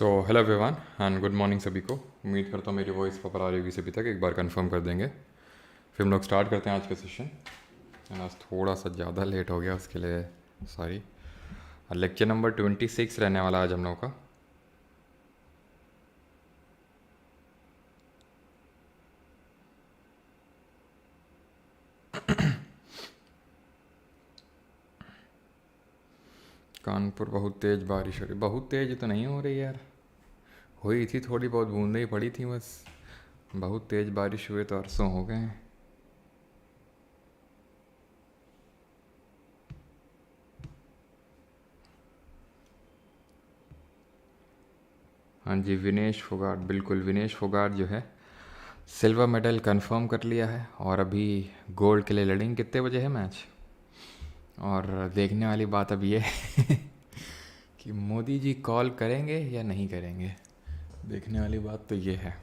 So hello everyone and good morning सभी को। उम्मीद करता हूँ मेरी वॉइस प्रॉपर आ रही होगी सभी तक। एक बार कंफर्म कर देंगे फिर हम लोग स्टार्ट करते हैं आज का सेशन। एंड आज थोड़ा सा ज़्यादा लेट हो गया, उसके लिए सॉरी। लेक्चर नंबर 26 रहने वाला आज हम लोग का। कानपुर बहुत तेज़ बारिश हो रही। बहुत तेज़ तो नहीं हो रही यार, हुई थी थोड़ी बहुत बूंदें ही पड़ी थी बस। बहुत तेज़ बारिश हुए तो अरसों हो गए हैं। हाँ जी, विनेश फोगाट, बिल्कुल विनेश फोगाट जो है सिल्वर मेडल कंफर्म कर लिया है और अभी गोल्ड के लिए लड़ेंगे। कितने बजे है मैच? और देखने वाली बात अब ये है कि मोदी जी कॉल करेंगे या नहीं करेंगे। देखने वाली बात तो ये है।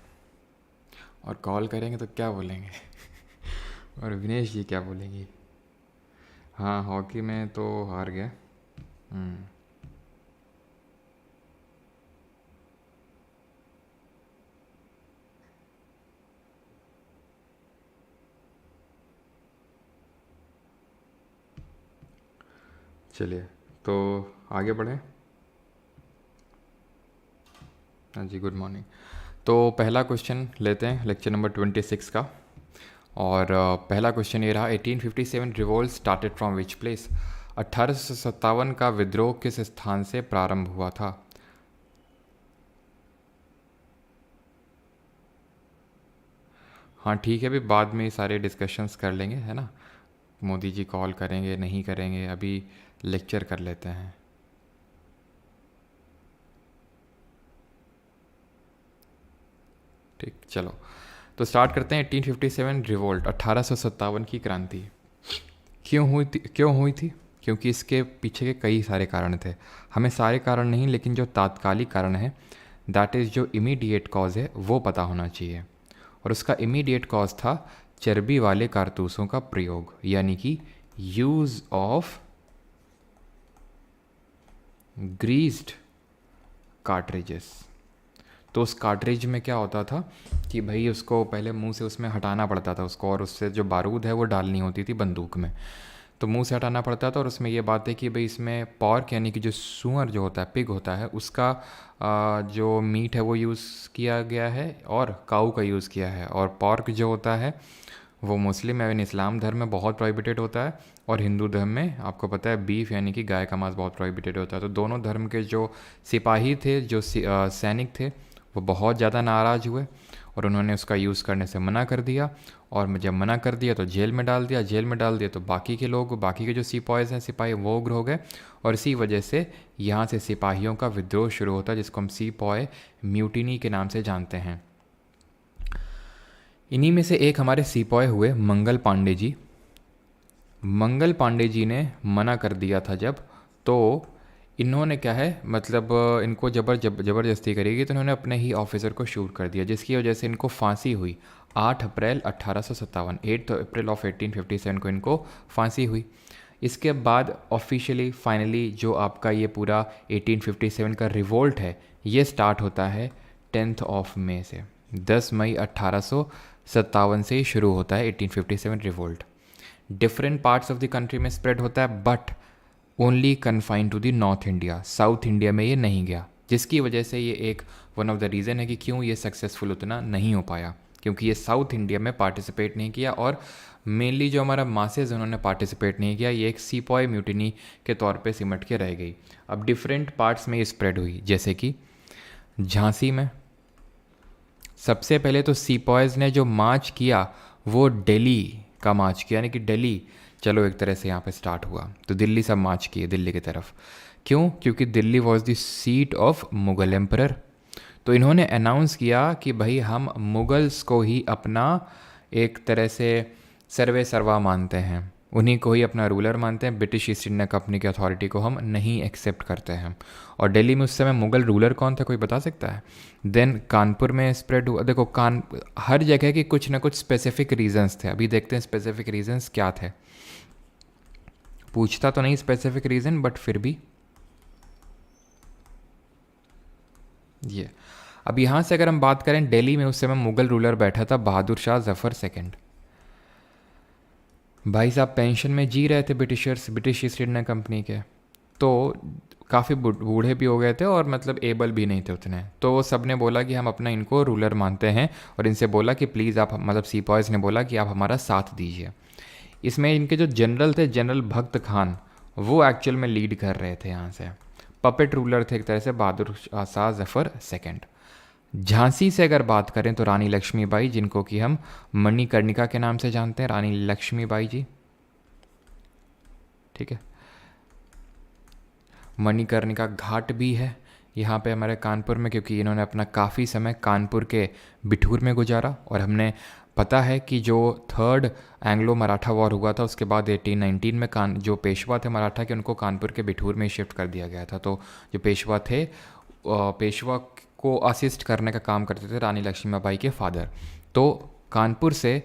और कॉल करेंगे तो क्या बोलेंगे और विनेश जी क्या बोलेंगी। हाँ, हॉकी में तो हार गया। हम्म, चलिए तो आगे बढ़ें। हाँ जी, गुड मॉर्निंग। तो पहला क्वेश्चन लेते हैं लेक्चर नंबर 26 का। और पहला क्वेश्चन ये रहा, 1857 revolt started from which place. 1857 का विद्रोह किस स्थान से प्रारंभ हुआ था? हाँ ठीक है, अभी बाद में ये सारे डिस्कशंस कर लेंगे, है ना। मोदी जी कॉल करेंगे नहीं करेंगे, अभी लेक्चर कर लेते हैं। ठीक, चलो तो स्टार्ट करते हैं। 1857 रिवोल्ट, 1857 की क्रांति क्यों हुई थी? क्योंकि इसके पीछे के कई सारे कारण थे। हमें सारे कारण नहीं, लेकिन जो तात्कालिक कारण है, दैट इज़ जो इमीडिएट कॉज है वो पता होना चाहिए। और उसका इमीडिएट कॉज था चर्बी वाले कारतूसों का प्रयोग, यानी कि यूज़ ऑफ ग्रीस्ड कार्ट्रिजेस। तो उस कार्ट्रिज में क्या होता था कि भाई उसको पहले मुंह से उसमें हटाना पड़ता था उसको, और उससे जो बारूद है वो डालनी होती थी बंदूक में। तो मुंह से हटाना पड़ता था, और उसमें ये बात है कि भाई इसमें पॉर्क यानी कि जो सूअर जो होता है, पिग होता है, उसका जो मीट है वो यूज़ किया गया है, और काऊ का यूज़ किया है। और पॉर्क जो होता है वो मुस्लिम एवं इस्लाम धर्म में बहुत प्रोहिबिटेड होता है, और हिंदू धर्म में आपको पता है बीफ यानी कि गाय का मांस बहुत प्रोहिबिटेड होता है। तो दोनों धर्म के जो सिपाही थे, जो सैनिक थे, वो बहुत ज़्यादा नाराज़ हुए और उन्होंने उसका यूज़ करने से मना कर दिया। और जब मना कर दिया तो जेल में डाल दिया। जेल में डाल दिया तो बाकी के लोग, बाकी के जो सिपाहीज़ हैं, सिपाही वो उग्र हो गए। और इसी वजह से यहाँ से सिपाहियों का विद्रोह शुरू होता है, जिसको हम सिपॉय म्यूटिनी के नाम से जानते हैं। इन्हीं में से एक हमारे सिपॉय हुए मंगल पांडे जी। मंगल पांडे जी ने मना कर दिया था जब, तो इन्होंने क्या है, मतलब इनको ज़बरदस्ती करेगी, तो इन्होंने अपने ही ऑफिसर को शूट कर दिया, जिसकी वजह से इनको फांसी हुई 8 अप्रैल 1857। 8 अप्रैल ऑफ 1857 को इनको फांसी हुई। इसके बाद ऑफिशियली फाइनली जो आपका ये पूरा 1857 का रिवोल्ट है, ये स्टार्ट होता है 10 ऑफ मई से। 10 मई 1857 से ही शुरू होता है 1857 revolt. Different parts of the country में स्प्रेड होता है, but only confined to the north India. South India में ये नहीं गया, जिसकी वजह से ये एक वन ऑफ द रीज़न है कि क्यों ये सक्सेसफुल उतना नहीं हो पाया, क्योंकि ये साउथ इंडिया में पार्टिसिपेट नहीं किया। और मेनली जो हमारा मासेज उन्होंने पार्टिसिपेट नहीं किया, ये एक सीपॉय म्यूटिनी के तौर पे सिमट के रह गई। अब डिफरेंट पार्ट्स में ये स्प्रेड हुई, जैसे कि झांसी में सबसे पहले तो सीपॉयज़ ने जो मार्च किया वो दिल्ली का मार्च किया, यानी कि दिल्ली, चलो एक तरह से यहाँ पे स्टार्ट हुआ, तो दिल्ली सब मार्च किए दिल्ली की तरफ। क्यों? क्योंकि Delhi was the seat of Mughal emperor. तो इन्होंने अनाउंस किया कि भाई हम मुग़ल्स को ही अपना एक तरह से सर्वे सर्वा मानते हैं, उन्हीं को ही अपना रूलर मानते हैं। ब्रिटिश ईस्ट इंडिया कंपनी की अथॉरिटी को हम नहीं एक्सेप्ट करते हैं। और दिल्ली में उस समय मुग़ल रूलर कौन था, कोई बता सकता है? देन कानपुर में स्प्रेड हुआ। देखो हर जगह के कुछ ना कुछ स्पेसिफिक रीजंस थे। अभी देखते हैं स्पेसिफिक रीजंस क्या थे। पूछता तो नहीं स्पेसिफिक रीज़न, बट फिर भी ये अब यहाँ से अगर हम बात करें, दिल्ली में उस समय मुगल रूलर बैठा था बहादुर शाह जफ़र सेकंड। भाई साहब पेंशन में जी रहे थे Britishers, British east India company के, तो काफ़ी बूढ़े भी हो गए थे और मतलब एबल भी नहीं थे उतने। तो वो सब ने बोला कि हम अपना इनको रूलर मानते हैं और इनसे बोला कि प्लीज़ आप, मतलब सिपॉयज़ ने बोला कि आप हमारा साथ दीजिए। इसमें इनके जो जनरल थे, जनरल भक्त खान, वो एक्चुअल में लीड कर रहे थे यहाँ से। पपेट रूलर थे एक तरह से बहादुर शाह जफ़र सेकंड। झांसी से अगर बात करें तो रानी लक्ष्मीबाई, जिनको कि हम मणिकर्णिका के नाम से जानते हैं, रानी लक्ष्मीबाई जी, ठीक है। मणिकर्णिका घाट भी है यहाँ पे हमारे कानपुर में, क्योंकि इन्होंने अपना काफ़ी समय कानपुर के बिठूर में गुजारा। और हमने पता है कि जो थर्ड एंग्लो मराठा वॉर हुआ था उसके बाद 1819 में जो पेशवा थे मराठा के, उनको कानपुर के बिठूर में शिफ्ट कर दिया गया था। तो जो पेशवा थे, पेशवा को असिस्ट करने का काम करते थे रानी लक्ष्मीबाई के फादर। तो कानपुर से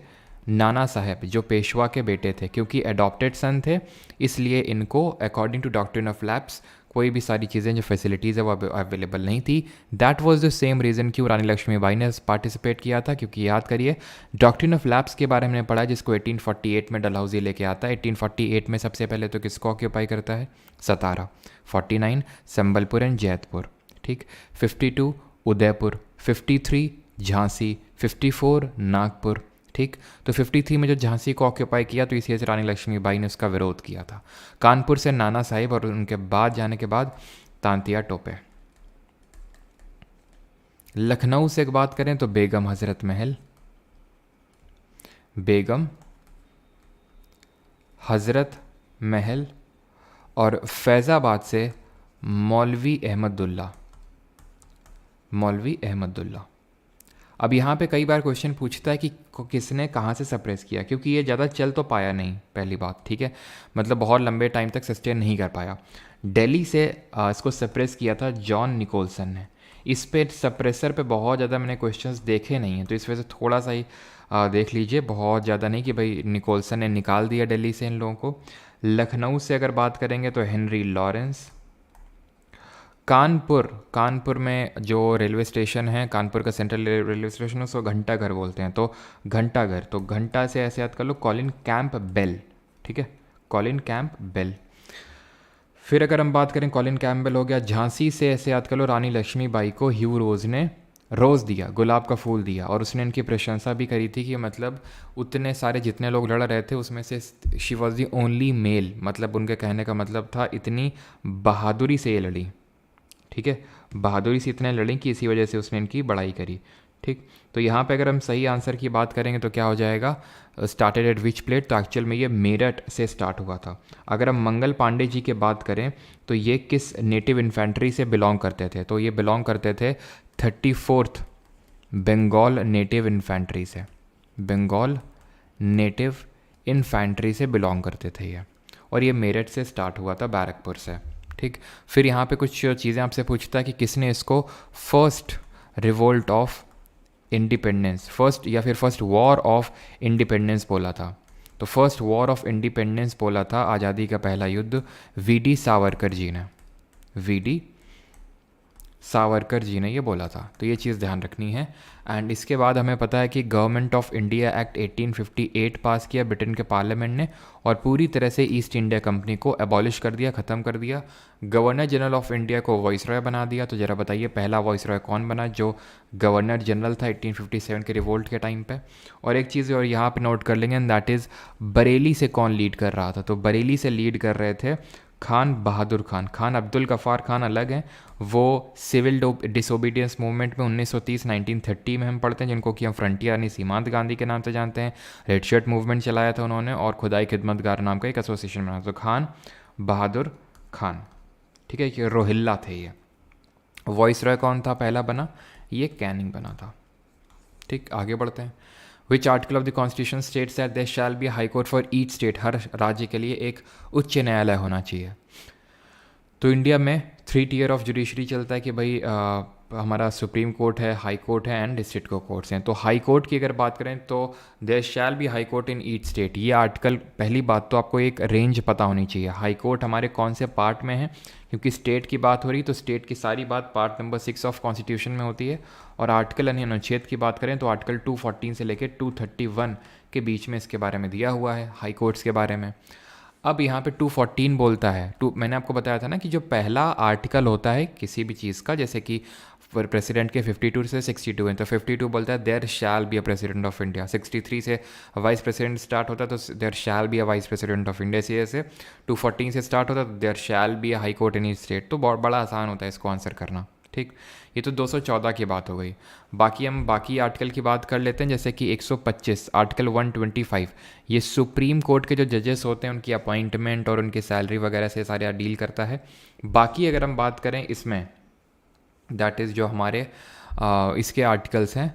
नाना साहेब जो पेशवा के बेटे थे, क्योंकि अडॉप्टेड सन थे, इसलिए इनको according to doctrine of lapse कोई भी सारी चीज़ें जो फैसिलिटीज़ है वो अवेलेबल नहीं थी। That was the same reason क्यों रानी लक्ष्मीबाई ने पार्टिसिपेट किया था, क्योंकि याद करिए डॉक्ट्रिन ऑफ लैप्स के बारे में हमने पढ़ा, जिसको 1848 में डलहौजी लेके आता है। 1848 में सबसे पहले तो किसको ऑक्यूपाई करता है? सतारा। 49 संबलपुर एंड जैतपुर, ठीक। 52 उदयपुर, 53 झांसी, 54 नागपुर, ठीक। तो 53 में जो झांसी को ऑक्यूपाई किया तो इसी से रानी लक्ष्मीबाई ने उसका विरोध किया था। कानपुर से नाना साहिब और उनके बाद जाने के बाद तांतिया टोपे। लखनऊ से एक बात करें तो बेगम हजरत महल, बेगम हजरत महल, और फैज़ाबाद से मौलवी अहमदुल्ला, मौलवी अहमदुल्ला। अब यहाँ पे कई बार क्वेश्चन पूछता है कि किसने कहाँ से सप्रेस किया, क्योंकि ये ज़्यादा चल तो पाया नहीं, पहली बात, ठीक है, मतलब बहुत लंबे टाइम तक सस्टेन नहीं कर पाया। दिल्ली से इसको सप्रेस किया था जॉन निकोलसन ने। इस पे सप्रेसर पे बहुत ज़्यादा मैंने क्वेश्चंस देखे नहीं हैं, तो इस वजह से थोड़ा सा ही देख लीजिए, बहुत ज़्यादा नहीं कि भाई निकोलसन ने निकाल दिया दिल्ली से इन लोगों को। लखनऊ से अगर बात करेंगे तो हेनरी लॉरेंस। कानपुर में जो रेलवे स्टेशन है, कानपुर का सेंट्रल रेलवे स्टेशन है, उसको घंटा घर बोलते हैं, तो घंटा घर, तो घंटा से ऐसे याद कर लो कॉलिन कैंप बेल, ठीक है, कॉलिन कैंप बेल। फिर अगर हम बात करें, कॉलिन कैम्पबेल हो गया। झांसी से ऐसे याद कर लो रानी लक्ष्मीबाई को ह्यू रोज ने रोज़ दिया, गुलाब का फूल दिया, और उसने इनकी प्रशंसा भी करी थी कि मतलब उतने सारे जितने लोग लड़ रहे थे उसमें से she was the only mail, मतलब उनके कहने का मतलब था इतनी बहादुरी से ये लड़ी, ठीक है, बहादुरी से इतने लड़ी कि इसी वजह से उसने इनकी बड़ाई करी, ठीक। तो यहाँ पे अगर हम सही आंसर की बात करेंगे तो क्या हो जाएगा, स्टार्टेड एट विच प्लेट, तो एक्चुअल में ये मेरठ से स्टार्ट हुआ था। अगर हम मंगल पांडे जी की बात करें तो ये किस नेटिव इन्फेंट्री से बिलोंग करते थे, तो ये बिलोंग करते थे 34th बंगाल नेटिव इन्फेंट्री से, बंगाल नेटिव इन्फेंट्री से बिलोंग करते थे ये, और ये मेरठ से स्टार्ट हुआ था, बैरकपुर से, ठीक। फिर यहाँ पे कुछ चीज़ें आपसे पूछता है कि किसने इसको first revolt of independence, first या फिर फर्स्ट वॉर ऑफ इंडिपेंडेंस बोला था। तो फर्स्ट वॉर ऑफ इंडिपेंडेंस बोला था, आज़ादी का पहला युद्ध, वीडी सावरकर जी ने, वीडी सावरकर जी ने ये बोला था। तो ये चीज़ ध्यान रखनी है। एंड इसके बाद हमें पता है कि गवर्नमेंट ऑफ इंडिया एक्ट 1858 पास किया ब्रिटेन के पार्लियामेंट ने, और पूरी तरह से ईस्ट इंडिया कंपनी को एबॉलिश कर दिया, ख़त्म कर दिया। गवर्नर जनरल ऑफ इंडिया को वॉइसरॉय बना दिया। तो ज़रा बताइए पहला वॉइसरॉय कौन बना जो गवर्नर जनरल था 1857 के रिवोल्ट के टाइम पे। और एक चीज़ और यहाँ पे नोट कर लेंगे, एंड दैट इज़ बरेली से कौन लीड कर रहा था। तो बरेली से लीड कर रहे थे खान बहादुर खान। खान अब्दुल गफ़ार खान अलग हैं, वो सिविल डिसोबीडियंस मूवमेंट में 1930-1930 में हम पढ़ते हैं, जिनको कि हम फ्रंटियर यानी सीमांत गांधी के नाम से जानते हैं। रेड शर्ट मूवमेंट चलाया था उन्होंने, और खुदाई खिदमतगार नाम का एक एसोसिएशन बनाया। तो खान बहादुर खान, ठीक है, कि रोहिल्ला थे ये। वॉइसरॉय कौन था पहला बना, ये कैनिंग बना था, ठीक। आगे बढ़ते हैं। Which article of the constitution states that there shall be high court for each state, हर राज्य के लिए एक उच्च न्यायालय होना चाहिए। तो इंडिया में 3 टियर ऑफ जुडिशरी चलता है कि भाई हमारा सुप्रीम कोर्ट है, हाई कोर्ट है एंड डिस्ट्रिक्ट कोर्ट्स हैं। तो हाई कोर्ट की अगर बात करें तो there shall be high court in each state. ये आर्टिकल, पहली बात तो आपको एक रेंज पता होनी चाहिए, हाई कोर्ट हमारे कौन से पार्ट में है, क्योंकि स्टेट की बात हो रही तो स्टेट की सारी बात पार्ट नंबर 6 ऑफ कॉन्स्टिट्यूशन में होती है। और आर्टिकल यानी अनुच्छेद की बात करें तो आर्टिकल 214 से लेकर 231 के बीच में इसके बारे में दिया हुआ है हाई कोर्ट्स के बारे में। अब यहाँ पे 214 बोलता है, मैंने आपको बताया था ना कि जो पहला आर्टिकल होता है किसी भी चीज़ का, जैसे कि प्रेसिडेंट के 52 से 62 हैं, तो 52 बोलता है there shall be a president of India. 63 से वाइस प्रेसिडेंट स्टार्ट होता है तो there shall be a vice president of India. से 214 से स्टार्ट होता है तो there shall be a high court in each state. तो बहुत बड़ा आसान होता है इसको आंसर करना, ठीक। ये तो 214 की बात हो गई। बाकी हम बाकी आर्टिकल की बात कर लेते हैं, जैसे कि 125 आर्टिकल 125, ये सुप्रीम कोर्ट के जो जजेस होते हैं उनकी अपॉइंटमेंट और उनकी सैलरी वगैरह से सारे डील करता है। बाकी अगर हम बात करें इसमें, दैट इज़ जो हमारे इसके आर्टिकल्स हैं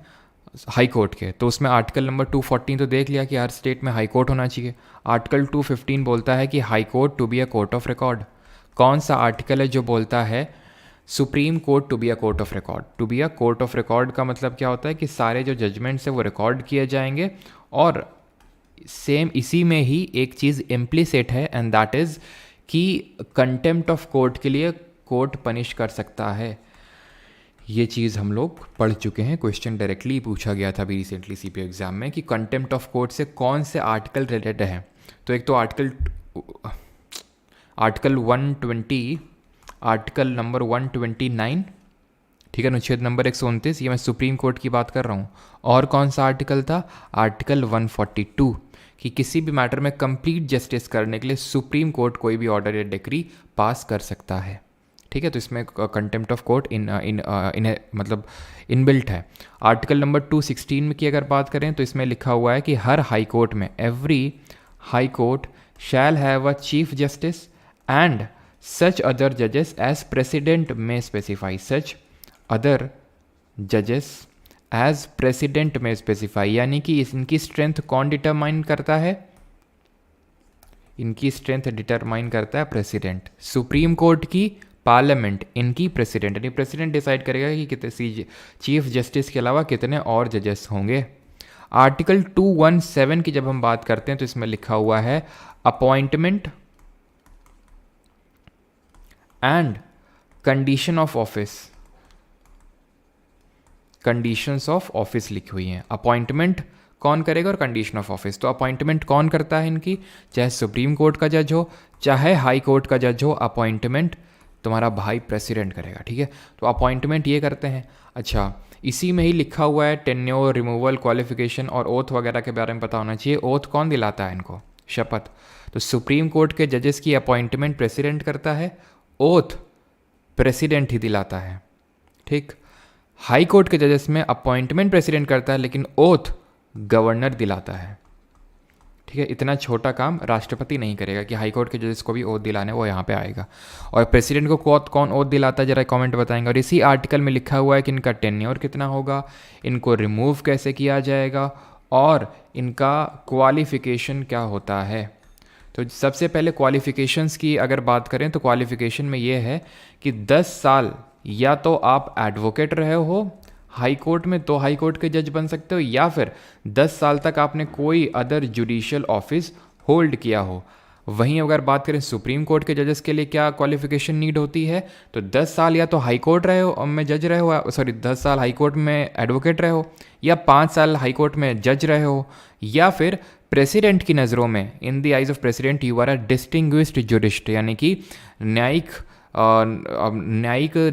हाई कोर्ट के, तो उसमें आर्टिकल नंबर 214 तो देख लिया कि हर स्टेट में हाई कोर्ट होना चाहिए। आर्टिकल 215 बोलता है कि high court to be a court of record. कौन सा आर्टिकल है जो बोलता है supreme court to be a court of record? To be a court of record का मतलब क्या होता है कि सारे जो जजमेंट्स है वो रिकॉर्ड किए जाएंगे, और सेम इसी में ही एक चीज़ इम्प्लिसिट है एंड दैट इज़ कि कंटेम्प्ट ऑफ कोर्ट के लिए कोर्ट पनिश कर सकता है। ये चीज़ हम लोग पढ़ चुके हैं, क्वेश्चन डायरेक्टली पूछा गया था अभी रिसेंटली सीपीओ एग्जाम में कि कंटेम्प्ट ऑफ कोर्ट से कौन से आर्टिकल रिलेटेड है। तो एक तो आर्टिकल 120, आर्टिकल नंबर 129, ठीक है, अनुच्छेद नंबर 129, ये मैं सुप्रीम कोर्ट की बात कर रहा हूँ। और कौन सा आर्टिकल था? आर्टिकल 142 कि किसी भी मैटर में कंप्लीट जस्टिस करने के लिए सुप्रीम कोर्ट कोई भी ऑर्डर या डिक्री पास कर सकता है, ठीक है। तो इसमें कंटेम्प्ट ऑफ कोर्ट मतलब इनबिल्ट है। आर्टिकल नंबर 216 की अगर बात करें तो इसमें लिखा हुआ है कि हर हाई कोर्ट में every high court shall have a chief justice and such other जजेस एज प्रेसिडेंट में स्पेसिफाई। सच अदर जजेस एज प्रेसिडेंट में स्पेसिफाई, यानी कि इनकी स्ट्रेंथ कौन डिटरमाइन करता है? इनकी स्ट्रेंथ डिटरमाइन करता है प्रेसिडेंट। सुप्रीम कोर्ट की पार्लियामेंट, इनकी प्रेसिडेंट, यानी प्रेसिडेंट डिसाइड करेगा कि कितने चीफ जस्टिस के अलावा कितने और जजेस होंगे। आर्टिकल 217 की जब हम बात करते हैं तो इसमें लिखा हुआ है appointment and condition of office. Conditions of office लिखी हुई हैं। अपॉइंटमेंट कौन करेगा और कंडीशन ऑफ ऑफिस। तो अपॉइंटमेंट कौन करता है इनकी? चाहे सुप्रीम कोर्ट का जज हो, चाहे हाई कोर्ट का जज हो, अपॉइंटमेंट तुम्हारा भाई प्रेसिडेंट करेगा, ठीक है। तो अपॉइंटमेंट ये करते हैं। अच्छा, इसी में ही लिखा हुआ है टेन्योर, रिमूवल, क्वालिफिकेशन और ओथ वगैरह के बारे में पता होना चाहिए। ओथ कौन दिलाता है इनको? शपथ। तो सुप्रीम कोर्ट के जजेस की अपॉइंटमेंट प्रेसिडेंट करता है, ओथ प्रेसिडेंट ही दिलाता है, ठीक। हाई कोर्ट के जजेस में अपॉइंटमेंट प्रेसिडेंट करता है लेकिन ओथ गवर्नर दिलाता है, ठीक है। इतना छोटा काम राष्ट्रपति नहीं करेगा कि हाई कोर्ट के जजेस को भी ओथ दिलाने, वो यहाँ पे आएगा। और प्रेसिडेंट को कौन ओथ दिलाता है जरा कमेंट बताएंगे। और इसी आर्टिकल में लिखा हुआ है कि इनका टेन्योर कितना होगा, इनको रिमूव कैसे किया जाएगा और इनका क्वालिफिकेशन क्या होता है। तो सबसे पहले क्वालिफिकेशंस की अगर बात करें तो क्वालिफिकेशन में ये है कि 10 साल या तो आप एडवोकेट रहे हो हाई कोर्ट में तो हाई कोर्ट के जज बन सकते हो, या फिर 10 साल तक आपने कोई अदर जुडिशियल ऑफिस होल्ड किया हो। वहीं अगर बात करें सुप्रीम कोर्ट के जजेस के लिए क्या क्वालिफिकेशन नीड होती है, तो 10 साल या तो हाई कोर्ट रहे हो में जज रहे हो, 10 साल हाई कोर्ट में एडवोकेट रहे हो, या 5 साल हाई कोर्ट में जज रहे हो, या फिर प्रेसिडेंट की नज़रों में in the eyes of president you are a distinguished jurist, यानी कि न्यायिक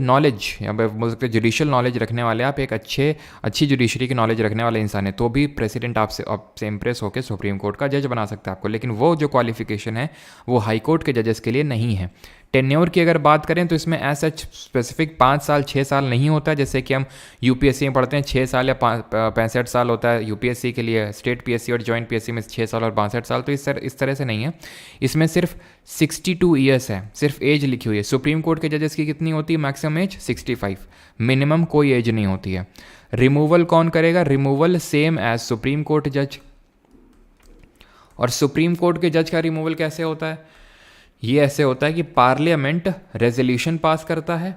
नॉलेज या बोल सकते जुडिशियल नॉलेज रखने वाले आप, एक अच्छी जुडिशरी की नॉलेज रखने वाले इंसान है, तो भी प्रेसिडेंट आपसे इम्प्रेस होकर सुप्रीम कोर्ट का जज बना सकता है आपको। लेकिन वो जो क्वालिफिकेशन है वो हाई कोर्ट के जजेस के लिए नहीं है। टेन्योर की अगर बात करें तो इसमें ऐसा स्पेसिफिक 5 साल 6 साल नहीं होता है, जैसे कि हम यूपीएससी में पढ़ते हैं 6 साल या 65 साल होता है यूपीएससी के लिए, स्टेट पीएससी और जॉइंट पीएससी में 6 साल और 62 साल। तो इस तरह से नहीं है, इसमें सिर्फ 62 ईयर्स है, सिर्फ एज लिखी हुई है। सुप्रीम कोर्ट के जजेस की कितनी होती है? मैक्सिमम एज 65, मिनिमम कोई एज नहीं होती है। रिमूवल कौन करेगा? Removal same as supreme court जज। और सुप्रीम कोर्ट के जज का रिमूवल कैसे होता है? ये ऐसे होता है कि पार्लियामेंट रेजोल्यूशन पास करता है,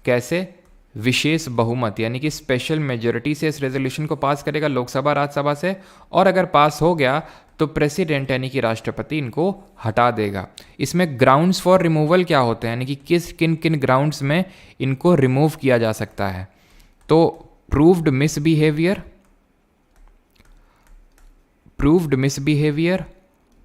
कैसे, विशेष बहुमत यानी कि स्पेशल मेजोरिटी से इस रेजोल्यूशन को पास करेगा लोकसभा राज्यसभा से, और अगर पास हो गया तो प्रेसिडेंट यानी कि राष्ट्रपति इनको हटा देगा। इसमें ग्राउंड्स फॉर रिमूवल क्या होते हैं, यानी कि किस किन किन ग्राउंड्स में इनको रिमूव किया जा सकता है। तो प्रूव्ड मिसबिहेवियर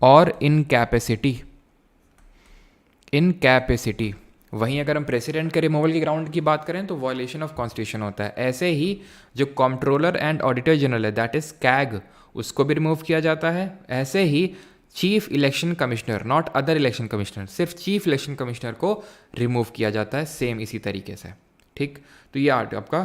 और इनकैपेसिटी। वहीं अगर हम प्रेसिडेंट के रिमूवल के ग्राउंड की बात करें तो वॉयलेशन ऑफ कॉन्स्टिट्यूशन होता है। ऐसे ही जो कंट्रोलर एंड ऑडिटर जनरल है, दैट इज कैग, उसको भी रिमूव किया जाता है। ऐसे ही chief election commissioner, not other election commissioner, सिर्फ चीफ इलेक्शन कमिश्नर को रिमूव किया जाता है, सेम इसी तरीके से। ठीक, तो ये आपका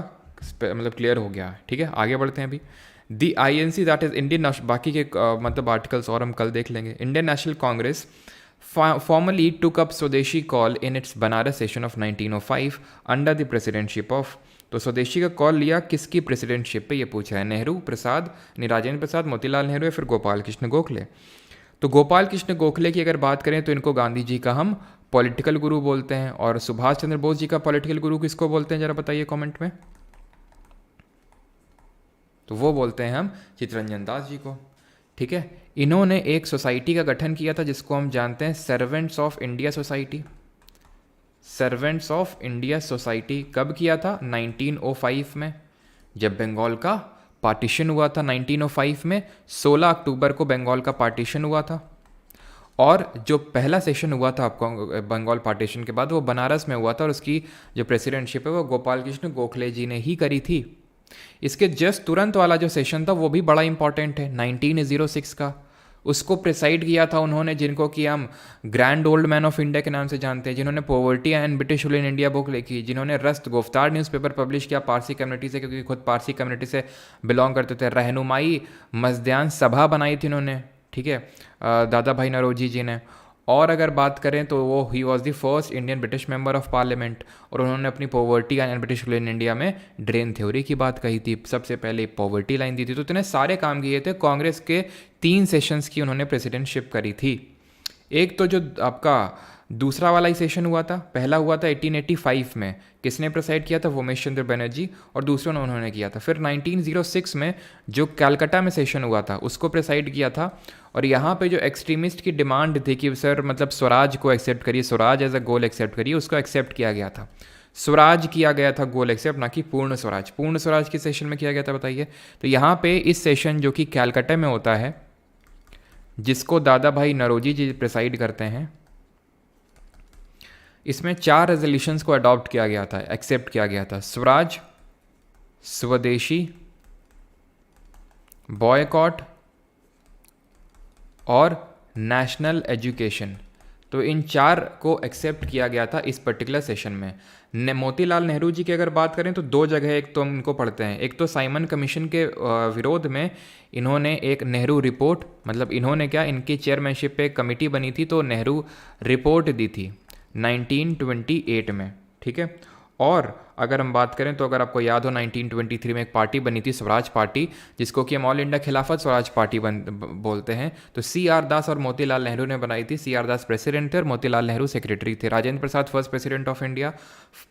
मतलब क्लियर हो गया। ठीक है, आगे बढ़ते हैं अभी। दी INC दैट इज इंडियन, बाकी के मतलब आर्टिकल्स और हम कल देख लेंगे। Indian national Congress formally took up स्वदेशी call in its Banaras session of 1905 under the presidentship of. तो स्वदेशी का कॉल लिया किसकी प्रेसिडेंटशिप पे, ये पूछा है। नेहरू प्रसाद, राजेंद्र प्रसाद, मोतीलाल नेहरू या फिर गोपाल कृष्ण गोखले। तो गोपाल कृष्ण गोखले की अगर बात करें तो इनको गांधी जी का हम पॉलिटिकल गुरु बोलते हैं, और सुभाष चंद्र बोस जी का पॉलिटिकल गुरु किसको बोलते हैं, जरा बताइए कमेंट में। तो वो बोलते हैं हम चित्तरंजन दास जी को। ठीक है, इन्होंने एक सोसाइटी का गठन किया था जिसको हम जानते हैं servants of India society. Servants of India society कब किया था, 1905 में, जब बंगाल का पार्टीशन हुआ था। 1905 में 16 अक्टूबर को बंगाल का पार्टीशन हुआ था, और जो पहला सेशन हुआ था आपको बंगाल पार्टीशन के बाद वो बनारस में हुआ था, और उसकी जो प्रेसिडेंटशिप है वो गोपाल कृष्ण गोखले जी ने ही करी थी। इसके जस्ट तुरंत वाला जो सेशन था वो भी बड़ा इंपॉर्टेंट है, 1906 का। उसको प्रिसाइड किया था उन्होंने, जिनको कि हम grand old man of India के नाम से जानते हैं, जिन्होंने poverty and British rule in India book लिखी, जिन्होंने रस्त गुफ्तार न्यूज़पेपर पब्लिश किया पारसी कम्युनिटी से, क्योंकि खुद पारसी कम्युनिटी से बिलोंग करते थे। रहनुमाई मजदान सभा बनाई थी उन्होंने, ठीक है, दादा भाई नौरोजी जी ने। और अगर बात करें तो वो he was the first Indian British member of parliament, और उन्होंने अपनी poverty and British rule in India में ड्रेन थ्योरी की बात कही थी, सबसे पहले पॉवर्टी लाइन दी थी। तो इतने सारे काम किए थे। कांग्रेस के 3 सेशंस की उन्होंने प्रेसिडेंटशिप करी थी। एक तो जो आपका दूसरा वाला ही सेशन हुआ था, पहला हुआ था 1885 में, किसने प्रेसाइड किया था, उमेश चंद्र बनर्जी, और दूसरा उन्होंने किया था। फिर 1906 में जो कलकत्ता में सेशन हुआ था उसको प्रेसाइड किया था, और यहाँ पे जो एक्सट्रीमिस्ट की डिमांड थी कि सर मतलब स्वराज को एक्सेप्ट करिए, Swaraj as a goal accept करिए, उसको एक्सेप्ट किया गया था। स्वराज किया गया था गोल एक्सेप्ट, ना कि पूर्ण स्वराज। पूर्ण स्वराज किस सेशन में किया गया था बताइए। तो यहाँ पे इस सेशन जो कि कलकत्ता में होता है, जिसको दादा भाई नौरोजी जी प्रेसाइड करते हैं, इसमें 4 रेजोल्यूशंस को अडॉप्ट किया गया था, एक्सेप्ट किया गया था। स्वराज, स्वदेशी, बॉयकॉट और नेशनल एजुकेशन। तो इन 4 को एक्सेप्ट किया गया था इस पर्टिकुलर सेशन में। मोतीलाल नेहरू जी की अगर बात करें तो 2 जगह एक तो हम इनको पढ़ते हैं। एक तो साइमन कमीशन के विरोध में इन्होंने एक नेहरू रिपोर्ट, मतलब इन्होंने क्या, इनकी चेयरमैनशिप पे एक कमेटी बनी थी तो नेहरू रिपोर्ट दी थी 1928 में। ठीक है, और अगर हम बात करें तो अगर आपको याद हो 1923 में एक पार्टी बनी थी स्वराज पार्टी, जिसको कि हम ऑल इंडिया खिलाफत स्वराज पार्टी बोलते हैं। तो CR दास और मोतीलाल नेहरू ने बनाई थी। CR दास प्रेसिडेंट थे और मोतीलाल नेहरू सेक्रेटरी थे। Rajendra Prasad first president of India,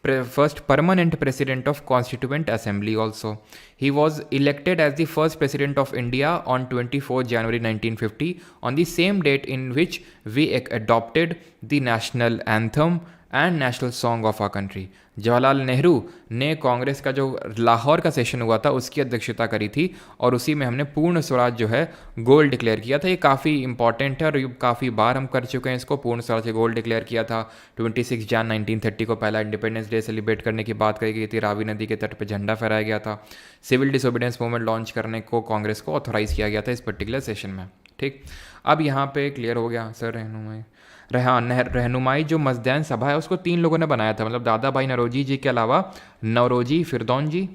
first permanent president of constituent assembly also. He was elected as the first president of India on 24 January 1950 on the same date in which we adopted the national anthem and national song of our country. Jawaharlal Nehru ने कांग्रेस का जो लाहौर का session हुआ था उसकी अध्यक्षता करी थी, और उसी में हमने पूर्ण स्वराज जो है गोल डिक्लेयर किया था। ये काफ़ी इंपॉर्टेंट है और काफ़ी बार हम कर चुके हैं इसको। पूर्ण स्वराज गोल डिक्लेयर किया था 26 जन 1930 को, पहला इंडिपेंडेंस डे सेलिब्रेट करने की बात कही गई थी। रावी नदी के तट पर झंडा फहराया गया था। सिविल डिसोबीडियंस मूवमेंट लॉन्च करने को कांग्रेस को ऑथोराइज किया गया था इस पर्टिकुलर सेशन में। ठीक, अब यहाँ पे क्लियर हो गया सर। रहनुमाई जो मजदैन सभा है उसको 3 लोगों ने बनाया था, मतलब दादा भाई नौरोजी जी के अलावा नौरोजी, फिरदौन जी,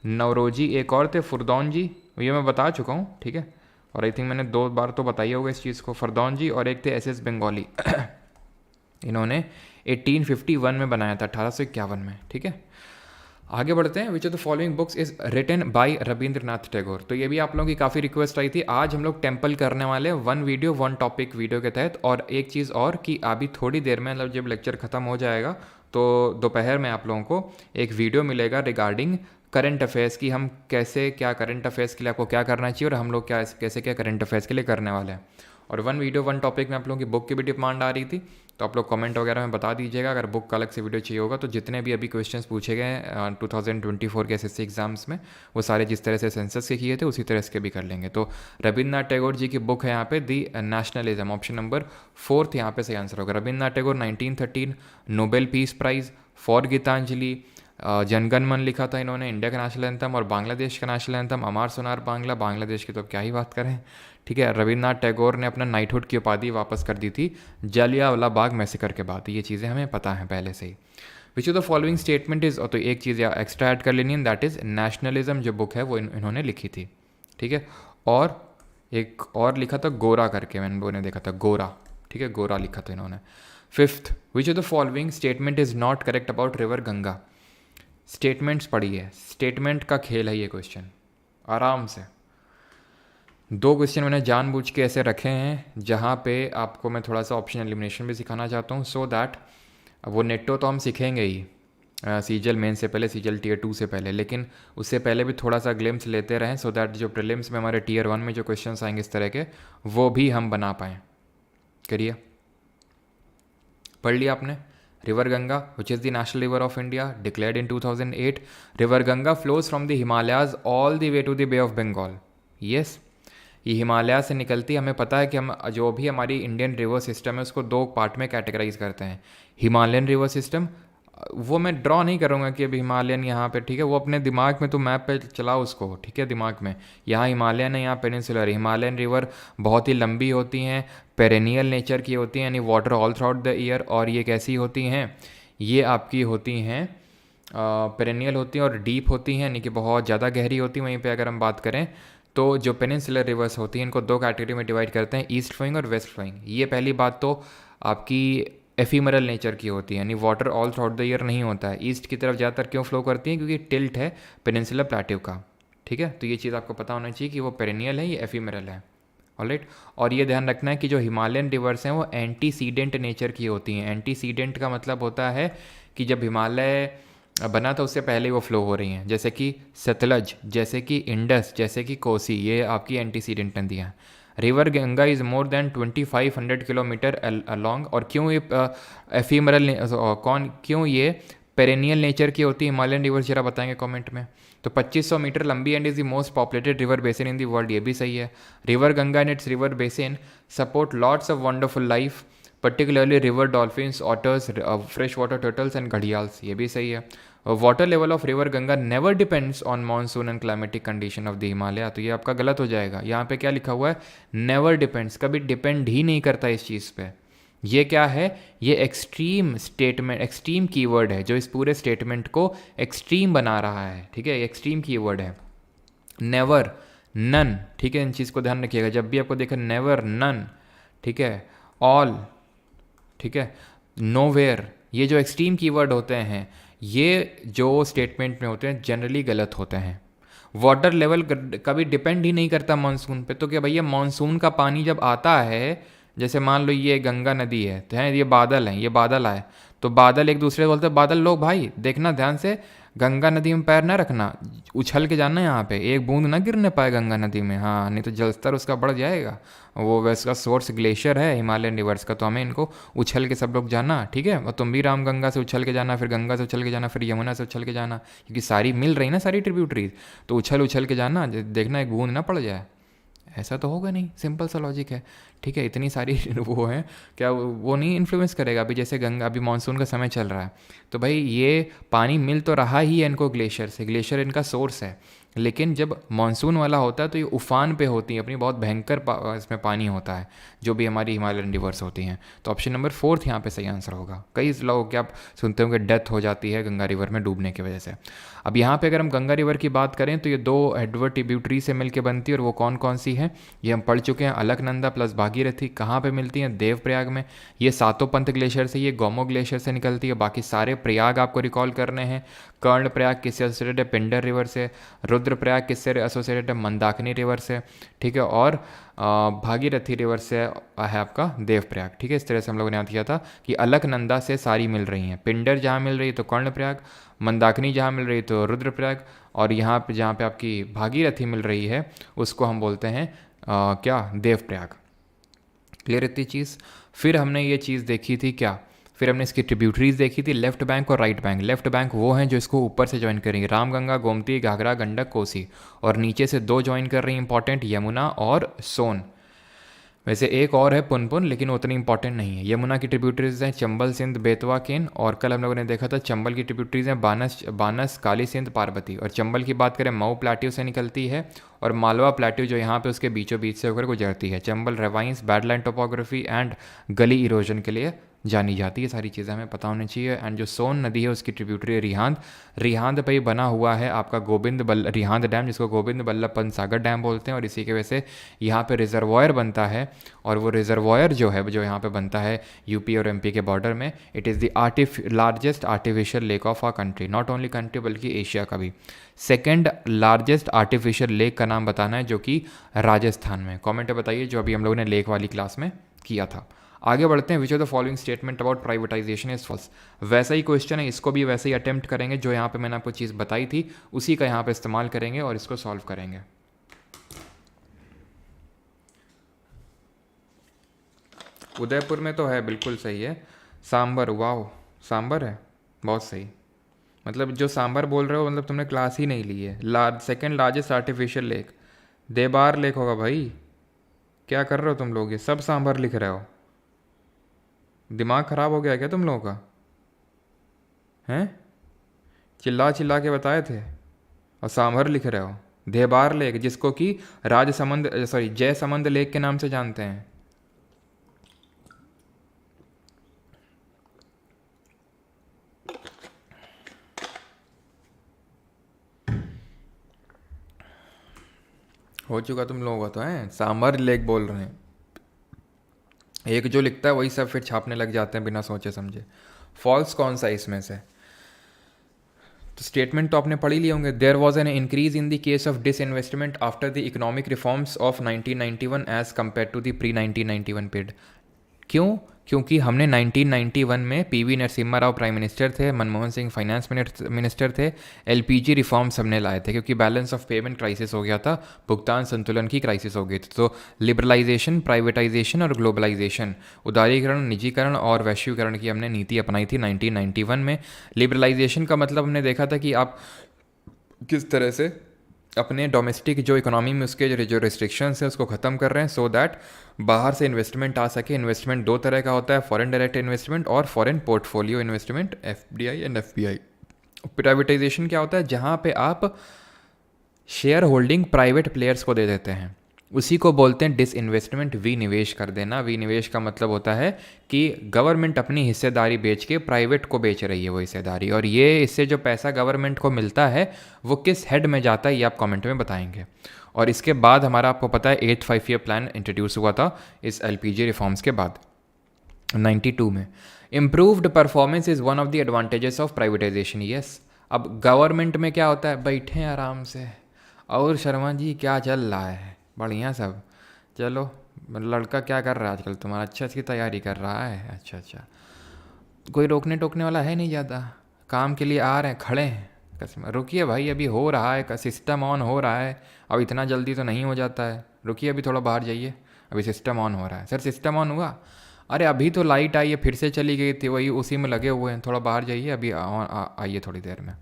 नौरोजी एक और थे फिरदौन जी, ये मैं बता चुका हूँ। ठीक है, और आई थिंक मैंने 2 बार तो बताई होगा इस चीज़ को। फिरदौन जी और एक थे SS बंगाली इन्होंने 1851 में बनाया था, 1851 में। ठीक है, आगे बढ़ते हैं। Which of the following books is written by Rabindranath Tagore. तो ये भी आप लोगों की काफ़ी रिक्वेस्ट आई थी। आज हम लोग टेम्पल करने वाले हैं 1 वीडियो 1 टॉपिक वीडियो के तहत। और एक चीज़ और कि अभी थोड़ी देर में, मतलब जब लेक्चर ख़त्म हो जाएगा तो दोपहर में आप लोगों को एक वीडियो मिलेगा रिगार्डिंग करंट अफेयर्स की, हम कैसे क्या करंट अफेयर्स के लिए आपको क्या करना चाहिए और हम लोग क्या कैसे क्या करंट अफेयर्स के लिए करने वाले हैं। और 1 वीडियो 1 टॉपिक में आप लोगों की बुक की भी डिमांड आ रही थी, तो आप लोग कमेंट वगैरह में बता दीजिएगा। अगर बुक का अलग से वीडियो चाहिए होगा तो जितने भी अभी क्वेश्चंस पूछे गए 2024 के एसएससी एग्जाम्स में, वो सारे जिस तरह से सेंसस के किए थे उसी तरह से भी कर लेंगे। तो रविन्द्रनाथ टैगोर जी की बुक है यहाँ पे दी नेशनलिज्म, ऑप्शन नंबर 4 यहाँ पे सही आंसर होगा। Rabindranath Tagore 1913 Nobel peace prize for Gitanjali, Jana Gana Mana लिखा था इन्होंने, इंडिया का नेशनल एंथम और बांग्लादेश का नेशनल एंथम अमार सोनार बांग्ला, बांग्लादेश की तो अब क्या ही बात करें। ठीक है, रविन्द्रनाथ टैगोर ने अपना नाइटहुड की उपाधि वापस कर दी थी जालियांवाला बाग मैसेकर के बाद। ये चीज़ें हमें पता हैं पहले से ही। Which of the following statement is, तो एक चीज़ एक्स्ट्रा ऐड कर लेनी है, दैट इज़ नेशनलिज्म जो बुक है वो इन्होंने लिखी थी। ठीक है, और एक और लिखा था गोरा करके, मैंने वो ने देखा था गोरा। ठीक है, गोरा लिखा था इन्होंने। 5th, which of the following statement is not correct about river Ganga. Statements पढ़िए, स्टेटमेंट का खेल है ये क्वेश्चन, आराम से। 2 क्वेश्चन मैंने जानबूझ के ऐसे रखे हैं जहाँ पे आपको मैं थोड़ा सा ऑप्शन एलिमिनेशन भी सिखाना चाहता हूँ, सो दैट वो नेटो तो हम सीखेंगे ही सीजल मेन से पहले, सीजल टीयर 2 से पहले, लेकिन उससे पहले भी थोड़ा सा ग्लिम्स लेते रहें सो दैट जो प्रीलिम्स में हमारे टीयर 1 में जो क्वेश्चंस आएंगे इस तरह के, वो भी हम बना पाएँ। करिए, पढ़ लिया आपने। River Ganga, which is the national river of India, declared in 2008। River Ganga flows from the Himalayas all the way to the Bay of Bengal. Yes, ये हिमालय से निकलती है। हमें पता है कि हम जो भी हमारी इंडियन रिवर सिस्टम है उसको 2 पार्ट में कैटेगराइज करते हैं। हिमालयन रिवर सिस्टम, वो मैं ड्रॉ नहीं करूँगा कि अभी हिमालयन यहाँ पे, ठीक है, वो अपने दिमाग में तो मैप पे चलाओ उसको, ठीक है, दिमाग में। यहाँ हिमालयन है, यहाँ पेनिनसुलर। हिमालयन रिवर बहुत ही लंबी होती हैं, पेरेनियल नेचर की होती हैं, यानी water all through out the year. और ये कैसी होती हैं, ये आपकी होती हैं पेरेनियल होती हैं और डीप होती हैं, यानी कि बहुत ज़्यादा गहरी होती हैं। वहीं पर अगर हम बात करें तो जो पेनिनसुलर रिवर्स होती हैं इनको 2 कैटेगरी में डिवाइड करते हैं, ईस्ट फ्लोइंग और वेस्ट फ्लोइंग। ये पहली बात तो आपकी एफीमरल नेचर की होती है, यानी water all through out the year नहीं होता है। ईस्ट की तरफ ज़्यादातर क्यों फ्लो करती हैं, क्योंकि टिल्ट है पेनिनसुलर प्लेट्यू का। ठीक है, तो ये चीज़ आपको पता होना चाहिए कि वो पेरेनियल है, ये एफीमरल है। ऑलराइट, और ये ध्यान रखना है कि जो हिमालयन रिवर्स हैं वो एंटीसीडेंट नेचर की होती हैं। एंटीसीडेंट का मतलब होता है कि जब हिमालय बना था उससे पहले वो फ्लो हो रही हैं, जैसे कि सतलज, जैसे कि इंडस, जैसे कि कोसी, ये आपकी एंटीसीडेंट नदियाँ। River Ganga is more than 2500 kilometre along. और क्यों ये एफीमरल, क्यों ये पेरेनियल नेचर की होती है हिमालयन रिवर, जरा बताएंगे कमेंट में। तो 2500 मीटर लंबी and is the most populated river basin in the world, ये भी सही है। River Ganga and it's river basin support lots of wonderful life, particularly river dolphins, otters, fresh water turtles and gharials, ये भी सही है। Water level of river Ganga never depends on monsoon and climatic condition of the Himalaya. तो ये आपका गलत हो जाएगा। यहाँ पे क्या लिखा हुआ है, नेवर डिपेंड्स, कभी डिपेंड ही नहीं करता इस चीज़ पे। ये क्या है, ये एक्सट्रीम स्टेटमेंट, एक्सट्रीम कीवर्ड है जो इस पूरे स्टेटमेंट को एक्सट्रीम बना रहा है। ठीक है, एक्सट्रीम कीवर्ड है। नेवर, नन, ठीक है, इन चीज़ को ध्यान रखिएगा जब भी आपको देखा, नेवर, नन, ठीक है, ऑल, ठीक है, नोवेयर, ये जो एक्सट्रीम कीवर्ड होते हैं ये जो स्टेटमेंट में होते हैं जनरली गलत होते हैं। वाटर लेवल कभी डिपेंड ही नहीं करता मानसून पे। तो क्या भैया, मानसून का पानी जब आता है, जैसे मान लो ये गंगा नदी है, तो है ये बादल हैं, ये बादल आए, तो बादल एक दूसरे को बोलते हैं, बादल लो भाई देखना ध्यान से, गंगा नदी में पैर ना रखना, उछल के जाना यहाँ पे, एक बूंद ना गिरने पाए गंगा नदी में, हाँ, नहीं तो जलस्तर उसका बढ़ जाएगा। वो वैसे का सोर्स ग्लेशियर है हिमालयन रिवर्स का, तो हमें इनको उछल के सब लोग जाना, ठीक है। और तुम भी राम गंगा से उछल के जाना, फिर गंगा से उछल के जाना, फिर यमुना से उछल के जाना, क्योंकि सारी मिल रही ना, सारी ट्रिब्यूटरीज, तो उछल उछल के जाना, देखना एक बूंद ना पड़ जाए। ऐसा तो होगा नहीं, सिंपल सा लॉजिक है। ठीक है, इतनी सारी वो है, क्या वो नहीं इन्फ्लुएंस करेगा। अभी जैसे गंगा, अभी मानसून का समय चल रहा है, तो भाई ये पानी मिल तो रहा ही है इनको ग्लेशियर से, ग्लेशियर इनका सोर्स है। लेकिन जब मानसून वाला होता है तो ये उफान पे होती है, अपनी बहुत भयंकर इसमें पानी होता है, जो भी हमारी हिमालयन रिवर्स होती हैं। तो ऑप्शन नंबर 4 यहाँ पे सही आंसर होगा। कई लोगों के आप सुनते होंगे डेथ हो जाती है गंगा रिवर में डूबने की वजह से। अब यहाँ पे अगर हम गंगा रिवर की बात करें तो ये 2 हेडवर्ड ट्रिब्यूटरी से मिलकर बनती है, और वो कौन कौन सी हैं ये हम पढ़ चुके हैं। अलकनंदा प्लस भागीरथी कहाँ पे मिलती हैं? देवप्रयाग में। ये सातोपंथ ग्लेशियर से, ये गोमो ग्लेशियर से निकलती है। बाकी सारे प्रयाग आपको रिकॉल करने हैं। कर्ण प्रयाग किससे एसोसिएटेड है? पिंडर रिवर से। रुद्रप्रयाग किससे एसोसिएटेड है? मंदाकिनी रिवर से, ठीक है। और भागीरथी रिवर से है आपका देवप्रयाग, ठीक है। इस तरह से हम लोगों ने याद किया था कि अलकनंदा से सारी मिल रही हैं। पिंडर जहाँ मिल रही है तो कर्णप्रयाग, मंदाकिनी जहाँ मिल रही है तो रुद्रप्रयाग, और यहाँ पे जहाँ पे आपकी भागीरथी मिल रही है उसको हम बोलते हैं क्या? देवप्रयाग। क्लियर इतनी चीज़। फिर हमने ये चीज़ देखी थी क्या? फिर हमने इसकी ट्रिब्यूटरीज देखी थी, लेफ्ट बैंक और राइट बैंक। लेफ्ट बैंक वो हैं जो इसको ऊपर से ज्वाइन करेंगे, रामगंगा, गोमती, घाघरा, गंडक, कोसी, और नीचे से 2 ज्वाइन कर रही हैं इंपॉर्टेंट, यमुना और सोन। वैसे एक और है पुनपुन, लेकिन उतनी इंपॉर्टेंट नहीं है। यमुना की ट्रिब्यूटरीज हैं चंबल, सिंध, बेतवा, केन, और कल हम लोगों ने देखा था चंबल की ट्रिब्यूटरीज हैं बानस, काली सिंध, पार्वती। और चंबल की बात करें मऊ प्लेट्यू से निकलती है, और मालवा प्लेट्यू जो यहाँ पे उसके बीचों बीच से होकर गुजरती है। Chambal ravines, badland topography and गली इरोजन के लिए जानी जाती है। सारी चीज़ें हमें पता होनी चाहिए। एंड जो सोन नदी है उसकी ट्रिब्यूटरी है रिहांद। रिहांद पे ही बना हुआ है आपका रिहांद डैम, जिसको गोविंद बल्लभ पंत सागर डैम बोलते हैं। और इसी की वजह से यहाँ पे रिजर्वॉयर बनता है, और वो रिजर्वॉयर जो है जो यहाँ पे बनता है यूपी और एमपी के बॉर्डर में, it is the largest artificial lake of a country, not only country बल्कि एशिया का भी। सेकेंड लार्जेस्ट आर्टिफिशियल लेक का नाम बताना है जो कि राजस्थान में। कॉमेंट में बताइए जो अभी हम लोगों ने लेक वाली क्लास में किया था। आगे बढ़ते हैं। Which of the following statement about privatization is false. वैसा ही क्वेश्चन है, इसको भी वैसे ही अटेम्प्ट करेंगे जो यहाँ पे मैंने आपको चीज़ बताई थी उसी का यहाँ पे इस्तेमाल करेंगे और इसको सॉल्व करेंगे। उदयपुर में तो है, बिल्कुल सही है। सांबर, वाह सांबर है, बहुत सही। मतलब जो सांबर बोल रहे हो मतलब तुमने क्लास ही नहीं ली है। Second largest artificial lake Dhebar lake होगा भाई। क्या कर रहे हो तुम लोग? ये सब सांबर लिख रहे हो, दिमाग ख़राब हो गया क्या तुम लोगों का? हैं? चिल्ला चिल्ला के बताए थे और सांभर लिख रहे हो। देबार लेक, जिसको कि जयसमंद लेक के नाम से जानते हैं। हो चुका तुम लोगों का तो है, सांभर लेक बोल रहे हैं। एक जो लिखता है वही सब फिर छापने लग जाते हैं बिना सोचे समझे। फॉल्स कौन सा इसमें से? तो स्टेटमेंट तो आपने पढ़ ही लिए होंगे। There was an increase in the case of disinvestment after the economic reforms of 1991 as compare to the pre 1991 period. क्यों? क्योंकि हमने 1991 में पीवी नरसिम्हा राव प्राइम मिनिस्टर थे, मनमोहन सिंह फाइनेंस मिनिस्टर थे, एलपीजी रिफॉर्म्स हमने लाए थे क्योंकि बैलेंस ऑफ पेमेंट क्राइसिस हो गया था, भुगतान संतुलन की क्राइसिस हो गई थी। तो लिबरलाइजेशन, प्राइवेटाइजेशन और ग्लोबलाइजेशन, उदारीकरण, निजीकरण और वैश्वीकरण की हमने नीति अपनाई थी 1991 में। लिबरलाइजेशन का मतलब हमने देखा था कि आप किस तरह से अपने डोमेस्टिक जो इकोनॉमी में उसके जो रिस्ट्रिक्शंस है उसको ख़त्म कर रहे हैं सो दैट बाहर से इन्वेस्टमेंट आ सके। इन्वेस्टमेंट 2 तरह का होता है, फॉरेन डायरेक्ट इन्वेस्टमेंट और foreign portfolio investment, FDI and FPI. Privatisation क्या होता है? जहाँ पे आप शेयर होल्डिंग प्राइवेट प्लेयर्स को दे देते हैं, उसी को बोलते हैं डिसइन्वेस्टमेंट, विनिवेश कर देना। विनिवेश का मतलब होता है कि गवर्नमेंट अपनी हिस्सेदारी बेच के प्राइवेट को बेच रही है वो हिस्सेदारी, और ये इससे जो पैसा गवर्नमेंट को मिलता है वो किस हेड में जाता है ये आप कमेंट में बताएंगे। और इसके बाद हमारा आपको पता है 8th 5-year प्लान इंट्रोड्यूस हुआ था इस एलपीजी रिफॉर्म्स के बाद 92 में। Improved performance is one of the advantages of privatisation. Yes, अब गवर्नमेंट में क्या होता है, बैठे हैं आराम से, और शर्मा जी क्या चल रहा है? बढ़िया सब। चलो, लड़का क्या कर रहा है आजकल तुम्हारा? अच्छा, इसकी तैयारी कर रहा है। अच्छा अच्छा, कोई रोकने टोकने वाला है नहीं ज़्यादा, काम के लिए आ रहे हैं, खड़े हैं। कसम, रुकिए भाई, अभी हो रहा है, सिस्टम ऑन हो रहा है। अब इतना जल्दी तो नहीं हो जाता है, रुकिए अभी थोड़ा बाहर जाइए, अभी सिस्टम ऑन हो रहा है। सर सिस्टम ऑन हुआ? अरे अभी तो लाइट आई है, फिर से चली गई थी, वही उसी में लगे हुए हैं, थोड़ा बाहर जाइए, अभी आइए थोड़ी देर में।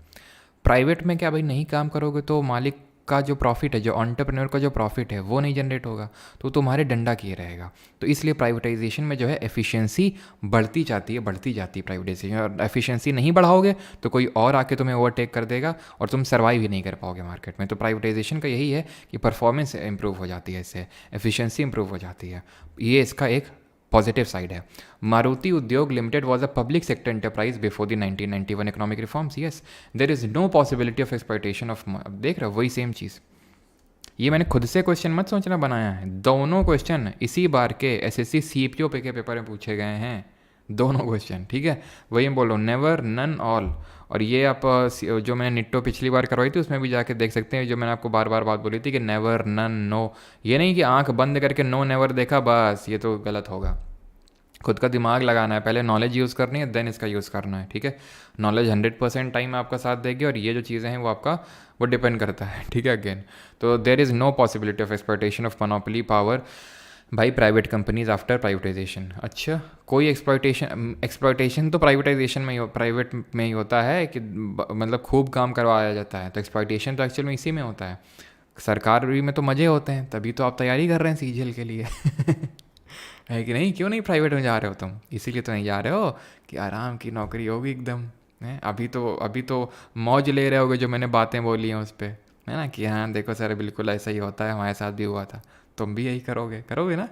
प्राइवेट में क्या भाई, नहीं काम करोगे तो मालिक का जो प्रॉफिट है, जो एंटरप्रेन्योर का जो प्रॉफिट है वो नहीं जनरेट होगा, तो तुम्हारे डंडा किए रहेगा। तो इसलिए प्राइवेटाइजेशन में जो है एफिशिएंसी बढ़ती जाती है प्राइवेटाइजेशन। और एफिशिएंसी नहीं बढ़ाओगे तो कोई और आके तुम्हें ओवरटेक कर देगा और तुम सर्वाइव ही नहीं कर पाओगे मार्केट में। तो प्राइवेटाइजेशन का यही है कि परफॉर्मेंस इंप्रूव हो जाती है, इससे एफिशिएंसी इंप्रूव हो जाती है। ये इसका एक पॉजिटिव साइड है। Maruti Udyog limited was a public sector enterprise before the 1991 economic reforms. Yes, there is no possibility of exploitation of. देख रहे हो, वही सेम चीज़। ये मैंने खुद से क्वेश्चन मत सोचना बनाया है, दोनों क्वेश्चन इसी बार के एसएससी सीपीओ के पेपर में पूछे गए हैं, दोनों क्वेश्चन। ठीक है, वही मैं बोल रहा हूँ, नेवर, नन, ऑल। और ये आप जो मैंने निट्टो पिछली बार करवाई थी उसमें भी जाके देख सकते हैं, जो मैंने आपको बार बार बात बोली थी कि नेवर, नन, नो। ये नहीं कि आंख बंद करके नो नेवर देखा बस, ये तो गलत होगा। खुद का दिमाग लगाना है, पहले नॉलेज यूज़ करनी है, देन इसका यूज़ करना है। ठीक है, नॉलेज 100% टाइम आपका साथ देगी, और ये जो चीज़ें हैं वो आपका वो डिपेंड करता है। ठीक है, अगेन तो there is no possibility of exploitation of monopoly power by private companies after privatisation. अच्छा, कोई एक्सप्लॉइटेशन तो प्राइवेटाइजेशन में प्राइवेट में ही होता है कि मतलब खूब काम करवाया जाता है, तो एक्सप्लॉइटेशन तो एक्चुअल में इसी में होता है। सरकारी में तो मज़े होते हैं, तभी तो आप तैयारी कर रहे हैं सीजीएल के लिए है कि नहीं? क्यों नहीं प्राइवेट में जा रहे हो तुम? इसीलिए तो नहीं जा रहे हो कि आराम की नौकरी होगी एकदम, है। अभी तो मौज ले रहे होगे जो मैंने बातें बोली हैं उस पर, है ना, कि हाँ देखो सर बिल्कुल ऐसा ही होता है, हमारे साथ भी हुआ था, तुम भी यही करोगे ना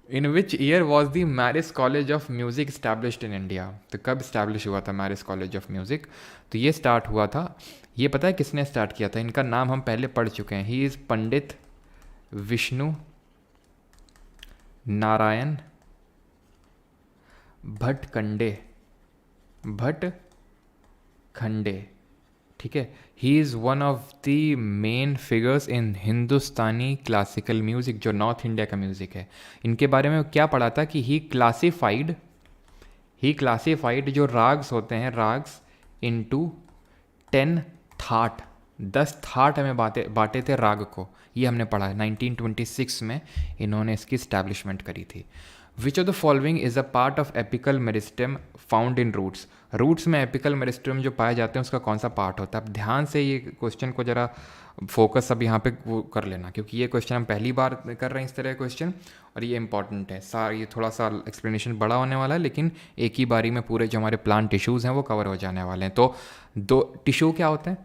in which year was the Marris college of music established in India? तो कब स्टैब्लिश हुआ था मैरिज कॉलेज ऑफ म्यूज़िक? तो ये स्टार्ट हुआ था, ये पता है किसने स्टार्ट किया था? इनका नाम हम पहले पढ़ चुके हैं। ही इज़ पंडित विष्णु नारायण भटखंडे। ठीक है, he is one of the main figures in Hindustani classical music, जो नॉर्थ इंडिया का म्यूज़िक है। इनके बारे में क्या पढ़ा था कि ही क्लासिफाइड जो राग्स होते हैं, राग्स इनटू 10 थाट, 10 थाट हमें बांटे थे राग को। ये हमने पढ़ा है, 1926 में इन्होंने इसकी स्टैब्लिशमेंट करी थी। Which of the following is a part of apical meristem found in roots? Roots में एपिकल मेरिस्टेम जो पाए जाते हैं उसका कौन सा पार्ट होता है? अब ध्यान से ये क्वेश्चन को जरा फोकस अब यहाँ पे वो कर लेना, क्योंकि ये क्वेश्चन हम पहली बार कर रहे हैं इस तरह का क्वेश्चन, और ये इंपॉर्टेंट है। ये थोड़ा सा एक्सप्लेनेशन बड़ा होने वाला है, लेकिन एक ही बारी में पूरे जो हमारे प्लांट टिश्यूज़ हैं वो कवर हो जाने वाले हैं। तो दो टिश्यू क्या होते हैं?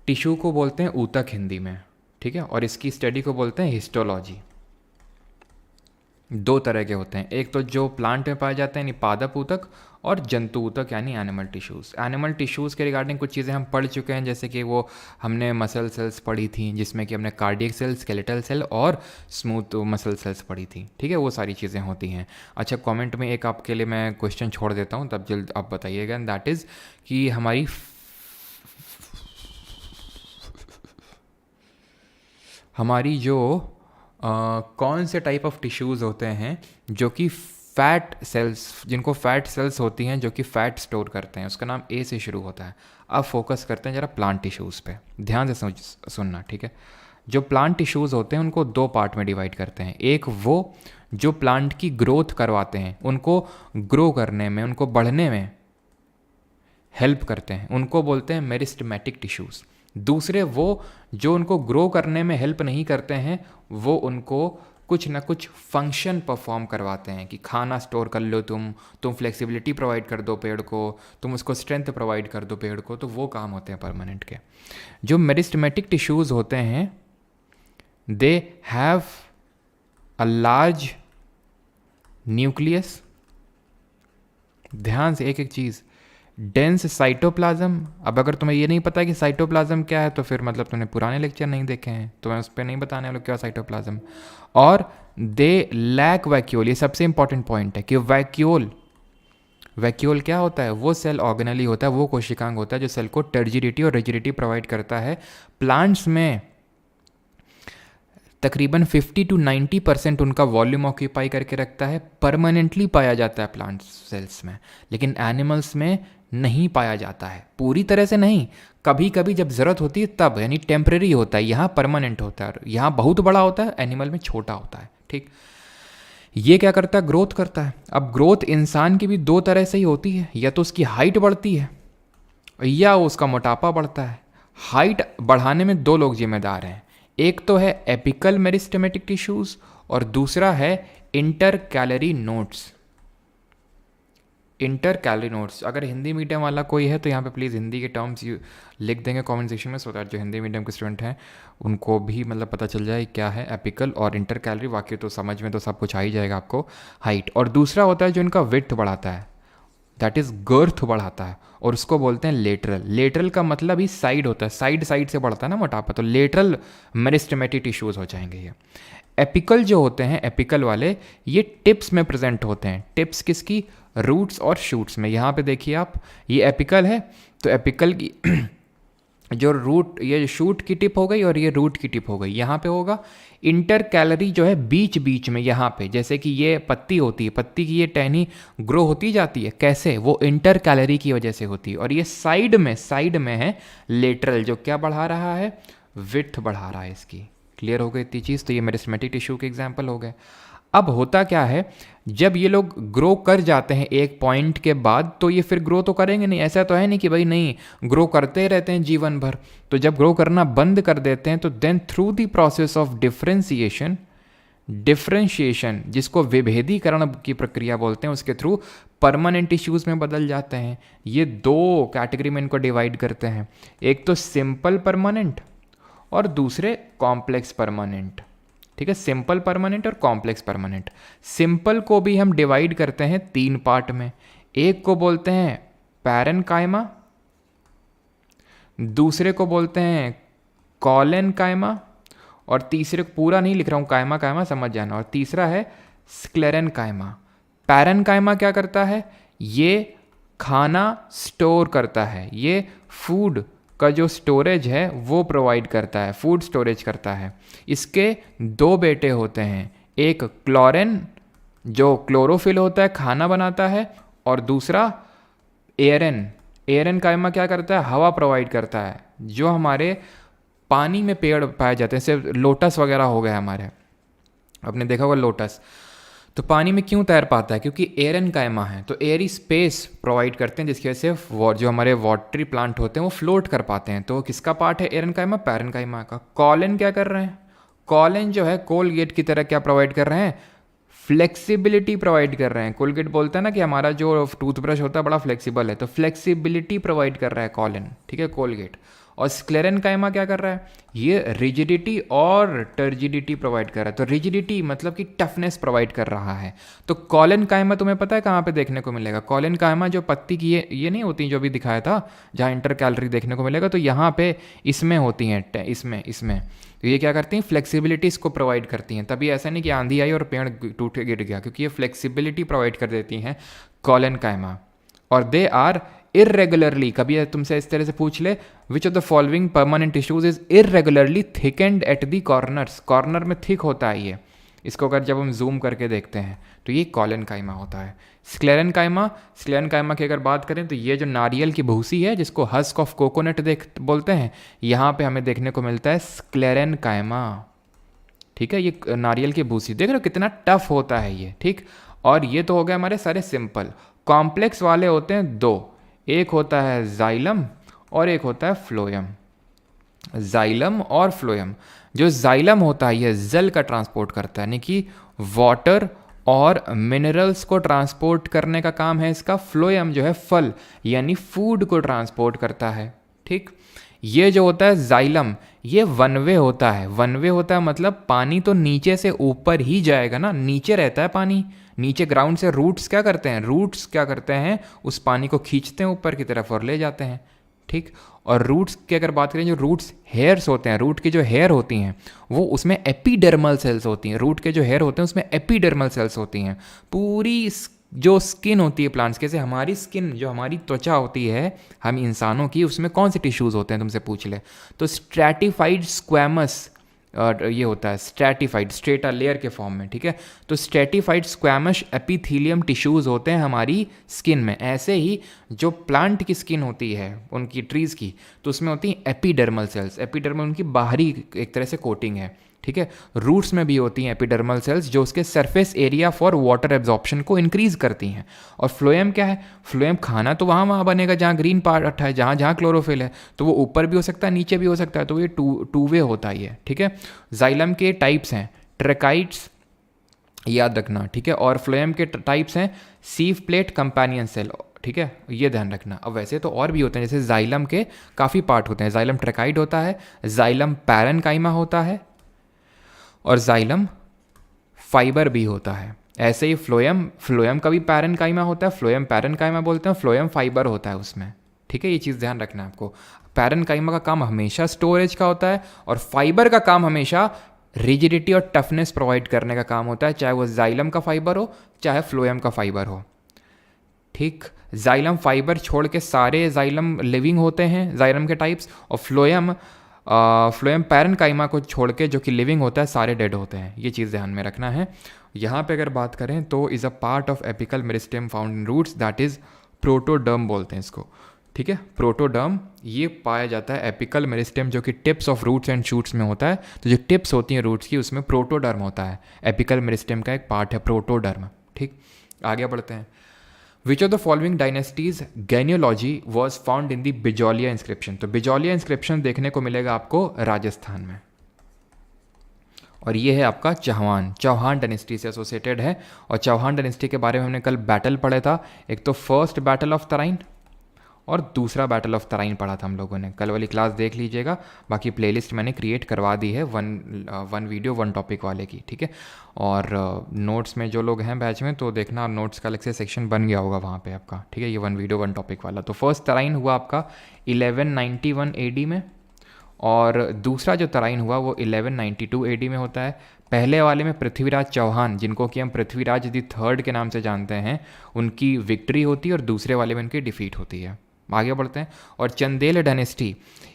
टिश्यू को बोलते हैं ऊतक हिंदी में, ठीक है, और इसकी स्टडी को बोलते हैं हिस्टोलॉजी। दो तरह के होते हैं, एक तो जो प्लांट में पाए जाते हैं यानी पादप ऊतक, और जंतु ऊतक यानी एनिमल टिश्यूज़। एनिमल टिश्यूज़ के रिगार्डिंग कुछ चीज़ें हम पढ़ चुके हैं, जैसे कि वो हमने मसल सेल्स पढ़ी थी, जिसमें कि हमने कार्डियक सेल, स्केलेटल सेल और स्मूथ मसल सेल्स पढ़ी थी। ठीक है, वो सारी चीज़ें होती हैं। अच्छा, कमेंट में एक आपके लिए मैं क्वेश्चन छोड़ देता हूँ, तब जल्द आप बताइएगा, एंड दैट इज़ कि हमारी जो कौन से टाइप ऑफ टिश्यूज़ होते हैं जो कि फैट सेल्स, जिनको फैट सेल्स होती हैं जो कि फैट स्टोर करते हैं, उसका नाम ए से शुरू होता है। अब फोकस करते हैं जरा प्लांट टिश्यूज़ पे, ध्यान से सुनना, ठीक है। जो प्लांट टिश्यूज़ होते हैं उनको दो पार्ट में डिवाइड करते हैं। एक वो जो प्लांट की ग्रोथ करवाते हैं, उनको ग्रो करने में, उनको बढ़ने में हेल्प करते हैं, उनको बोलते हैं मेरिस्टेमेटिक टिश्यूज़। दूसरे वो जो उनको ग्रो करने में हेल्प नहीं करते हैं, वो उनको कुछ ना कुछ फंक्शन परफॉर्म करवाते हैं कि खाना स्टोर कर लो, तुम फ्लेक्सिबिलिटी प्रोवाइड कर दो पेड़ को, तुम उसको स्ट्रेंथ प्रोवाइड कर दो पेड़ को, तो वो काम होते हैं परमानेंट के। जो मेरिस्टेमेटिक टिश्यूज़ होते हैं, they have a large nucleus, ध्यान से एक एक चीज़, डेंस साइटोप्लाज्म। अब अगर तुम्हें ये नहीं पता कि साइटोप्लाज्म क्या है, तो फिर मतलब तुमने पुराने लेक्चर नहीं देखे हैं, तो मैं उस पर नहीं बताने वाला क्या साइटोप्लाज्म। और दे लैक वैक्यूल, ये सबसे इंपॉर्टेंट पॉइंट है कि वैक्यूल क्या होता है? वो सेल ऑर्गेनली होता है, वो कोशिकांग होता है जो सेल को टर्जिडिटी और रिजिडिटी प्रोवाइड करता है। प्लांट्स में तकरीबन 50 to 90% उनका वॉल्यूम ऑक्यूपाई करके रखता है, परमानेंटली पाया जाता है प्लांट सेल्स में। लेकिन एनिमल्स में नहीं पाया जाता है, पूरी तरह से नहीं, कभी कभी जब ज़रूरत होती है तब, यानी टेम्परेरी होता है। यहाँ परमानेंट होता है, यहाँ बहुत बड़ा होता है, एनिमल में छोटा होता है। ठीक, ये क्या करता है? ग्रोथ करता है। अब ग्रोथ इंसान की भी दो तरह से ही होती है, या तो उसकी हाइट बढ़ती है या उसका मोटापा बढ़ता है। हाइट बढ़ाने में दो लोग जिम्मेदार हैं, एक तो है एपिकल मेरिस्टेमेटिक टिश्यूज और दूसरा है inter calorie nodes. Inter calorie nodes, अगर हिंदी मीडियम वाला कोई है तो यहाँ पे प्लीज़ हिंदी के टर्म्स लिख देंगे कमेंट सेक्शन में, सो दैट जो हिंदी मीडियम के स्टूडेंट हैं उनको भी मतलब पता चल जाए क्या है एपिकल और इंटर कैलोरी। बाकी तो समझ में तो सब कुछ आ ही जाएगा आपको। हाइट, और दूसरा होता है जो इनका विड्थ बढ़ाता है, दैट इज़ गर्थ बढ़ाता है, और उसको बोलते हैं लेटरल। लेटरल का मतलब ही साइड होता है, साइड साइड से बढ़ता है ना मोटापा, तो लेटरल मेरिस्टेमेटिक टिश्यूज हो जाएंगे ये। एपिकल जो होते हैं, एपिकल वाले, ये टिप्स में प्रेजेंट होते हैं। टिप्स किसकी? रूट्स और शूट्स में। यहाँ पे देखिए आप, ये एपिकल है तो एपिकल की जो रूट, ये शूट की टिप हो गई और ये रूट की टिप हो गई, यहाँ पे होगा। इंटर कैलोरी जो है बीच बीच में, यहाँ पे जैसे कि ये पत्ती होती है, पत्ती की ये टहनी ग्रो होती जाती है, कैसे? वो इंटर कैलोरी की वजह से होती है। और ये साइड में है लेटरल, जो क्या बढ़ा रहा है? विड्थ बढ़ा रहा है इसकी। क्लियर हो गई इतनी चीज़? तो ये मेरिस्टेमेटिक टिश्यू के एग्जाम्पल हो गए। अब होता क्या है, जब ये लोग ग्रो कर जाते हैं एक पॉइंट के बाद, तो ये फिर ग्रो तो करेंगे नहीं, ऐसा तो है नहीं कि भाई नहीं, ग्रो करते रहते हैं जीवन भर। तो जब ग्रो करना बंद कर देते हैं तो then through the process of differentiation, जिसको विभेदीकरण की प्रक्रिया बोलते हैं, उसके थ्रू परमानेंट टिश्यूज में बदल जाते हैं। ये दो कैटेगरी में इनको डिवाइड करते हैं, एक तो सिंपल परमानेंट और दूसरे कॉम्प्लेक्स परमानेंट। ठीक है, सिंपल परमानेंट और कॉम्प्लेक्स परमानेंट। सिंपल को भी हम डिवाइड करते हैं 3 पार्ट में। एक को बोलते हैं पैरेनकाइमा, दूसरे को बोलते हैं कॉलेनकाइमा, और तीसरे को, पूरा नहीं लिख रहा हूँ, काइमा काइमा समझ जाना, और तीसरा है स्क्लेरेनकाइमा। पैरेनकाइमा क्या करता है? ये खाना स्टोर करता है, ये फूड का जो स्टोरेज है वो प्रोवाइड करता है, फूड स्टोरेज करता है। इसके 2 बेटे होते हैं, एक क्लोरेन जो क्लोरोफिल होता है, खाना बनाता है, और दूसरा एयरन। एयरन काइमा क्या करता है? हवा प्रोवाइड करता है। जो हमारे पानी में पेड़ पाए जाते हैं, जैसे लोटस वगैरह हो गया हमारे, आपने देखा होगा लोटस, तो पानी में क्यों तैर पाता है? क्योंकि एयरन काइमा है, तो एयरी स्पेस प्रोवाइड करते हैं, जिसकी वजह से जो हमारे वाटरी प्लांट होते हैं वो फ्लोट कर पाते हैं। तो किसका पार्ट है एयरन काइमा? पैरन काइमा का। कॉलन क्या कर रहे हैं? कॉलन जो है कोलगेट की तरह क्या प्रोवाइड कर रहे हैं? फ्लेक्सिबिलिटी प्रोवाइड कर रहे हैं। कोलगेट बोलता है ना कि हमारा जो टूथब्रश होता है बड़ा फ्लेक्सिबल है, तो फ्लेक्सिबिलिटी प्रोवाइड कर रहा है कॉलन, ठीक है, कोलगेट। और स्क्लेरेनकाइमा क्या कर रहा है? ये रिजिडिटी और टर्जिडिटी प्रोवाइड कर रहा है। तो रिजिडिटी मतलब कि टफनेस प्रोवाइड कर रहा है। तो कॉलेनकाइमा तुम्हें पता है कहाँ पे देखने को मिलेगा? कॉलेनकाइमा जो पत्ती की ये नहीं होती, जो भी दिखाया था जहाँ इंटर कैलोरी देखने को मिलेगा, तो यहाँ पे इसमें होती हैं, इसमें तो ये क्या करती हैं? फ्लेक्सिबिलिटी इसको प्रोवाइड करती हैं। तभी ऐसा नहीं कि आंधी आई और पेड़ टूट के गिर गया, क्योंकि ये फ्लेक्सिबिलिटी प्रोवाइड कर देती हैं कॉलेनकाइमा। और दे आर इरेगुलरली, कभी तुमसे इस तरह से पूछ ले, विच of the following permanent tissues is irregularly thickened at the corners. Corner में थिक होता है ये, इसको अगर जब हम जूम करके देखते हैं तो ये कॉलेनकाइमा होता है। स्क्लेरेनकाइमा की अगर बात करें तो ये जो नारियल की भूसी है, जिसको हस्क ऑफ कोकोनट बोलते हैं, यहाँ पे हमें देखने को मिलता है स्क्लेरेनकाइमा। ठीक है, ये नारियल की भूसी देख रहे हो कितना टफ होता है ये, ठीक। और ये तो हो गए हमारे सारे सिंपल। कॉम्प्लेक्स वाले होते हैं 2, एक होता है जाइलम और एक होता है फ्लोएम। जाइलम और फ्लोएम। जो जाइलम होता है ये जल का ट्रांसपोर्ट करता है, यानी कि वाटर और मिनरल्स को ट्रांसपोर्ट करने का काम है इसका। फ्लोएम जो है फल यानी फूड को ट्रांसपोर्ट करता है, ठीक। ये जो होता है जाइलम, ये वन वे होता है। वन वे होता है मतलब पानी तो नीचे से ऊपर ही जाएगा ना, नीचे रहता है पानी, नीचे ग्राउंड से रूट्स क्या करते हैं, उस पानी को खींचते हैं ऊपर की तरफ और ले जाते हैं, ठीक। और रूट्स की अगर बात करें, जो रूट्स हेयर्स होते हैं, रूट की जो हेयर होती हैं वो उसमें एपिडर्मल सेल्स होती हैं। रूट के जो हेयर होते हैं उसमें एपिडर्मल सेल्स होती हैं। पूरी जो स्किन होती है प्लांट्स, कैसे हमारी स्किन, जो हमारी त्वचा होती है हम इंसानों की, उसमें कौन से टिश्यूज़ होते हैं तुमसे पूछ ले, तो स्ट्रैटिफाइड स्क्वैमस ये होता है, स्ट्रैटिफाइड, स्ट्रेटा लेयर के फॉर्म में, ठीक है। तो स्ट्रैटिफाइड स्क्वैमस एपिथेलियम टिश्यूज़ होते हैं हमारी स्किन में। ऐसे ही जो प्लांट की स्किन होती है उनकी, ट्रीज़ की, तो उसमें होती हैं एपिडर्मल सेल्स। एपिडर्मल उनकी बाहरी एक तरह से कोटिंग है, ठीक है। रूट्स में भी होती हैं एपिडर्मल सेल्स जो उसके surface area for water absorption को इंक्रीज करती हैं। और फ्लोएम क्या है? फ्लोएम खाना तो वहाँ बनेगा जहाँ ग्रीन पार्ट है, जहाँ जहाँ क्लोरोफिल है, तो वो ऊपर भी हो सकता है नीचे भी हो सकता है, तो ये टू वे होता ही है, ठीक है। जाइलम के टाइप्स हैं ट्रेकाइट्स, याद रखना, ठीक है। और फ्लोएम के टाइप्स हैं सीव प्लेट, कंपेनियन सेल, ठीक है, ये ध्यान रखना। अब वैसे तो और भी होते हैं, जैसे जाइलम के काफ़ी पार्ट होते हैं। जाइलम ट्रेकाइड होता है, जाइलम पैरेनकाइमा होता है और जाइलम फाइबर भी होता है। ऐसे ही फ्लोएम का भी पैरेनकाइमा होता है, फ्लोएम पैरेनकाइमा बोलते हैं, फ्लोएम फाइबर होता है उसमें, ठीक है। ये चीज़ ध्यान रखना है आपको। पैरेनकाइमा का काम हमेशा स्टोरेज का होता है और फाइबर का काम हमेशा रिजिडिटी और टफनेस प्रोवाइड करने का काम होता है, चाहे वो जाइलम का फाइबर हो चाहे फ्लोएम का फाइबर हो, ठीक। जाइलम फाइबर छोड़ के सारे जाइलम लिविंग होते हैं, जाइलम के टाइप्स, और फ्लोएम पैरेनकाइमा को छोड़ के जो कि लिविंग होता है सारे डेड होते हैं। ये चीज़ ध्यान में रखना है। यहाँ पे अगर बात करें तो is a part of apical meristem found in roots, that is protoderm बोलते हैं इसको, ठीक है। प्रोटोडर्म ये पाया जाता है एपिकल मेरिस्टेम जो कि tips of roots and shoots में होता है। तो जो टिप्स होती हैं रूट्स की उसमें प्रोटोडर्म होता है। एपिकल मेरिस्टेम का एक पार्ट है प्रोटोडर्म, ठीक। आगे बढ़ते हैं। Which of the following dynasties genealogy was found in the Bijolia inscription? तो बिजौलिया इंस्क्रिप्शन देखने को मिलेगा आपको राजस्थान में, और ये है आपका चौहान डायनेस्टी से एसोसिएटेड है। और चौहान डायनेस्टी के बारे में हमने कल बैटल पढ़ा था, एक तो फर्स्ट बैटल ऑफ तराइन और दूसरा बैटल ऑफ तराइन पढ़ा था हम लोगों ने। कल वाली क्लास देख लीजिएगा, बाकी प्लेलिस्ट मैंने क्रिएट करवा दी है वन वीडियो वन टॉपिक वाले की, ठीक है। और नोट्स में जो लोग हैं बैच में तो देखना, नोट्स का अलग से सेक्शन बन गया होगा वहाँ पे आपका, ठीक है। ये वन वीडियो वन टॉपिक वाला। तो फर्स्ट तराइन हुआ आपका 1191 AD में, और दूसरा जो तराइन हुआ वो 1192 AD में होता है। पहले वाले में पृथ्वीराज चौहान, जिनको कि हम पृथ्वीराज द थर्ड के नाम से जानते हैं, उनकी विक्ट्री होती है और दूसरे वाले में उनकी डिफीट होती है। आगे बढ़ते हैं। और चंदेल डायनेस्टी,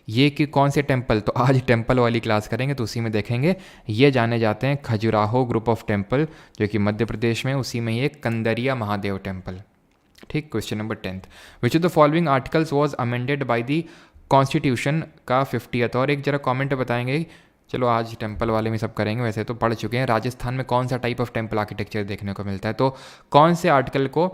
ये कि कौन से टेम्पल, तो आज टेम्पल वाली क्लास करेंगे तो उसी में देखेंगे। ये जाने जाते हैं खजुराहो ग्रुप ऑफ टेम्पल जो कि मध्य प्रदेश में, उसी में ये कंदरिया महादेव टेम्पल, ठीक। Question number 10, which of the following articles was amended by the constitution का 50th? और एक जरा कमेंट बताएंगे। चलो आज टेम्पल वाले में सब करेंगे, वैसे तो पढ़ चुके हैं। राजस्थान में कौन सा टाइप ऑफ टेम्पल आर्किटेक्चर देखने को मिलता है, तो कौन से आर्टिकल को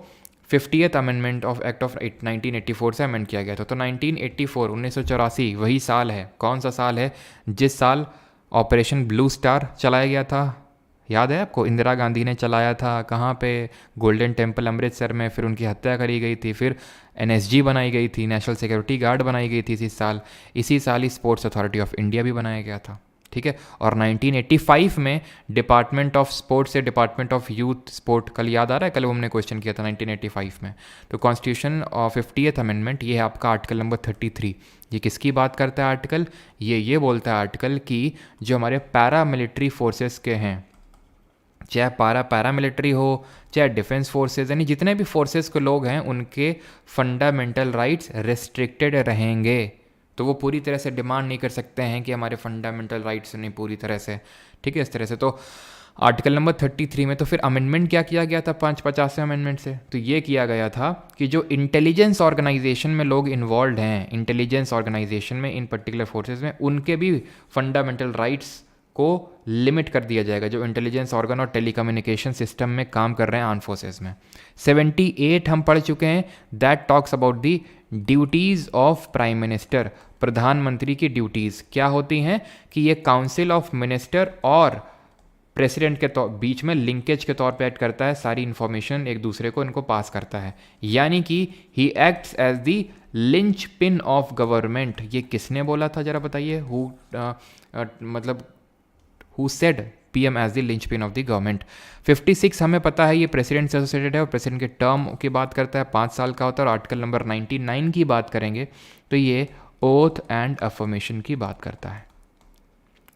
50th amendment of act of 1984 से अमेंड किया गया था? तो 1984 1984 वही साल है। कौन सा साल है? जिस साल ऑपरेशन ब्लू स्टार चलाया गया था, याद है आपको? इंदिरा गांधी ने चलाया था, कहाँ पे? गोल्डन टेम्पल अमृतसर में। फिर उनकी हत्या करी गई थी, फिर NSG बनाई गई थी, नेशनल सिक्योरिटी गार्ड बनाई गई थी इसी साल ही स्पोर्ट्स अथॉरिटी ऑफ इंडिया भी बनाया गया था, ठीक है। और 1985 में डिपार्टमेंट ऑफ स्पोर्ट्स से डिपार्टमेंट ऑफ यूथ स्पोर्ट, कल याद आ रहा है, कल हमने क्वेश्चन किया था 1985 में। तो कॉन्स्टिट्यूशन ऑफ 50th अमेंडमेंट, ये है आपका आर्टिकल नंबर 33। ये किसकी बात करता है आर्टिकल? ये बोलता है आर्टिकल कि जो हमारे पैरामिलिट्री फोर्सेस के हैं, चाहे पैरामिलिट्री हो चाहे डिफेंस फोर्सेस, यानी जितने भी फोर्सेस के लोग हैं उनके फंडामेंटल राइट्स रिस्ट्रिक्टेड रहेंगे। तो वो पूरी तरह से डिमांड नहीं कर सकते हैं कि हमारे फंडामेंटल राइट्स नहीं पूरी तरह से, ठीक है, इस तरह से। तो आर्टिकल नंबर 33 में तो फिर अमेंडमेंट क्या किया गया था 550 अमेंडमेंट से? तो ये किया गया था कि जो इंटेलिजेंस ऑर्गेनाइजेशन में लोग इन्वॉल्व हैं, इंटेलिजेंस ऑर्गेनाइजेशन में इन पर्टिकुलर फोर्सेज में, उनके भी फंडामेंटल राइट्स को लिमिट कर दिया जाएगा, जो इंटेलिजेंस ऑर्गन और टेलीकम्युनिकेशन सिस्टम में काम कर रहे हैं आर्म फोर्सेज में। 78 हम पढ़ चुके हैं, that talks about the duties of prime minister. प्रधानमंत्री की ड्यूटीज़ क्या होती हैं कि ये काउंसिल ऑफ मिनिस्टर और प्रेसिडेंट के बीच में लिंकेज के तौर पे ऐड करता है, सारी इन्फॉर्मेशन एक दूसरे को इनको पास करता है, यानी कि he acts as the linchpin of government. ये किसने बोला था जरा बताइए? मतलब who said PM as the linchpin of the government. 56 हमें पता है ये प्रेसिडेंट से एसोसिएटेड है और प्रेसिडेंट के टर्म की बात करता है, 5 साल का होता है। और आर्टिकल नंबर 99 की बात करेंगे तो ये ओथ एंड अफर्मेशन की बात करता है,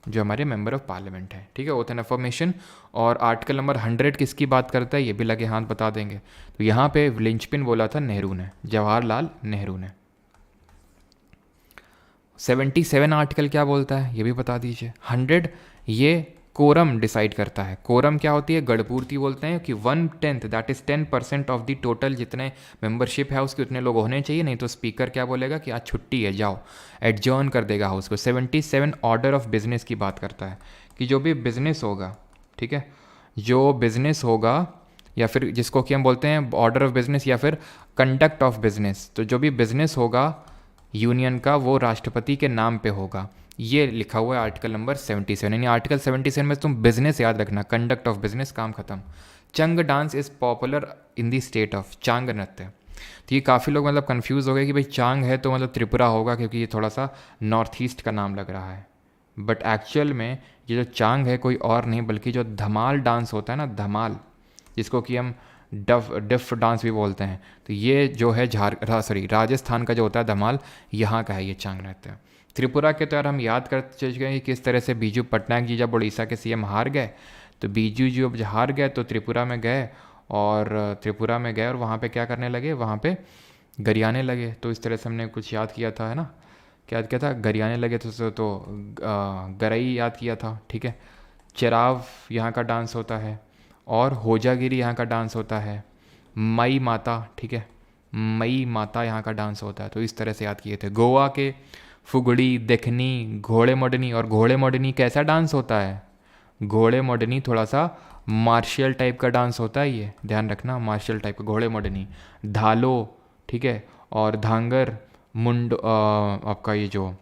जो हमारे मेंबर ऑफ पार्लियामेंट है, ठीक है, ओथ एंड अफर्मेशन। और आर्टिकल नंबर 100 किसकी बात करता है, ये भी लगे हाथ बता देंगे। तो यहाँ पे लिंचपिन बोला था नेहरू ने, जवाहरलाल नेहरू ने। 77 आर्टिकल क्या बोलता है ये भी बता दीजिए। 100 ये कोरम डिसाइड करता है। कोरम क्या होती है? गढ़पूर्ति बोलते हैं कि 1/10 that is 10% of the total जितने मेंबरशिप है उसके उतने लोग होने चाहिए, नहीं तो स्पीकर क्या बोलेगा कि आज छुट्टी है, जाओ, एडजर्न कर देगा हाउस को। 77 ऑर्डर ऑफ बिजनेस की बात करता है कि जो भी बिजनेस होगा, ठीक है, जो बिजनेस होगा या फिर जिसको कि हम बोलते हैं ऑर्डर ऑफ बिजनेस या फिर कंडक्ट ऑफ बिजनेस, तो जो भी बिजनेस होगा यूनियन का वो राष्ट्रपति के नाम पे होगा। ये लिखा हुआ है आर्टिकल नंबर 77। यानी आर्टिकल 77 में तुम बिजनेस याद रखना, कंडक्ट ऑफ बिजनेस, काम खत्म। Chang dance is popular in the state of, Chang नृत्य। तो ये काफ़ी लोग मतलब कंफ्यूज हो गए कि भाई चांग है तो मतलब त्रिपुरा होगा, क्योंकि ये थोड़ा सा नॉर्थ ईस्ट का नाम लग रहा है। बट एक्चुअल में ये जो चांग है कोई और नहीं बल्कि जो धमाल डांस होता है ना, धमाल, जिसको कि हम डिफ डांस भी बोलते हैं, तो ये जो है राजस्थान का जो होता है धमाल, यहाँ का है ये चांग नृत्य। त्रिपुरा के तो यार हम याद कर चुके हैं कि किस तरह से बीजू पटनायक जी जब उड़ीसा के सीएम हार गए, तो बीजू जी जब हार गए तो त्रिपुरा में गए और वहाँ पे क्या करने लगे, वहाँ पे गरियाने लगे। तो इस तरह से हमने कुछ याद किया था, है ना, क्या याद किया था, गरियाने लगे तो गरई याद किया था, ठीक है। चिराव यहाँ का डांस होता है और होजागिरी यहाँ का डांस होता है। मई माता, ठीक है, मई माता यहाँ का डांस होता है। तो इस तरह से याद किए थे। गोवा के फुगड़ी, देखनी, घोड़े मोडनी, और घोड़े मोडनी कैसा डांस होता है, घोड़े मोडनी थोड़ा सा मार्शियल टाइप का डांस होता है, ये ध्यान रखना, मार्शियल टाइप का घोड़े मोडनी। धालो, ठीक है, और धांगर, मुंडो, आपका ये जो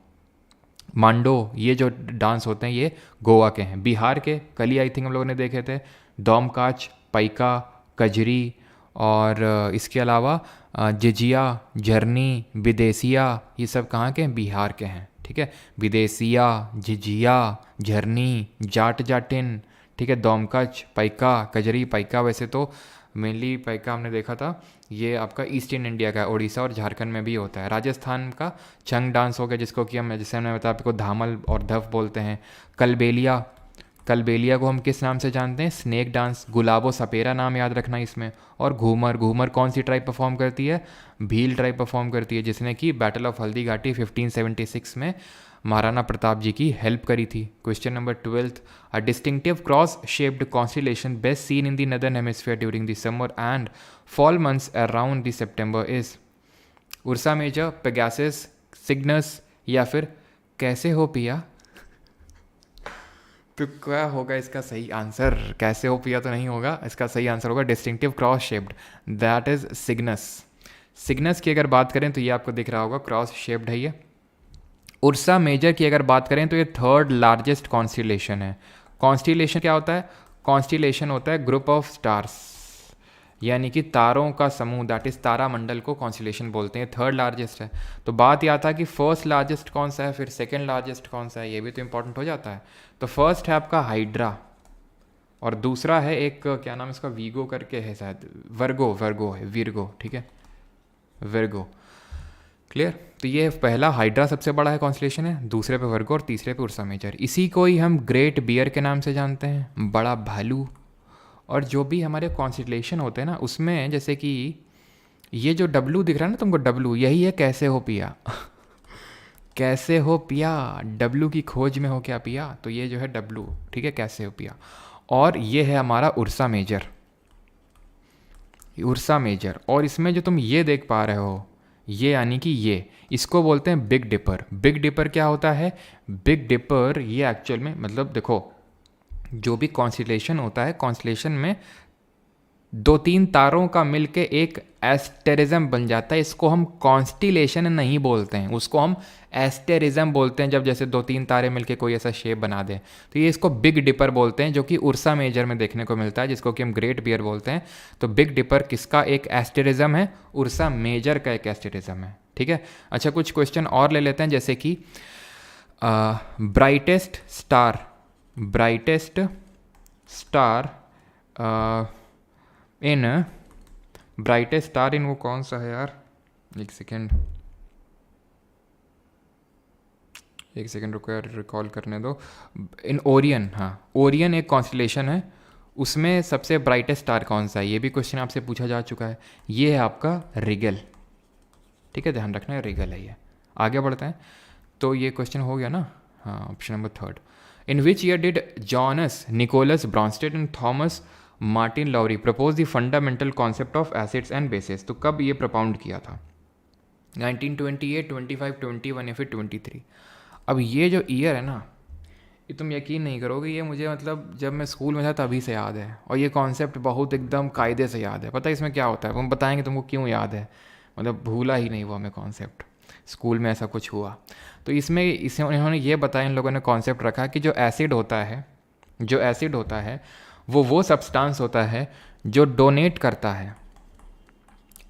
मांडो, ये जो डांस होते हैं ये गोवा के हैं। बिहार के कल आई थिंक हम लोगों ने देखे थे, दोमकाच, पाइका, कजरी, और इसके अलावा जिजिया, झरनी, विदेसिया, ये सब कहाँ के हैं, बिहार के हैं, ठीक है। विदेसिया, झिझिया, झरनी, जाट जाटिन, ठीक है, दोमकच, पाइका, कजरी। पाइका वैसे तो मेनली पाइका हमने देखा था ये आपका ईस्टर्न इंडिया का है, उड़ीसा और झारखंड में भी होता है। राजस्थान का छंग डांस हो गया, जिसको कि हम, जैसे हमने बताया आपको, धामल और धफ बोलते हैं। कलबेलिया, कलबेलिया को हम किस नाम से जानते हैं, स्नेक डांस। गुलाबो सपेरा नाम याद रखना इसमें। और घूमर, घूमर कौन सी ट्राइब परफॉर्म करती है, भील ट्राइब परफॉर्म करती है, जिसने कि बैटल ऑफ हल्दी घाटी 1576 में महाराणा प्रताप जी की हेल्प करी थी। Question number 12, a distinctive cross shaped constellation best seen in the northern hemisphere during the summer and fall months around the September is Ursa Major, Pegasus, Cygnus, या फिर कैसे हो पिया। तो क्या होगा इसका सही आंसर, कैसे हो पिया तो नहीं होगा, इसका सही आंसर होगा distinctive cross shaped, that is Cygnus. Cygnus की अगर बात करें तो ये आपको दिख रहा होगा, क्रॉस शेप्ड है ये। उर्सा मेजर की अगर बात करें तो ये थर्ड लार्जेस्ट कॉन्स्टिलेशन है। कॉन्स्टिलेशन क्या होता है, कॉन्स्टिलेशन होता है ग्रुप ऑफ स्टार्स, यानी कि तारों का समूह, दैट इज तारा मंडल को कॉन्स्टिलेशन बोलते हैं। थर्ड लार्जेस्ट है। तो बात यह था कि फर्स्ट लार्जेस्ट कौन सा है, फिर सेकंड लार्जेस्ट कौन सा है, ये भी तो इंपॉर्टेंट हो जाता है। तो फर्स्ट है आपका हाइड्रा, और दूसरा है एक, क्या नाम इसका, वीगो करके है शायद, वर्गो, वर्गो है, वीरगो, ठीक है, वर्गो, क्लियर। तो ये पहला हाइड्रा सबसे बड़ा है कॉन्स्टिलेशन है, दूसरे पे वर्गो और तीसरे पे उर्सा मेजर। इसी को ही हम ग्रेट बियर के नाम से जानते हैं, बड़ा भालू। और जो भी हमारे कॉन्स्टिलेशन होते हैं ना, उसमें जैसे कि ये जो डब्लू दिख रहा है ना तुमको, डब्लू यही है कैसे हो पिया। कैसे हो पिया, डब्लू की खोज में हो क्या पिया, तो ये जो है डब्लू, ठीक है, कैसे हो पिया। और ये है हमारा उर्सा मेजर, उर्सा मेजर। और इसमें जो तुम ये देख पा रहे हो, ये यानी कि ये, इसको बोलते हैं बिग डिपर। बिग डिपर क्या होता है, बिग डिपर ये एक्चुअल में, मतलब देखो, जो भी कॉन्स्टिलेशन होता है, कॉन्स्टिलेशन में 2-3 तारों का मिलके एक एस्टेरिज्म बन जाता है। इसको हम कॉन्स्टिलेशन नहीं बोलते हैं, उसको हम एस्टेरिज्म बोलते हैं, जब जैसे 2-3 तारे मिलके कोई ऐसा शेप बना दे। तो ये इसको बिग डिपर बोलते हैं, जो कि उर्सा मेजर में देखने को मिलता है, जिसको कि हम ग्रेट बियर बोलते हैं। तो बिग डिपर किसका एक एस्टेरिज्म है, उर्सा मेजर का एक एस्टेरिज्म है, ठीक है। अच्छा, कुछ क्वेश्चन और ले लेते हैं, जैसे कि brightest star, brightest star in, brightest star in वो कौन सा है यार, एक सेकेंड रुको यार, रिकॉल करने दो। इन ओरियन, हाँ, ओरियन एक कॉन्स्टिलेशन है, उसमें सबसे ब्राइटेस्ट स्टार कौन सा है, ये भी क्वेश्चन आपसे पूछा जा चुका है। ये है आपका रिगल, ठीक है, ध्यान रखना है, रिगल है ये। आगे बढ़ते हैं, तो ये क्वेश्चन हो गया ना, हाँ, option number 3। In which year did Johannes Nicolaus Bronsted and Thomas Martin Lowry propose the fundamental concept of acids and bases. तो कब ये प्रपाउंड किया था, 1928, 25, 21 या फिर 23। अब ये जो ईयर है ना, ये तुम यकीन नहीं करोगे, ये मुझे मतलब जब मैं स्कूल में था तभी से याद है, और ये कॉन्सेप्ट बहुत एकदम कायदे से याद है। पता है इसमें क्या होता है, हम बताएंगे तुमको क्यों याद है, मतलब भूला ही नहीं वो हमें कॉन्सेप्ट, स्कूल में ऐसा कुछ हुआ। तो इसमें इन्होंने ये बताया, इन लोगों ने कॉन्सेप्ट रखा कि जो एसिड होता है, जो एसिड होता है वो सब्सटेंस होता है जो डोनेट करता है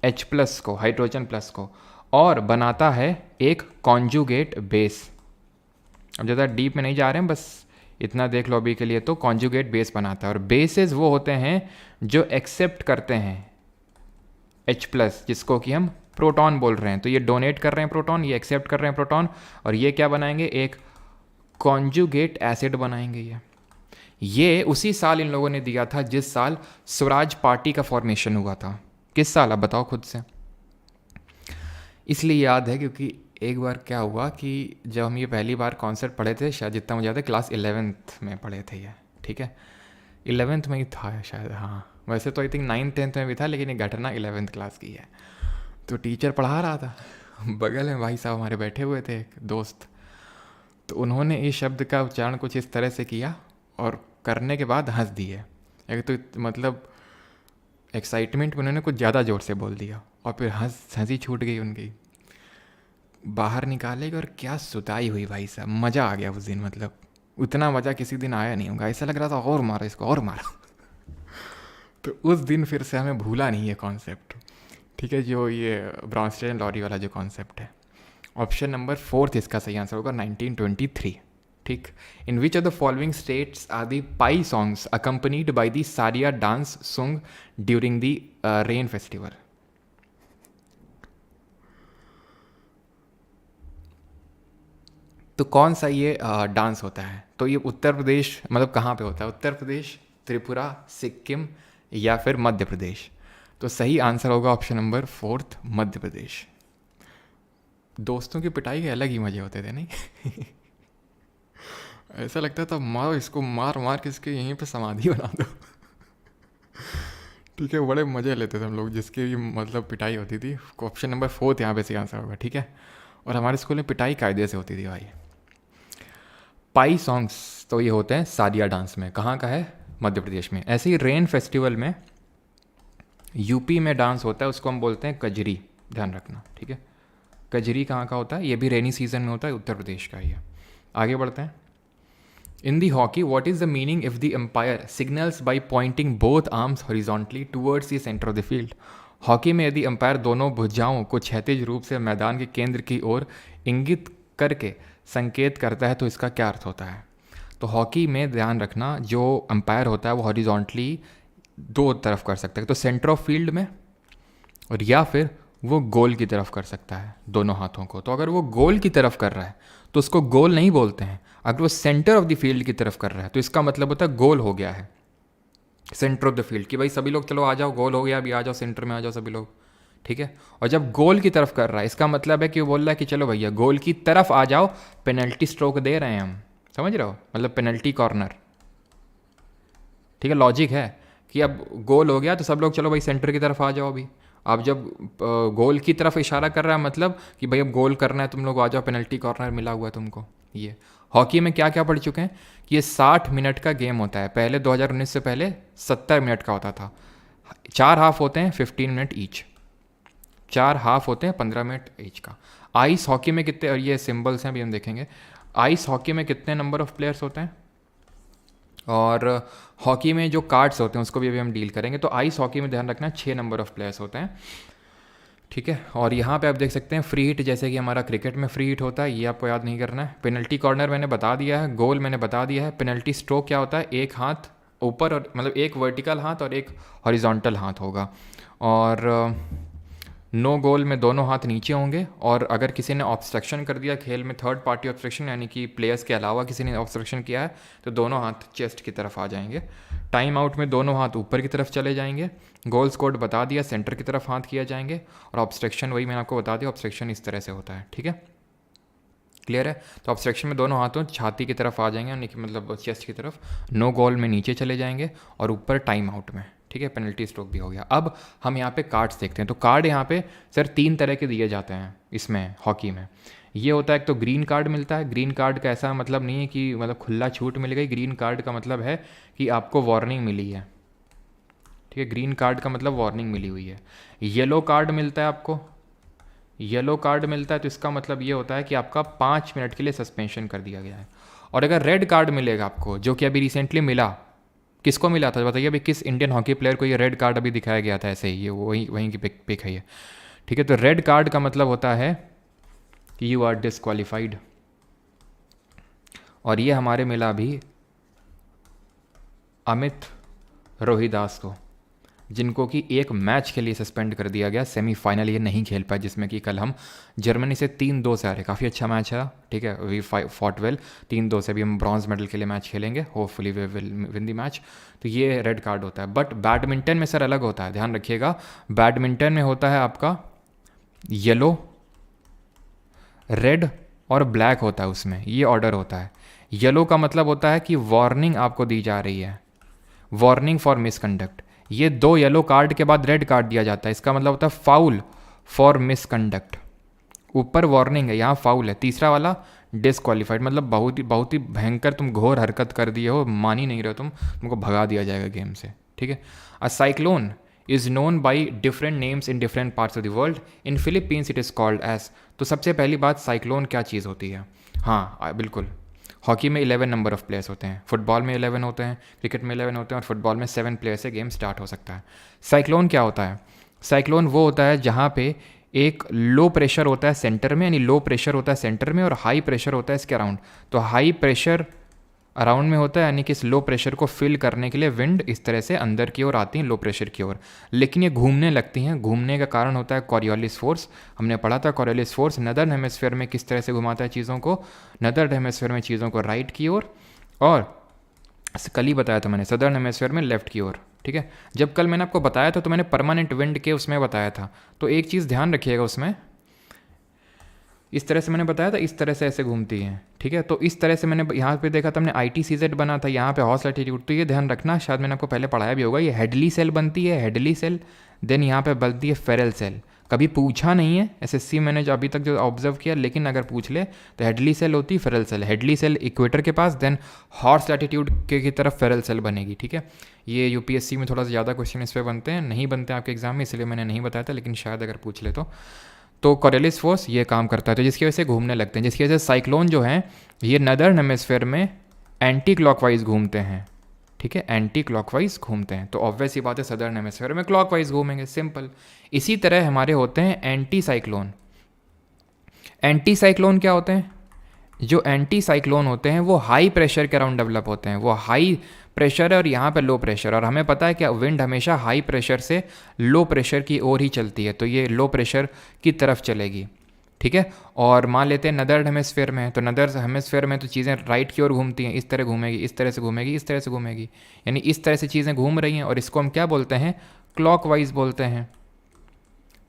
H प्लस को, हाइड्रोजन प्लस को, और बनाता है एक कॉन्जुगेट बेस। अब ज़्यादा डीप में नहीं जा रहे हैं, बस इतना देख लो अभी के लिए। तो कॉन्जुगेट बेस बनाता है, और बेसेस वो होते हैं जो एक्सेप्ट करते हैं H प्लस, जिसको कि हम प्रोटॉन बोल रहे हैं। तो ये डोनेट कर रहे हैं प्रोटॉन, ये एक्सेप्ट कर रहे हैं प्रोटॉन, और ये क्या बनाएंगे, एक कॉन्जुगेट एसिड बनाएंगे। ये उसी साल इन लोगों ने दिया था जिस साल स्वराज पार्टी का फॉर्मेशन हुआ था। किस साल, आप बताओ खुद से। इसलिए याद है क्योंकि एक बार क्या हुआ कि जब हम ये पहली बार कॉन्सेप्ट पढ़े थे, शायद जितना मुझे याद है क्लास 11th में पढ़े थे ये, ठीक है, 11th में ही था शायद, हाँ वैसे तो आई थिंक 9th-10th में भी था, लेकिन ये घटना 11th क्लास की है। तो टीचर पढ़ा रहा था, बगल में भाई साहब हमारे बैठे हुए थे एक दोस्त, तो उन्होंने इस शब्द का उच्चारण कुछ इस तरह से किया और करने के बाद हंस दिए। एक तो मतलब एक्साइटमेंट में उन्होंने कुछ ज़्यादा ज़ोर से बोल दिया, और फिर हंसी छूट गई उनकी, बाहर निकालेगी, और क्या सुताई हुई भाई साहब, मज़ा आ गया उस दिन, मतलब उतना मज़ा किसी दिन आया नहीं होगा, ऐसा लग रहा था और मारो इसको और मारो। तो उस दिन फिर से हमें भूला नहीं है कॉन्सेप्ट, ठीक है, जो ये ब्रॉन्स्टेन लॉरी वाला जो कॉन्सेप्ट है। ऑप्शन नंबर 4 इसका सही आंसर होगा 1923, ठीक। In which of the following states are the Pai songs accompanied by the Saria dance सुंग ड्यूरिंग दी रेन फेस्टिवल। तो कौन सा ये डांस होता है, तो ये उत्तर प्रदेश, मतलब कहाँ पे होता है, उत्तर प्रदेश, त्रिपुरा, सिक्किम या फिर मध्य प्रदेश। तो सही आंसर होगा ऑप्शन नंबर 4 मध्य प्रदेश। दोस्तों की पिटाई के अलग ही मज़े होते थे नहीं। ऐसा लगता था मारो इसको, मार मार के इसके यहीं पे समाधि बना दो। ठीक है, बड़े मज़े लेते थे हम लोग, जिसकी भी मतलब पिटाई होती थी। ऑप्शन नंबर 4 यहाँ पे सही आंसर होगा, ठीक है। और हमारे स्कूल में पिटाई कायदे से होती थी भाई। पाई सॉन्ग्स तो ये होते हैं सादिया डांस में, कहाँ का है, मध्य प्रदेश में। ऐसे ही रेन फेस्टिवल में यूपी में डांस होता है, उसको हम बोलते हैं कजरी, ध्यान रखना, ठीक है। कजरी कहाँ का होता है, ये भी रेनी सीजन में होता है, उत्तर प्रदेश का ही है। आगे बढ़ते हैं। In the hockey what is the meaning if the umpire signals by pointing both arms horizontally towards the centre of the field. Hockey में यदि एम्पायर दोनों भुजाओं को क्षैतिज रूप से मैदान के केंद्र की ओर इंगित करके संकेत करता है तो इसका क्या अर्थ होता है। तो हॉकी में ध्यान रखना, जो एम्पायर होता है वो हॉरिजॉन्टली दो तरफ कर सकता है, तो सेंटर ऑफ फील्ड में, और या फिर वो गोल की तरफ कर सकता है दोनों हाथों को। तो अगर वो गोल की तरफ कर रहा है तो उसको गोल नहीं बोलते हैं। अगर वो सेंटर ऑफ द फील्ड की तरफ कर रहा है तो इसका मतलब होता है गोल हो गया है, सेंटर ऑफ द फील्ड, कि भाई सभी लोग चलो आ जाओ, गोल हो गया, अभी आ जाओ सेंटर में आ जाओ सभी लोग, ठीक है। और जब गोल की तरफ कर रहा है इसका मतलब है कि वो बोल रहा है कि चलो भैया गोल की तरफ आ जाओ, पेनल्टी स्ट्रोक दे रहे हैं हम, समझ रहे हो, मतलब पेनल्टी कॉर्नर, ठीक है। लॉजिक है कि अब गोल हो गया तो सब लोग चलो भाई सेंटर की तरफ आ जाओ। अभी आप जब गोल की तरफ इशारा कर रहा है मतलब कि भाई अब गोल करना है, तुम लोग आ जाओ, पेनल्टी कॉर्नर मिला हुआ है तुमको। ये हॉकी में क्या क्या पढ़ चुके हैं कि ये 60 मिनट का गेम होता है। पहले 2019 से पहले 70 मिनट का होता था। 4 हाफ होते हैं 15 मिनट ईच, 4 हाफ होते हैं 15 मिनट ईच का। आइस हॉकी में कितने, और ये सिंबल्स हैं अभी हम देखेंगे, आइस हॉकी में कितने नंबर ऑफ प्लेयर्स होते हैं, और हॉकी में जो कार्ड्स होते हैं उसको भी अभी हम डील करेंगे। तो आइस हॉकी में ध्यान रखना 6 नंबर ऑफ प्लेयर्स होते हैं, ठीक है। और यहाँ पे आप देख सकते हैं फ्री हिट, जैसे कि हमारा क्रिकेट में फ्री हिट होता है, ये आपको याद नहीं करना है। पेनल्टी कॉर्नर मैंने बता दिया है, गोल मैंने बता दिया है। पेनल्टी स्ट्रोक क्या होता है, एक हाथ ऊपर, और मतलब एक वर्टिकल हाथ और एक हॉरिजॉन्टल हाथ होगा। और नो गोल में दोनों हाथ नीचे होंगे, और अगर किसी ने ऑब्स्ट्रक्शन कर दिया खेल में, थर्ड पार्टी ऑब्स्ट्रक्शन, यानी कि प्लेयर्स के अलावा किसी ने ऑब्स्ट्रक्शन किया है, तो दोनों हाथ चेस्ट की तरफ आ जाएंगे। टाइम आउट में दोनों हाथ ऊपर की तरफ चले जाएंगे। गोल स्कोर्ड बता दिया, सेंटर की तरफ हाथ किया जाएंगे। और ऑब्स्ट्रक्शन वही मैंने आपको बता दिया, ऑब्स्ट्रक्शन इस तरह से होता है, ठीक है, क्लियर है। तो ऑब्स्ट्रक्शन में दोनों हाथों छाती की तरफ आ जाएंगे, यानी कि मतलब चेस्ट की तरफ। नो गोल में नीचे चले जाएंगे, और ऊपर टाइम आउट में, ठीक है, पेनल्टी स्ट्रोक भी हो गया। अब हम यहाँ पे कार्ड्स देखते हैं। तो कार्ड यहाँ पे सर 3 तरह के दिए जाते हैं इसमें, हॉकी में। ये होता है, एक तो ग्रीन कार्ड मिलता है। ग्रीन कार्ड का ऐसा मतलब नहीं है कि मतलब खुला छूट मिल गई, ग्रीन कार्ड का मतलब है कि आपको वार्निंग मिली है, ठीक है। ग्रीन कार्ड का मतलब वार्निंग मिली हुई है। येलो कार्ड मिलता है आपको, येलो कार्ड मिलता है तो इसका मतलब ये होता है कि आपका 5 मिनट के लिए सस्पेंशन कर दिया गया है। और अगर रेड कार्ड मिलेगा आपको, जो कि अभी रिसेंटली मिला, किसको मिला था बताइए अभी, किस इंडियन हॉकी प्लेयर को ये रेड कार्ड अभी दिखाया गया था, ऐसे ही ये वही वहीं की पिक है ये, ठीक है। तो रेड कार्ड का मतलब होता है कि यू आर डिसक्वालीफाइड। और ये हमारे मिला अभी अमित रोहिदास को, जिनको कि एक मैच के लिए सस्पेंड कर दिया गया, सेमीफाइनल ये नहीं खेल पाए, जिसमें कि कल हम जर्मनी से 3-2 से आ रहे, काफ़ी अच्छा मैच है, ठीक है। वी फॉट वेल, 3-2 से भी हम ब्रॉन्ज मेडल के लिए मैच खेलेंगे, hopefully we will win the match. तो ये रेड कार्ड होता है। बट बैडमिंटन में सर अलग होता है, ध्यान रखिएगा। बैडमिंटन में होता है आपका येलो, रेड और ब्लैक होता है, उसमें ये ऑर्डर होता है। येलो का मतलब होता है कि वार्निंग आपको दी जा रही है, वार्निंग फॉर मिसकंडक्ट। ये 2 येलो कार्ड के बाद रेड कार्ड दिया जाता है, इसका मतलब होता है फाउल फॉर मिसकंडक्ट। ऊपर वार्निंग है, यहाँ फाउल है। तीसरा वाला डिसक्वालीफाइड, मतलब बहुत ही भयंकर तुम घोर हरकत कर दिए हो, मान ही नहीं रहे हो तुमको भगा दिया जाएगा गेम से, ठीक है। A cyclone is known by different names in different parts of the world. In Philippines it is called as. तो सबसे पहली बात, साइक्लोन क्या चीज़ होती है? हाँ बिल्कुल, हॉकी में 11 नंबर ऑफ प्लेयर्स होते हैं, फुटबॉल में 11 होते हैं, क्रिकेट में 11 होते हैं, और फुटबॉल में 7 प्लेयर से गेम स्टार्ट हो सकता है। साइक्लोन क्या होता है? साइक्लोन वो होता है जहाँ पे एक लो प्रेशर होता है सेंटर में, यानी लो प्रेशर होता है सेंटर में और हाई प्रेशर होता है इसके अराउंड। तो हाई प्रेशर अराउंड में होता है, यानी कि इस लो प्रेशर को फिल करने के लिए विंड इस तरह से अंदर की ओर आती हैं लो प्रेशर की ओर, लेकिन ये घूमने लगती हैं। घूमने का कारण होता है कॉरियोलिस फोर्स। हमने पढ़ा था कॉरियोलिस फोर्स नदर्न हेमिस्फीयर में किस तरह से घुमाता है चीज़ों को, नदर्न हेमिस्फीयर में चीज़ों को राइट की ओर, और कल ही बताया था मैंने सदर्न हेमिस्फीयर में लेफ्ट की ओर, ठीक है। जब कल मैंने आपको बताया था तो मैंने परमानेंट विंड के उसमें बताया था। तो एक चीज़ ध्यान रखिएगा, उसमें इस तरह से मैंने बताया था, इस तरह से ऐसे घूमती हैं, ठीक है। तो इस तरह से मैंने यहाँ पे देखा था, हमने ITCZ बना था, यहाँ पे हॉर्स लैटिट्यूड। तो ये ध्यान रखना, शायद मैंने आपको पहले पढ़ाया भी होगा, ये हेडली सेल बनती है, हेडली सेल, देन यहाँ पे बनती है फेरल सेल। कभी पूछा नहीं है SSC मैंने जो अभी तक जो ऑब्जर्व किया, लेकिन अगर पूछ ले तो हेडली सेल होती है, Ferrel cell. Hadley cell equator के पास, देन हॉर्स लैटिट्यूड की तरफ फेरल सेल बनेगी, ठीक है। ये UPSC में थोड़ा सा ज़्यादा क्वेश्चन इस पर बनते हैं, नहीं बनते हैं आपके एग्जाम में, इसलिए मैंने नहीं बताया था, लेकिन शायद अगर पूछ ले तो कॉरियोलिस फोर्स ये काम करता है, तो जिसकी वजह से घूमने लगते हैं, जिसकी वजह से साइक्लोन जो हैं ये नदर्न हेमिस्फीयर में एंटी क्लॉकवाइज घूमते हैं, ठीक है, एंटी क्लॉकवाइज घूमते हैं। तो ऑब्वियस ही बात है सदर्न हेमिस्फीयर में क्लॉकवाइज घूमेंगे, सिंपल। इसी तरह हमारे होते हैं एंटी साइक्लोन। एंटी साइक्लोन क्या होते हैं? जो एंटी साइक्लोन होते हैं वो हाई प्रेशर के अराउंड डेवलप होते हैं, वो हाई प्रेशर है और यहाँ पे लो प्रेशर, और हमें पता है कि विंड हमेशा हाई प्रेशर से लो प्रेशर की ओर ही चलती है, तो ये लो प्रेशर की तरफ चलेगी, ठीक है। और मान लेते हैं नदर्न हेमिस्फीयर में, तो नदर्न हेमिस्फीयर में तो चीज़ें राइट की ओर घूमती हैं, इस तरह घूमेगी, इस तरह से घूमेगी, इस तरह से घूमेगी, यानी इस तरह से चीज़ें घूम रही हैं, और इसको हम क्या बोलते हैं? क्लॉकवाइज बोलते हैं।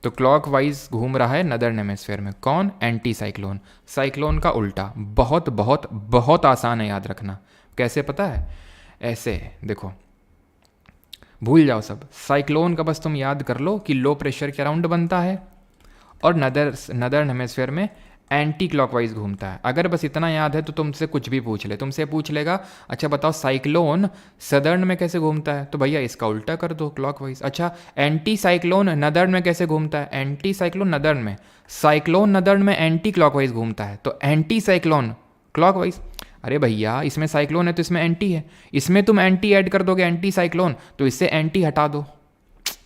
तो क्लॉकवाइज घूम रहा है नदर्न हेमिस्फीयर में, कौन? Anti cyclone. साइक्लोन का उल्टा बहुत बहुत बहुत आसान है याद रखना। कैसे पता है? ऐसे देखो, भूल जाओ सब, साइक्लोन का बस तुम याद कर लो कि लो प्रेशर के अराउंड बनता है और नदर्न हेमिस्फीयर में एंटी क्लॉकवाइज घूमता है। अगर बस इतना याद है तो तुमसे कुछ भी पूछ ले, तुमसे पूछ लेगा अच्छा बताओ साइक्लोन सदर्न में कैसे घूमता है, तो भैया इसका उल्टा कर दो, क्लॉकवाइज। अच्छा एंटी साइक्लोन नदर्न में कैसे घूमता है? एंटी साइक्लोन नदर्न में, साइक्लोन नदर्न में एंटी क्लॉकवाइज घूमता है, तो एंटी साइक्लोन क्लॉकवाइज। अरे भैया इसमें साइक्लोन है तो इसमें एंटी है, इसमें तुम एंटी ऐड कर दोगे एंटी साइक्लोन, तो इससे एंटी हटा दो,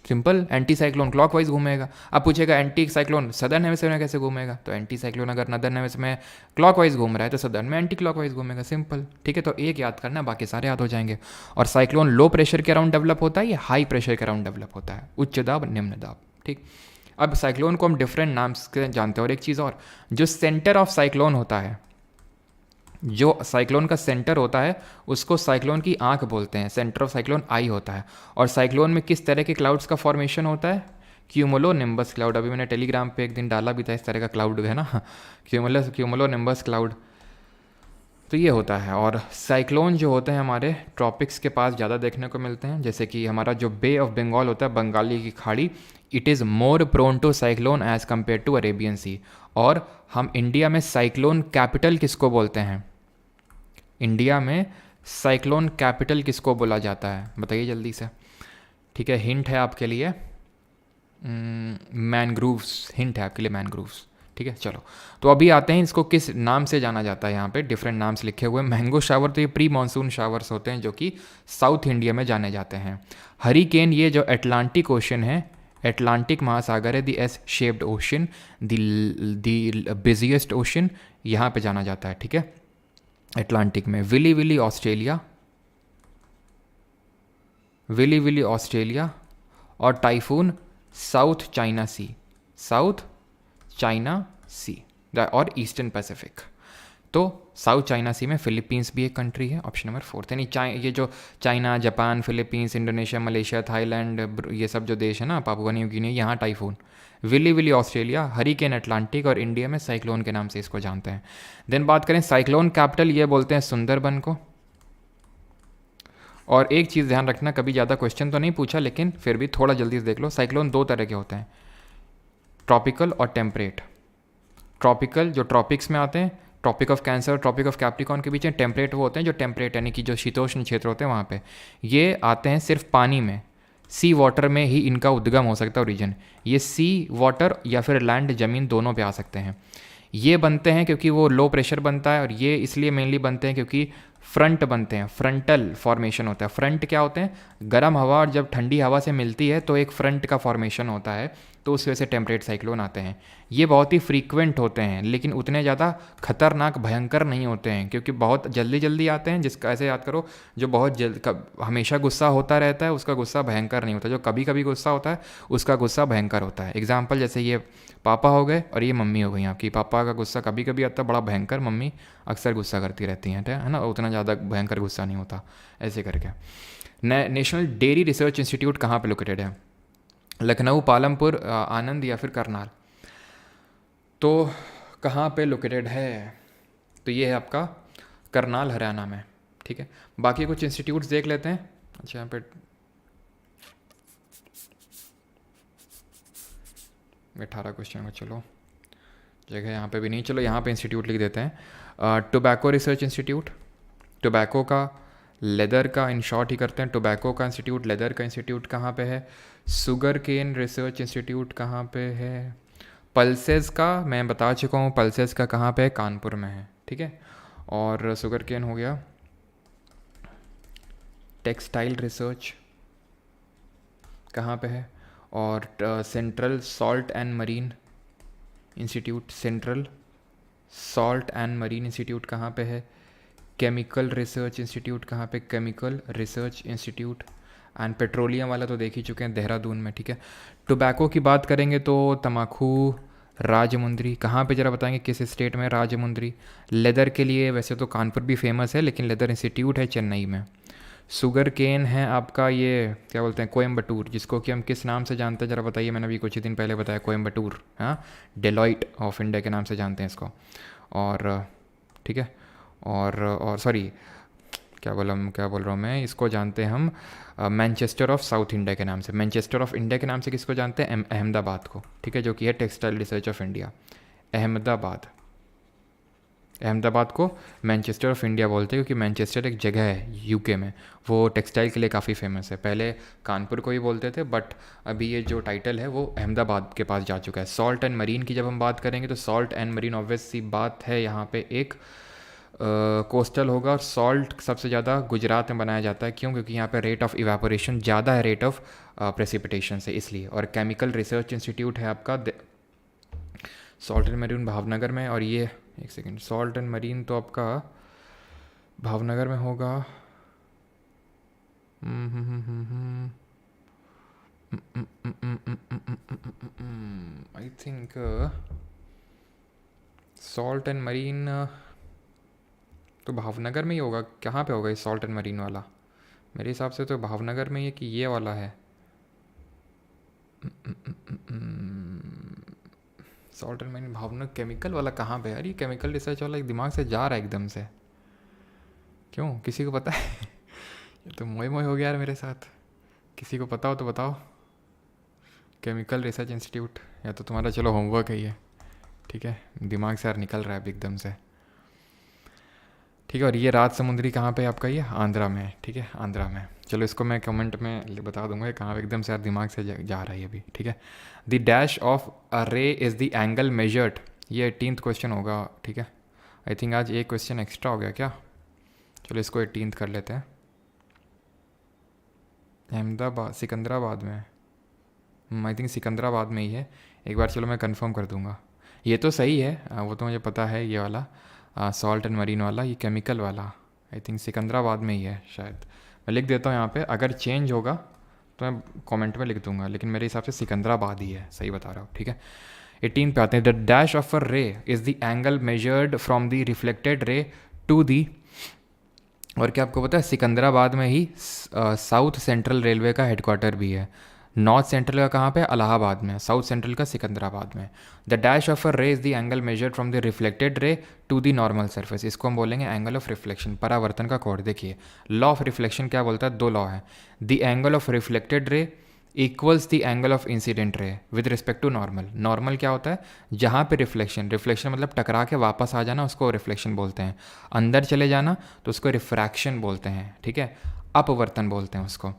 सिंपल। एंटी साइक्लोन क्लॉकवाइज घूमेगा। अब पूछेगा एंटी साइक्लोन सदर्न हेमिस्फीयर में कैसे घूमेगा, तो एंटी साइक्लोन अगर नदर्न हेमिस्फीयर में क्लॉकवाइज घूम रहा है तो सदर्न में एंटी क्लॉकवाइज घूमेगा, सिंपल, ठीक है। तो एक याद करना, बाकी सारे याद हो जाएंगे। और साइक्लोन लो प्रेशर के अराउंड डेवलप होता है या हाई प्रेशर के अराउंड डेवलप होता है, उच्च दाब निम्न दाब, ठीक। अब साइक्लोन को हम डिफरेंट नाम से जानते हैं। और एक चीज़ और, जो सेंटर ऑफ साइक्लोन होता है, जो साइक्लोन का सेंटर होता है उसको साइक्लोन की आंख बोलते हैं, सेंटर ऑफ साइक्लोन आई होता है। और साइक्लोन में किस तरह के क्लाउड्स का फॉर्मेशन होता है? Cumulo nimbus cloud. अभी मैंने टेलीग्राम पे एक दिन डाला भी था, इस तरह का क्लाउड है ना, क्यूमुलो निम्बस क्लाउड। तो ये होता है। और साइक्लोन जो होते हैं हमारे ट्रॉपिक्स के पास ज़्यादा देखने को मिलते हैं, जैसे कि हमारा जो बे ऑफ बंगाल होता है, बंगाली की खाड़ी, it is more prone to cyclone as compare to Arabian sea. और हम इंडिया में साइक्लोन कैपिटल किसको बोलते हैं? इंडिया में साइक्लोन कैपिटल किसको बोला जाता है? बताइए जल्दी से। ठीक है, हिंट है आपके लिए, मैनग्रूव्स, हिंट है आपके लिए, मैनग्रूव्स। ठीक है, चलो तो अभी आते हैं इसको किस नाम से जाना जाता है। यहाँ पे डिफरेंट नाम्स लिखे हुए हैं। मैंगो शावर तो ये प्री मानसून शावर्स होते हैं जो कि साउथ इंडिया में जाने जाते हैं। हरिकेन ये जो अटलांटिक ओशन है, अटलांटिक महासागर है, the S shaped ocean, the busiest ocean, यहाँ पे जाना जाता है। ठीक है, अटलांटिक में। Willy willy Australia, willy willy Australia. और typhoon South China Sea, South China Sea और ईस्टर्न पैसिफिक। तो साउथ चाइना सी में फिलीपींस भी एक कंट्री है, ऑप्शन नंबर 4। यानी ये जो China, Japan, Philippines, Indonesia, Malaysia, Thailand, ये सब जो देश है ना, पापुआ न्यू गिनी, यहाँ typhoon. Willy willy Australia, hurricane Atlantic, और इंडिया में साइक्लोन के नाम से इसको जानते हैं। देन बात करें साइक्लोन कैपिटल, ये बोलते हैं सुंदरबन को। और एक चीज़ ध्यान रखना, कभी ज़्यादा क्वेश्चन तो नहीं पूछा लेकिन फिर भी थोड़ा जल्दी से देख लो। साइक्लोन दो तरह के होते हैं, ट्रॉपिकल और टेम्परेट। ट्रॉपिकल जो ट्रॉपिक्स में आते हैं, Tropic of Cancer, Tropic of Capricorn के बीच में। टेम्परेट वो होते हैं जो टेम्परेट यानी कि जो शीतोष्ण क्षेत्र होते हैं वहाँ पे। ये आते हैं सिर्फ पानी में, सी वाटर में ही इनका उद्गम हो सकता है ओरिजिन। ये सी वाटर या फिर लैंड, ज़मीन, दोनों पे आ सकते हैं। ये बनते हैं क्योंकि वो लो प्रेशर बनता है, और ये इसलिए मेनली बनते हैं क्योंकि फ्रंट बनते हैं, फ्रंटल फॉर्मेशन होता है। फ्रंट क्या होते हैं? गर्म हवा और जब ठंडी हवा से मिलती है तो एक फ्रंट का फॉर्मेशन होता है, तो उस वजह से टेम्परेट साइक्लोन आते हैं। ये बहुत ही फ्रीक्वेंट होते हैं लेकिन उतने ज़्यादा खतरनाक, भयंकर नहीं होते हैं, क्योंकि बहुत जल्दी जल्दी आते हैं। जिसका ऐसे याद करो, जो बहुत हमेशा गुस्सा होता रहता है उसका गुस्सा भयंकर नहीं होता, जो कभी कभी गुस्सा होता है उसका गुस्सा भयंकर होता है। एग्जाम्पल जैसे ये पापा हो गए और ये मम्मी हो गई आपकी। पापा का गुस्सा कभी कभी आता है बड़ा भयंकर, मम्मी अक्सर गुस्सा करती रहती हैं, है ना, उतना ज़्यादा भयंकर गुस्सा नहीं होता, ऐसे करके। नेशनल डेयरी रिसर्च इंस्टीट्यूट कहाँ पे लोकेटेड है? लखनऊ, पालमपुर, आनंद या फिर करनाल? तो कहाँ पे लोकेटेड है? तो ये है आपका करनाल, हरियाणा में। ठीक है, बाकी कुछ इंस्टीट्यूट्स देख लेते हैं। अच्छा, यहाँ पे 18 क्वेश्चन, चलो जगह यहाँ पे भी नहीं, चलो यहाँ पे इंस्टीट्यूट लिख देते हैं। टोबैको रिसर्च इंस्टीट्यूट, टोबैको का, लेदर का, इन शॉर्ट ही करते हैं, टोबैको का इंस्टीट्यूट, लेदर का इंस्टीट्यूट कहाँ पे है? शुगर केन रिसर्च इंस्टीट्यूट कहाँ पे है? पल्सेस का मैं बता चुका हूँ, पल्सेस का कहाँ पे है? कानपुर में है। ठीक है, और शुगर केन हो गया। टेक्सटाइल रिसर्च कहाँ पे है? और central salt and marine institute, central salt and marine institute कहाँ पे है? केमिकल रिसर्च इंस्टीट्यूट कहाँ पे? Chemical research institute. And petroleum वाला तो देख ही चुके हैं, देहरादून में। ठीक है, टोबैको की बात करेंगे तो तम्बाकू, राजमुंद्री कहाँ पे, ज़रा बताएंगे किस स्टेट में? राजमुंद्री। लेदर के लिए वैसे तो कानपुर भी फेमस है लेकिन लेदर इंस्टीट्यूट है चेन्नई में। शुगर केन है आपका, ये क्या बोलते हैं, कोयम्बटूर, जिसको कि हम किस नाम से जानते हैं ज़रा बताइए? मैंने अभी कुछ ही दिन पहले बताया, कोयम्बटूर। हाँ, डेलॉइट ऑफ इंडिया के नाम से जानते हैं इसको। और ठीक है, और सॉरी, क्या बोल रहा हूँ मैं, इसको जानते हैं हम मैनचेस्टर ऑफ साउथ इंडिया के नाम से। मैनचेस्टर ऑफ इंडिया के नाम से किसको जानते हैं? अहमदाबाद को। ठीक है, जो कि है textile research of India, Ahmedabad. Ahmedabad को मैनचेस्टर ऑफ इंडिया बोलते हैं क्योंकि मैनचेस्टर एक जगह है यूके में, वो टेक्सटाइल के लिए काफ़ी फेमस है। पहले कानपुर को ही बोलते थे बट अभी ये जो टाइटल है वो अहमदाबाद के पास जा चुका है। सॉल्ट एंड मरीन की जब हम बात करेंगे तो सॉल्ट एंड मरीन ऑब्वियस सी बात है, यहाँ पे एक कोस्टल होगा, और सॉल्ट सबसे ज़्यादा गुजरात में बनाया जाता है। क्यों? क्योंकि यहाँ पे रेट ऑफ इवेपोरेशन ज़्यादा है रेट ऑफ प्रेसिपिटेशन से, इसलिए। और केमिकल रिसर्च इंस्टीट्यूट है आपका सॉल्ट एंड मरीन भावनगर में। और ये एक सेकेंड, सॉल्ट एंड मरीन तो आपका भावनगर में होगा। I think salt and marine तो भावनगर में ही होगा। कहाँ पे होगा ये सॉल्ट एंड मरीन वाला? मेरे हिसाब से तो भावनगर में ही है कि ये वाला है। Salt and marine Bhavnagar chemical वाला कहाँ पे है यार? ये केमिकल रिसर्च वाला एक दिमाग से जा रहा है एकदम से। क्यों, किसी को पता है? ये तो मोए मोए हो गया यार मेरे साथ। किसी को पता हो तो बताओ। केमिकल रिसर्च इंस्टीट्यूट, या तो तुम्हारा चलो होमवर्क है ये, ठीक है, दिमाग से यार निकल रहा है अब एकदम से, ठीक है। और ये राज समुद्री कहाँ पे है आपका? ये आंध्रा में है, ठीक है, आंध्रा में। चलो इसको मैं कमेंट में बता दूंगा ये कहाँ पे, एकदम से यार दिमाग से जा रहा है अभी, ठीक है। The dash of a ray is the angle measured, ये 18th क्वेश्चन होगा, ठीक है। आई थिंक आज एक क्वेश्चन एक्स्ट्रा हो गया क्या? चलो इसको 18th कर लेते हैं। अहमदाबाद, सिकंदराबाद में, आई थिंक सिकंदराबाद में ही है, एक बार चलो मैं कंफर्म कर दूंगा। ये तो सही है, वो तो मुझे पता है, ये वाला सॉल्ट एंड मरीन वाला, ये केमिकल वाला आई थिंक सिकंदराबाद में ही है शायद। मैं लिख देता हूँ यहाँ पे, अगर चेंज होगा तो मैं कमेंट में लिख दूंगा, लेकिन मेरे हिसाब से सिकंदराबाद ही है, सही बता रहा हूँ, ठीक है। 18 पे आते हैं। The dash of a ray is the angle measured from the reflected ray to the, और क्या आपको पता है सिकंदराबाद में ही साउथ सेंट्रल रेलवे का हेडक्वार्टर भी है। नॉर्थ सेंट्रल का कहाँ पे? इलाहाबाद में। साउथ सेंट्रल का सिकंदराबाद में। The dash of a ray is the angle measured from the reflected ray to the normal surface, इसको हम बोलेंगे एंगल ऑफ रिफ्लेक्शन, परावर्तन का कोण। देखिए लॉ ऑफ रिफ्लेक्शन क्या बोलता है, दो लॉ है। The angle of reflected ray equals the angle of incident ray with respect to normal. Normal क्या होता है? जहाँ पे रिफ्लेक्शन, रिफ्लेक्शन मतलब टकरा के वापस आ जाना, उसको रिफ्लेक्शन बोलते हैं। अंदर चले जाना तो उसको रिफ्रैक्शन बोलते हैं, ठीक है, अपवर्तन बोलते हैं उसको।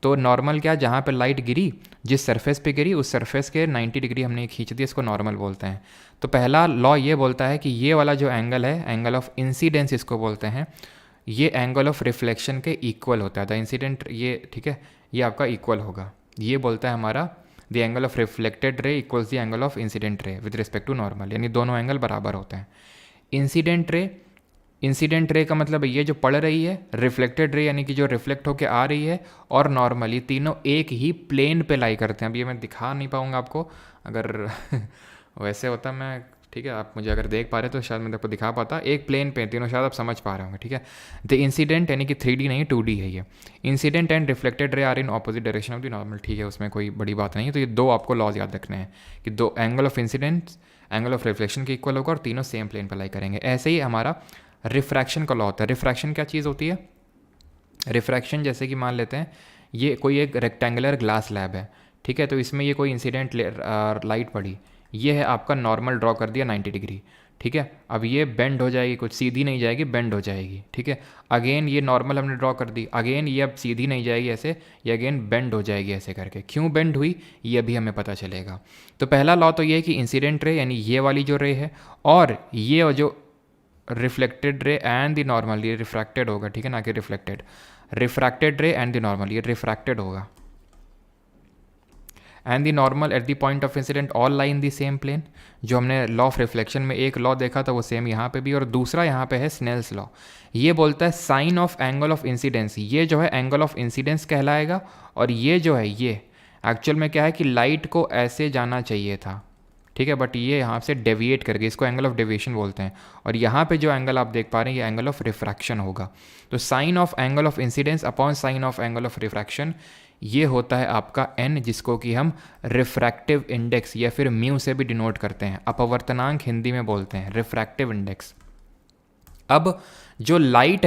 तो नॉर्मल क्या, जहाँ पे लाइट गिरी, जिस सरफेस पे गिरी उस सरफेस के 90 डिग्री हमने खींच दी, इसको नॉर्मल बोलते हैं। तो पहला लॉ ये बोलता है कि ये वाला जो एंगल है, एंगल ऑफ इंसिडेंस इसको बोलते हैं, ये एंगल ऑफ रिफ्लेक्शन के इक्वल होता है। द इंसिडेंट ये, ठीक है, ये आपका इक्वल होगा। ये बोलता है हमारा the angle of reflected ray equals the angle of incident ray with respect to normal, यानी दोनों एंगल बराबर होते हैं। इंसिडेंट रे, इंसिडेंट रे का मतलब ये जो पड़ रही है, रिफ्लेक्टेड रे यानी कि जो रिफ्लेक्ट होकर आ रही है, और नॉर्मल, ये तीनों एक ही प्लेन पे लाई करते हैं। अब ये मैं दिखा नहीं पाऊंगा आपको, अगर वैसे होता मैं, ठीक है, आप मुझे अगर देख पा रहे तो शायद मैं आपको दिखा पाता। एक प्लेन पे तीनों, शायद आप समझ पा रहे होंगे, ठीक है। द इंसिडेंट यानी कि 3D नहीं 2D है ये। Incident and reflected ray are in opposite direction of the normal, ठीक है, उसमें कोई बड़ी बात नहीं है। तो ये दो आपको लॉज याद रखने हैं कि दो angle of incident angle of reflection के इक्वल होगा और तीनों सेम प्लेन पर लाई करेंगे। ऐसे ही हमारा रिफ्रैक्शन का लॉ होता है। रिफ्रैक्शन क्या चीज़ होती है? रिफ्रैक्शन जैसे कि मान लेते हैं ये कोई एक रेक्टेंगुलर ग्लास स्लैब है, ठीक है, तो इसमें ये कोई इंसिडेंट लाइट पड़ी, ये है आपका नॉर्मल ड्रॉ कर दिया 90 डिग्री, ठीक है। अब ये बेंड हो जाएगी, कुछ सीधी नहीं जाएगी, बेंड हो जाएगी, ठीक है। अगेन ये नॉर्मल हमने ड्रॉ कर दी, अगेन ये अब सीधी नहीं जाएगी ऐसे, ये अगेन बेंड हो जाएगी ऐसे करके। क्यों बेंड हुई ये अभी हमें पता चलेगा। तो पहला लॉ तो ये है कि इंसिडेंट रे यानी ये वाली जो रे है, और ये जो reflected ray and the normal, ये रिफ्रैक्टेड होगा, ठीक है, ना कि reflected. Refracted ray and the normal, ये रिफ्रैक्टेड होगा। And the normal at the point of incident all lie in the same plane. जो हमने लॉ ऑफ रिफ्लेक्शन में एक लॉ देखा था वो सेम यहाँ पे भी, और दूसरा यहाँ पे है स्नेल्स लॉ। ये बोलता है sine of angle of incidence, ये जो है एंगल ऑफ इंसिडेंस कहलाएगा, और ये जो है ये एक्चुअल में क्या है कि लाइट को ऐसे जाना चाहिए था, ठीक है, बट ये यहाँ से डेविएट कर गई, इसको एंगल ऑफ डेविएशन बोलते हैं। और यहाँ पे जो एंगल आप देख पा रहे हैं ये एंगल ऑफ रिफ्रैक्शन होगा। तो sine of angle of incidence upon sine of angle of refraction, ये होता है आपका n, जिसको कि हम रिफ्रैक्टिव इंडेक्स या फिर म्यू से भी डिनोट करते हैं। अपवर्तनांक हिंदी में बोलते हैं, रिफ्रैक्टिव इंडेक्स। अब जो लाइट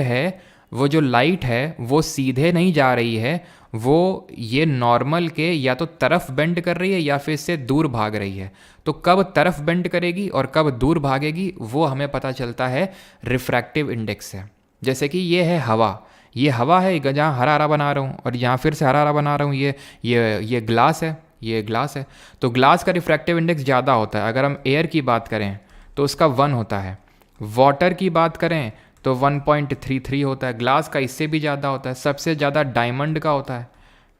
है वो सीधे नहीं जा रही है, वो ये नॉर्मल के या तो तरफ बेंड कर रही है या फिर इससे दूर भाग रही है। तो कब तरफ बेंड करेगी और कब दूर भागेगी वो हमें पता चलता है रिफ्रैक्टिव इंडेक्स से। जैसे कि ये है हवा, ये हवा है जहाँ हरा हरा बना रहा हूँ, और यहाँ फिर से हरा हरा बना रहा हूँ, ये ग्लास है, ये ग्लास है। तो ग्लास का रिफ्रैक्टिव इंडेक्स ज़्यादा होता है। अगर हम एयर की बात करें तो उसका 1 होता है, वाटर की बात करें तो 1.33 होता है, ग्लास का इससे भी ज़्यादा होता है। सबसे ज़्यादा डायमंड का होता है,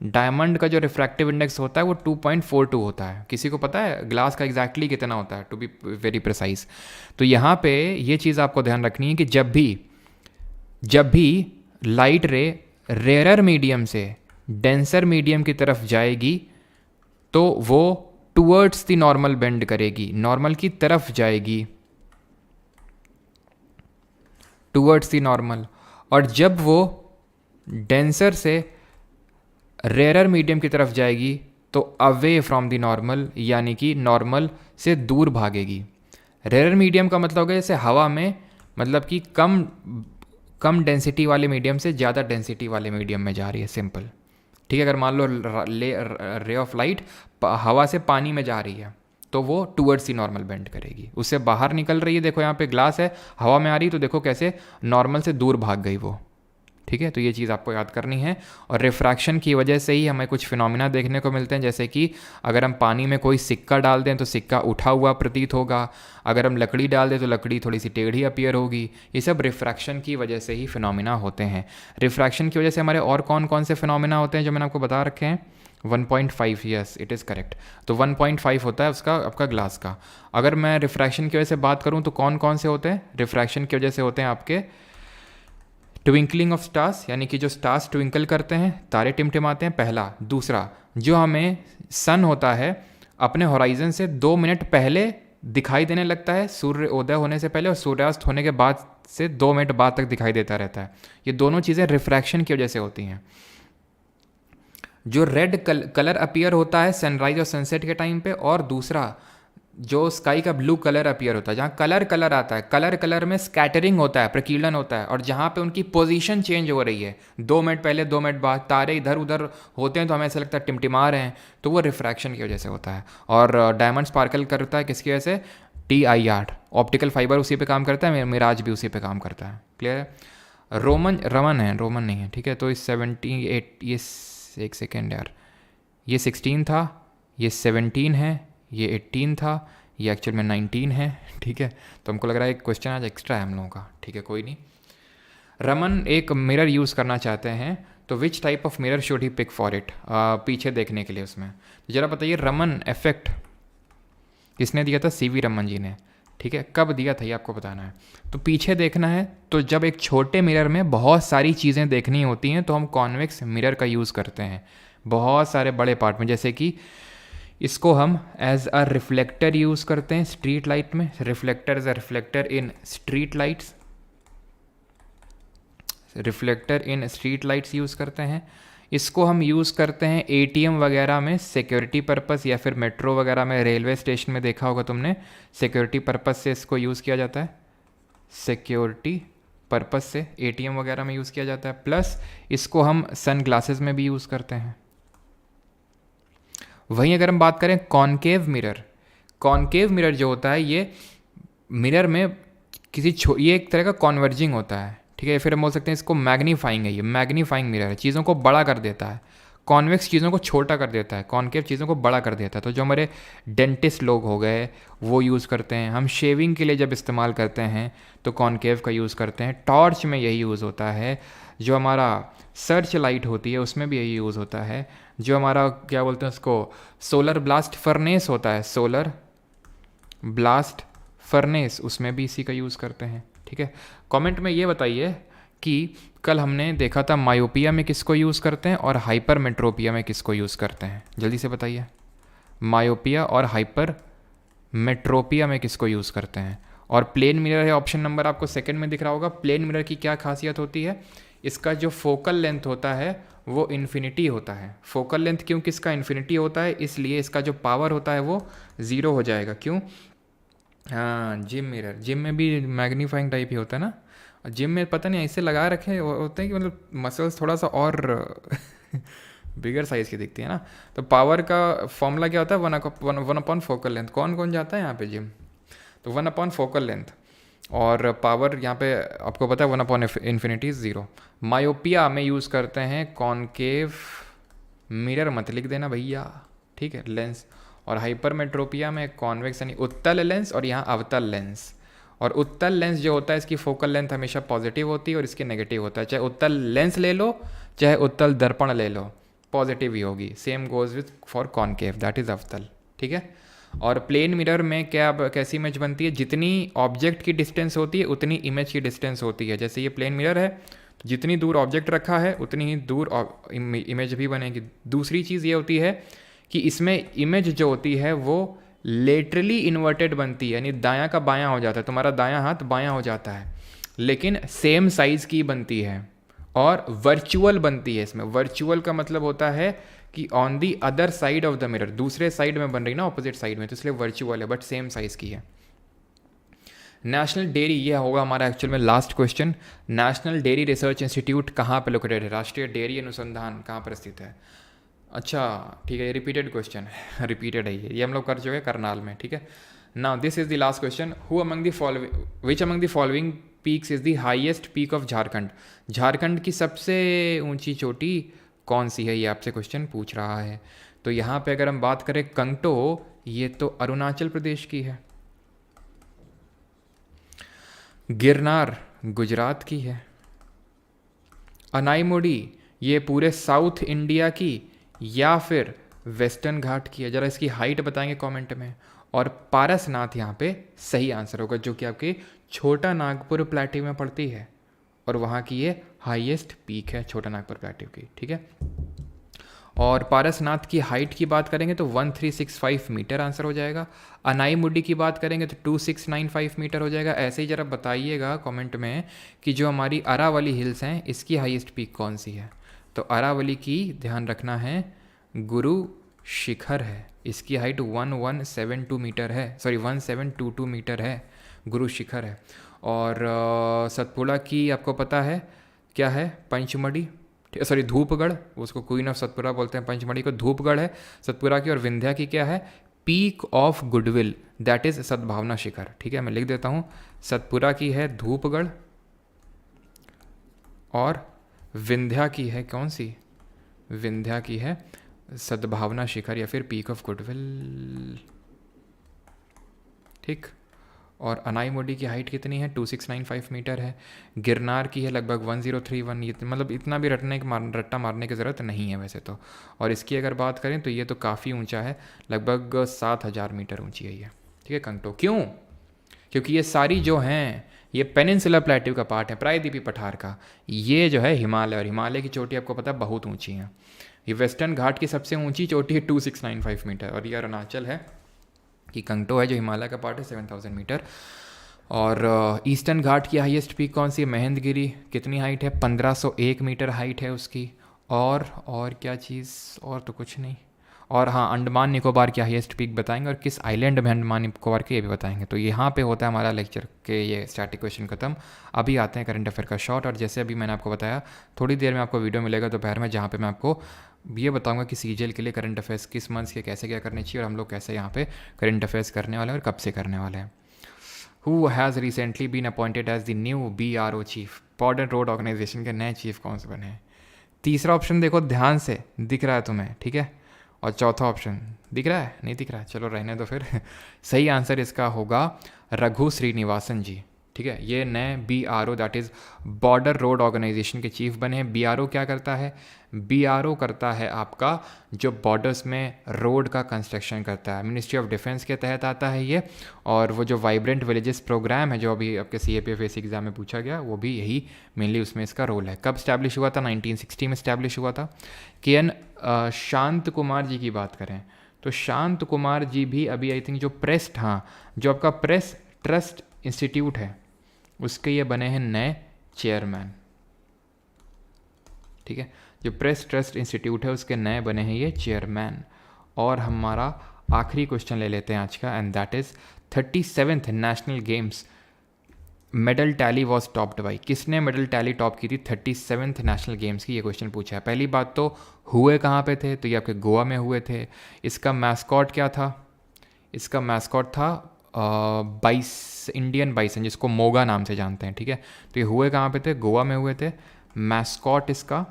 डायमंड का जो रिफ्रैक्टिव इंडेक्स होता है वो 2.42 होता है। किसी को पता है ग्लास का एग्जैक्टली कितना होता है, टू बी वेरी प्रिसाइज? तो यहाँ पे ये चीज़ आपको ध्यान रखनी है कि जब भी लाइट रे रेयर मीडियम से डेंसर मीडियम की तरफ जाएगी तो वो टूवर्ड्स द नॉर्मल बेंड करेगी, नॉर्मल की तरफ जाएगी, टूवर्ड्स द नॉर्मल। और जब वो डेंसर से रेयर मीडियम की तरफ जाएगी तो अवे फ्रॉम द नॉर्मल, यानी कि नॉर्मल से दूर भागेगी। रेयर मीडियम का मतलब होगा जैसे हवा में, मतलब कि कम डेंसिटी वाले मीडियम से ज़्यादा डेंसिटी वाले मीडियम में जा रही है, सिंपल। ठीक है, अगर मान लो रे ऑफ लाइट हवा से पानी में जा रही है तो वो टूवर्ड्स दी नॉर्मल बेंड करेगी, उससे बाहर निकल रही है, देखो यहाँ पे ग्लास है, हवा में आ रही है तो देखो कैसे नॉर्मल से दूर भाग गई वो। ठीक है, तो ये चीज़ आपको याद करनी है। और रिफ्रैक्शन की वजह से ही हमें कुछ फिनोमिना देखने को मिलते हैं, जैसे कि अगर हम पानी में कोई सिक्का डाल दें तो सिक्का उठा हुआ प्रतीत होगा, अगर हम लकड़ी डाल दें तो लकड़ी थोड़ी सी टेढ़ी अपीयर होगी। ये सब रिफ्रैक्शन की वजह से ही फिनोमिना होते हैं। रिफ्रैक्शन की वजह से हमारे और कौन कौन से फिनोमिना होते हैं जो मैंने आपको बता रखे हैं? 1.5, यस इट इज़ करेक्ट। तो 1.5 होता है उसका आपका ग्लास का। अगर मैं रिफ्रैक्शन की वजह से बात करूँ तो कौन कौन से होते हैं? रिफ्रैक्शन की वजह से होते हैं आपके ट्विंकलिंग ऑफ स्टार्स, यानी कि जो स्टार्स ट्विंकल करते हैं, तारे टिमटिमाते हैं, पहला। दूसरा, जो हमें सन होता है अपने होराइजन से 2 मिनट पहले दिखाई देने लगता है, सूर्य उदय होने से पहले, और सूर्यास्त होने के बाद से 2 मिनट बाद तक दिखाई देता रहता है। ये दोनों चीज़ें रिफ्रैक्शन की वजह से होती हैं। जो रेड कलर अपीयर होता है सनराइज और सनसेट के टाइम पे, और दूसरा जो स्काई का ब्लू कलर अपीयर होता है, जहाँ कलर आता है, कलर में स्कैटरिंग होता है, प्रकीर्णन होता है, और जहाँ पे उनकी पोजीशन चेंज हो रही है 2 मिनट पहले 2 मिनट बाद, तारे इधर उधर होते हैं तो हमें ऐसा लगता है टिमटिमा रहे हैं, तो वो रिफ्रैक्शन की वजह से होता है। और डायमंड स्पार्कल करता है किसकी वजह से? TIR, ऑप्टिकल फाइबर उसी पे काम करता है, मिराज भी उसी पे काम करता है। क्लियर है? रोमन नहीं है, ठीक है। तो इस 78, ये एक सेकेंड यार, ये 16 था, ये 17 है, ये 18 था, ये एक्चुअल में 19 है। ठीक है, तो हमको लग रहा है एक क्वेश्चन आज एक्स्ट्रा है हम लोगों का। ठीक है, कोई नहीं। रमन एक मिरर यूज़ करना चाहते हैं, तो which type of mirror should he pick for it? पीछे देखने के लिए उसमें। तो ज़रा बताइए, रमन इफेक्ट किसने दिया था? CV रमन जी ने। ठीक है, कब दिया था ये आपको बताना है। तो पीछे देखना है, तो जब एक छोटे मिरर में बहुत सारी चीज़ें देखनी होती हैं तो हम कॉन्वेक्स मिरर का यूज़ करते हैं बहुत सारे बड़े पार्ट में। जैसे कि इसको हम एज अ रिफ्लेक्टर यूज़ करते हैं स्ट्रीट लाइट में, reflector as a reflector in street lights, reflector in street lights use करते हैं। इसको हम यूज़ करते हैं ATM वगैरह में सिक्योरिटी पर्पस, या फिर मेट्रो वगैरह में, रेलवे स्टेशन में देखा होगा तुमने, सिक्योरिटी पर्पस से इसको यूज़ किया जाता है, सिक्योरिटी पर्पस से ATM वगैरह में यूज़ किया जाता है। प्लस इसको हम सन ग्लासेस में भी यूज़ करते हैं। वहीं अगर हम बात करें कॉनकेव मिरर, कॉनकेव मिरर जो होता है, ये मिरर में ये एक तरह का कॉन्वर्जिंग होता है। ठीक है, फिर हम बोल सकते हैं इसको मैग्नीफाइंग है, ये मैग्नीफाइंग मिरर है, चीज़ों को बड़ा कर देता है। कॉन्वेक्स चीज़ों को छोटा कर देता है, कॉनकेव चीज़ों को बड़ा कर देता है। तो जो हमारे डेंटिस्ट लोग हो गए वो यूज़ करते हैं, हम शेविंग के लिए जब इस्तेमाल करते हैं तो कॉनकेव का यूज़ करते हैं। टॉर्च में यही यूज़ होता है, जो हमारा सर्च लाइट होती है उसमें भी यही यूज़ होता है, जो हमारा क्या बोलते हैं उसको सोलर ब्लास्ट फर्नेस होता है, सोलर ब्लास्ट फर्नेस, उसमें भी इसी का यूज़ करते हैं। ठीक है, कमेंट में ये बताइए कि कल हमने देखा था मायोपिया में किसको यूज़ करते हैं और हाइपरमेट्रोपिया में किसको यूज़ करते हैं, जल्दी से बताइए। मायोपिया और हाइपरमेट्रोपिया में किसको यूज़ करते हैं। और प्लेन मिरर है, ऑप्शन नंबर आपको सेकंड में दिख रहा होगा। प्लेन मिरर की क्या खासियत होती है? इसका जो फोकल लेंथ होता है वो इन्फिनिटी होता है। फोकल लेंथ क्यों किसका इन्फिनिटी होता है? इसलिए इसका जो पावर होता है वो 0 हो जाएगा। क्यों? हाँ, जिम मिरर, जिम में भी मैग्नीफाइंग टाइप ही होता है ना। जिम में पता नहीं ऐसे लगा रखे होते हैं कि मतलब मसल्स थोड़ा सा और बिगर साइज़ की दिखती है ना। तो पावर का फॉर्मूला क्या होता है? One upon focal length. कौन कौन जाता है यहाँ पे जिम? तो 1 अपॉन फोकल लेंथ, और पावर यहाँ पे आपको पता है 1 अपॉन इन्फिनिटी 0। मायोपिया में यूज़ करते हैं कॉनकेव मिरर, मत लिख देना भैया, ठीक है, लेंस। और हाइपरमेट्रोपिया में कॉन्वेक्स यानी उत्तल लेंस, और यहाँ अवतल लेंस। और उत्तल लेंस जो होता है इसकी फोकल लेंथ हमेशा पॉजिटिव होती है और इसकी नेगेटिव होता है। चाहे उत्तल लेंस ले लो चाहे उत्तल दर्पण ले लो, पॉजिटिव ही होगी। Same goes with for concave, that is अवतल। ठीक है। और प्लेन मिरर में क्या कैसी इमेज बनती है? जितनी ऑब्जेक्ट की डिस्टेंस होती है उतनी इमेज की डिस्टेंस होती है। जैसे ये प्लेन मिरर है तो जितनी दूर ऑब्जेक्ट रखा है उतनी ही दूर इमेज भी बनेगी। दूसरी चीज़ ये होती है कि इसमें इमेज जो होती है वो लेटरली इन्वर्टेड बनती है, यानी दायां का बायां हो जाता है, तुम्हारा दायां हाथ बायां हो जाता है, लेकिन सेम साइज़ की बनती है और वर्चुअल बनती है। इसमें वर्चुअल का मतलब होता है कि on the other side of the mirror, दूसरे साइड में बन रही ना, ऑपोजिट साइड में, तो इसलिए वर्चुअल है बट सेम साइज़ की है। नेशनल डेयरी, ये होगा हमारा एक्चुअल में last question. National dairy research institute कहाँ पे लोकेटेड है? राष्ट्रीय डेयरी अनुसंधान कहाँ पर स्थित है? अच्छा ठीक है, ये रिपीटेड क्वेश्चन है रिपीटेड है ये हम लोग कर चुके हैं करनाल में, ठीक है। Now this is the last question, who among the following which among the following peaks is the highest peak of Jharkhand? Jharkhand की सबसे ऊंची चोटी कौन सी है, ये आपसे क्वेश्चन पूछ रहा है। तो यहाँ पे अगर हम बात करें कंगटो, ये तो अरुणाचल प्रदेश की है। गिरनार गुजरात की है। अनाईमुडी ये पूरे साउथ इंडिया की या फिर वेस्टर्न घाट की है? ज़रा इसकी हाइट बताएंगे कमेंट में। और पारसनाथ यहाँ पे सही आंसर होगा, जो कि आपके छोटा नागपुर प्लेट्यू में पड़ती है और वहाँ की ये हाईएस्ट पीक है छोटा नागपुर प्लेट्यू की, ठीक है। और पारसनाथ की हाइट की बात करेंगे तो 1365 मीटर आंसर हो जाएगा। अनाईमुडी की बात करेंगे तो 2695 मीटर हो जाएगा। ऐसे ही ज़रा बताइएगा कमेंट में कि जो हमारी अरावली हिल्स हैं इसकी हाईएस्ट पीक कौन सी है? तो अरावली की ध्यान रखना है गुरु शिखर है, इसकी हाइट 1172 मीटर है, सॉरी 1722 मीटर है, गुरु शिखर है। और सतपुड़ा की आपको पता है क्या है? पंचमढ़ी, सॉरी धूपगढ़, उसको क्वीन ऑफ सतपुड़ा बोलते हैं, पंचमढ़ी को धूपगढ़ है सतपुड़ा की। और विंध्या की क्या है? Peak of goodwill, that is सद्भावना शिखर, ठीक है। मैं लिख देता हूँ, सतपुड़ा की है धूपगढ़ और विंध्या की है कौन सी? विंध्या की है सद्भावना शिखर या फिर पीक ऑफ गुडविल, ठीक। और अनाईमुडी की हाइट कितनी है? 2695 मीटर है। गिरनार की है लगभग 1031, ये मतलब इतना भी रट्टा मारने की ज़रूरत नहीं है वैसे तो। और इसकी अगर बात करें तो ये तो काफ़ी ऊंचा है, लगभग 7000 मीटर ऊंची है ये, ठीक है कंगटो। क्यों? क्योंकि ये सारी जो हैं ये पेनिनसुलर प्लेट्यू का पार्ट है, प्रायद्वीपीय पठार का। ये जो है हिमालय, और हिमालय की चोटी आपको पता है बहुत ऊंची है। ये वेस्टर्न घाट की सबसे ऊंची चोटी है 2695 मीटर, और ये अरुणाचल है कि कंगटो है जो हिमालय का पार्ट है 7000 मीटर। और ईस्टर्न घाट की हाईएस्ट पीक कौन सी है? महेंद्रगिरी, कितनी हाइट है? 1501 मीटर हाइट है उसकी। और क्या चीज़? और तो कुछ नहीं। और हाँ, अंडमान निकोबार की हाईएस्ट पीक बताएंगे, और किस आइलैंड में अंडमान निकोबार के, ये भी बताएंगे। तो यहाँ पे होता है हमारा लेक्चर के ये स्टैटिक क्वेश्चन खत्म। अभी आते हैं करंट अफेयर का शॉर्ट। और जैसे अभी मैंने आपको बताया, थोड़ी देर में आपको वीडियो मिलेगा दोपहर में, जहाँ पे मैं आपको ये बताऊंगा कि सीजीएल के लिए करंट अफेयर्स किस मंथ्स के कैसे क्या करने चाहिए, और हम लोग कैसे यहाँ पे करंट अफेयर्स करने वाले हैं और कब से करने वाले हैं। Who has recently been appointed as the new BRO chief? Border Road Organisation के नए चीफ कौन से बने हैं? तीसरा ऑप्शन देखो ध्यान से, दिख रहा है तुम्हें, ठीक है। और चौथा ऑप्शन दिख रहा है? नहीं दिख रहा है, चलो रहने दो फिर सही आंसर इसका होगा रघु श्रीनिवासन जी, ठीक है। ये नए BRO that is Border Road Organisation के चीफ बने हैं। BRO क्या करता है? BRO करता है आपका जो बॉर्डर्स में रोड का कंस्ट्रक्शन करता है, मिनिस्ट्री ऑफ डिफेंस के तहत आता है ये। और वो जो वाइब्रेंट विलेजेस प्रोग्राम है जो अभी आपके CAPF एग्जाम में पूछा गया, वो भी यही मेनली उसमें इसका रोल है। कब स्टैब्लिश हुआ था? 1960 में स्टैब्लिश हुआ था। KN शांत कुमार जी की बात करें तो शांत कुमार जी भी अभी आई थिंक जो प्रेस्ट, हाँ, जो आपका प्रेस ट्रस्ट इंस्टीट्यूट है उसके ये बने हैं नए चेयरमैन, ठीक है। जो प्रेस ट्रस्ट इंस्टीट्यूट है उसके नए बने हैं ये चेयरमैन। और हमारा आखिरी क्वेश्चन ले लेते हैं आज का, and that is 37th national games medal tally was topped by? किसने मेडल टैली टॉप की थी 37th नेशनल गेम्स की? ये क्वेश्चन पूछा है। पहली बात तो हुए कहाँ पे थे? तो ये आपके गोवा में हुए थे। इसका मैस्कॉट क्या था? इसका मैस्कॉट था इंडियन बाइसन, जिसको मोगा नाम से जानते हैं, ठीक है। तो ये हुए कहाँ पे थे? गोवा में हुए थे। मैस्कॉट इसका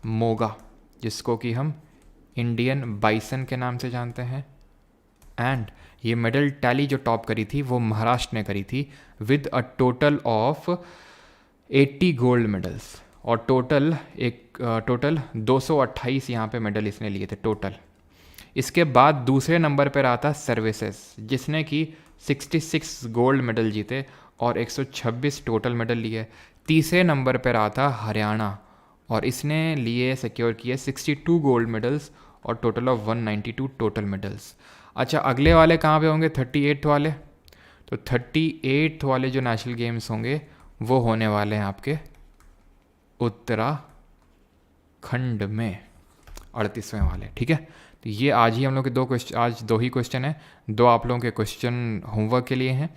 मोगा, जिसको कि हम इंडियन बाइसन के नाम से जानते हैं। एंड ये मेडल टैली जो टॉप करी थी वो महाराष्ट्र ने करी थी with a total of 80 gold medals. और टोटल 228 यहाँ पे मेडल इसने लिए थे टोटल। इसके बाद दूसरे नंबर पर रहा था सर्विसेज, जिसने कि 66 गोल्ड मेडल जीते और 126 टोटल मेडल लिए। तीसरे नंबर पर रहा था हरियाणा, और इसने लिए सिक्योर किए 62 गोल्ड मेडल्स और टोटल ऑफ 192 टोटल मेडल्स। अच्छा, अगले वाले कहाँ पे होंगे? 38 वाले। तो 38 वाले जो नेशनल गेम्स होंगे वो होने वाले हैं आपके उत्तराखंड में, 38वें वाले, ठीक है। तो ये आज ही हम लोग के आज दो ही क्वेश्चन हैं, दो आप लोगों के क्वेश्चन होमवर्क के लिए हैं।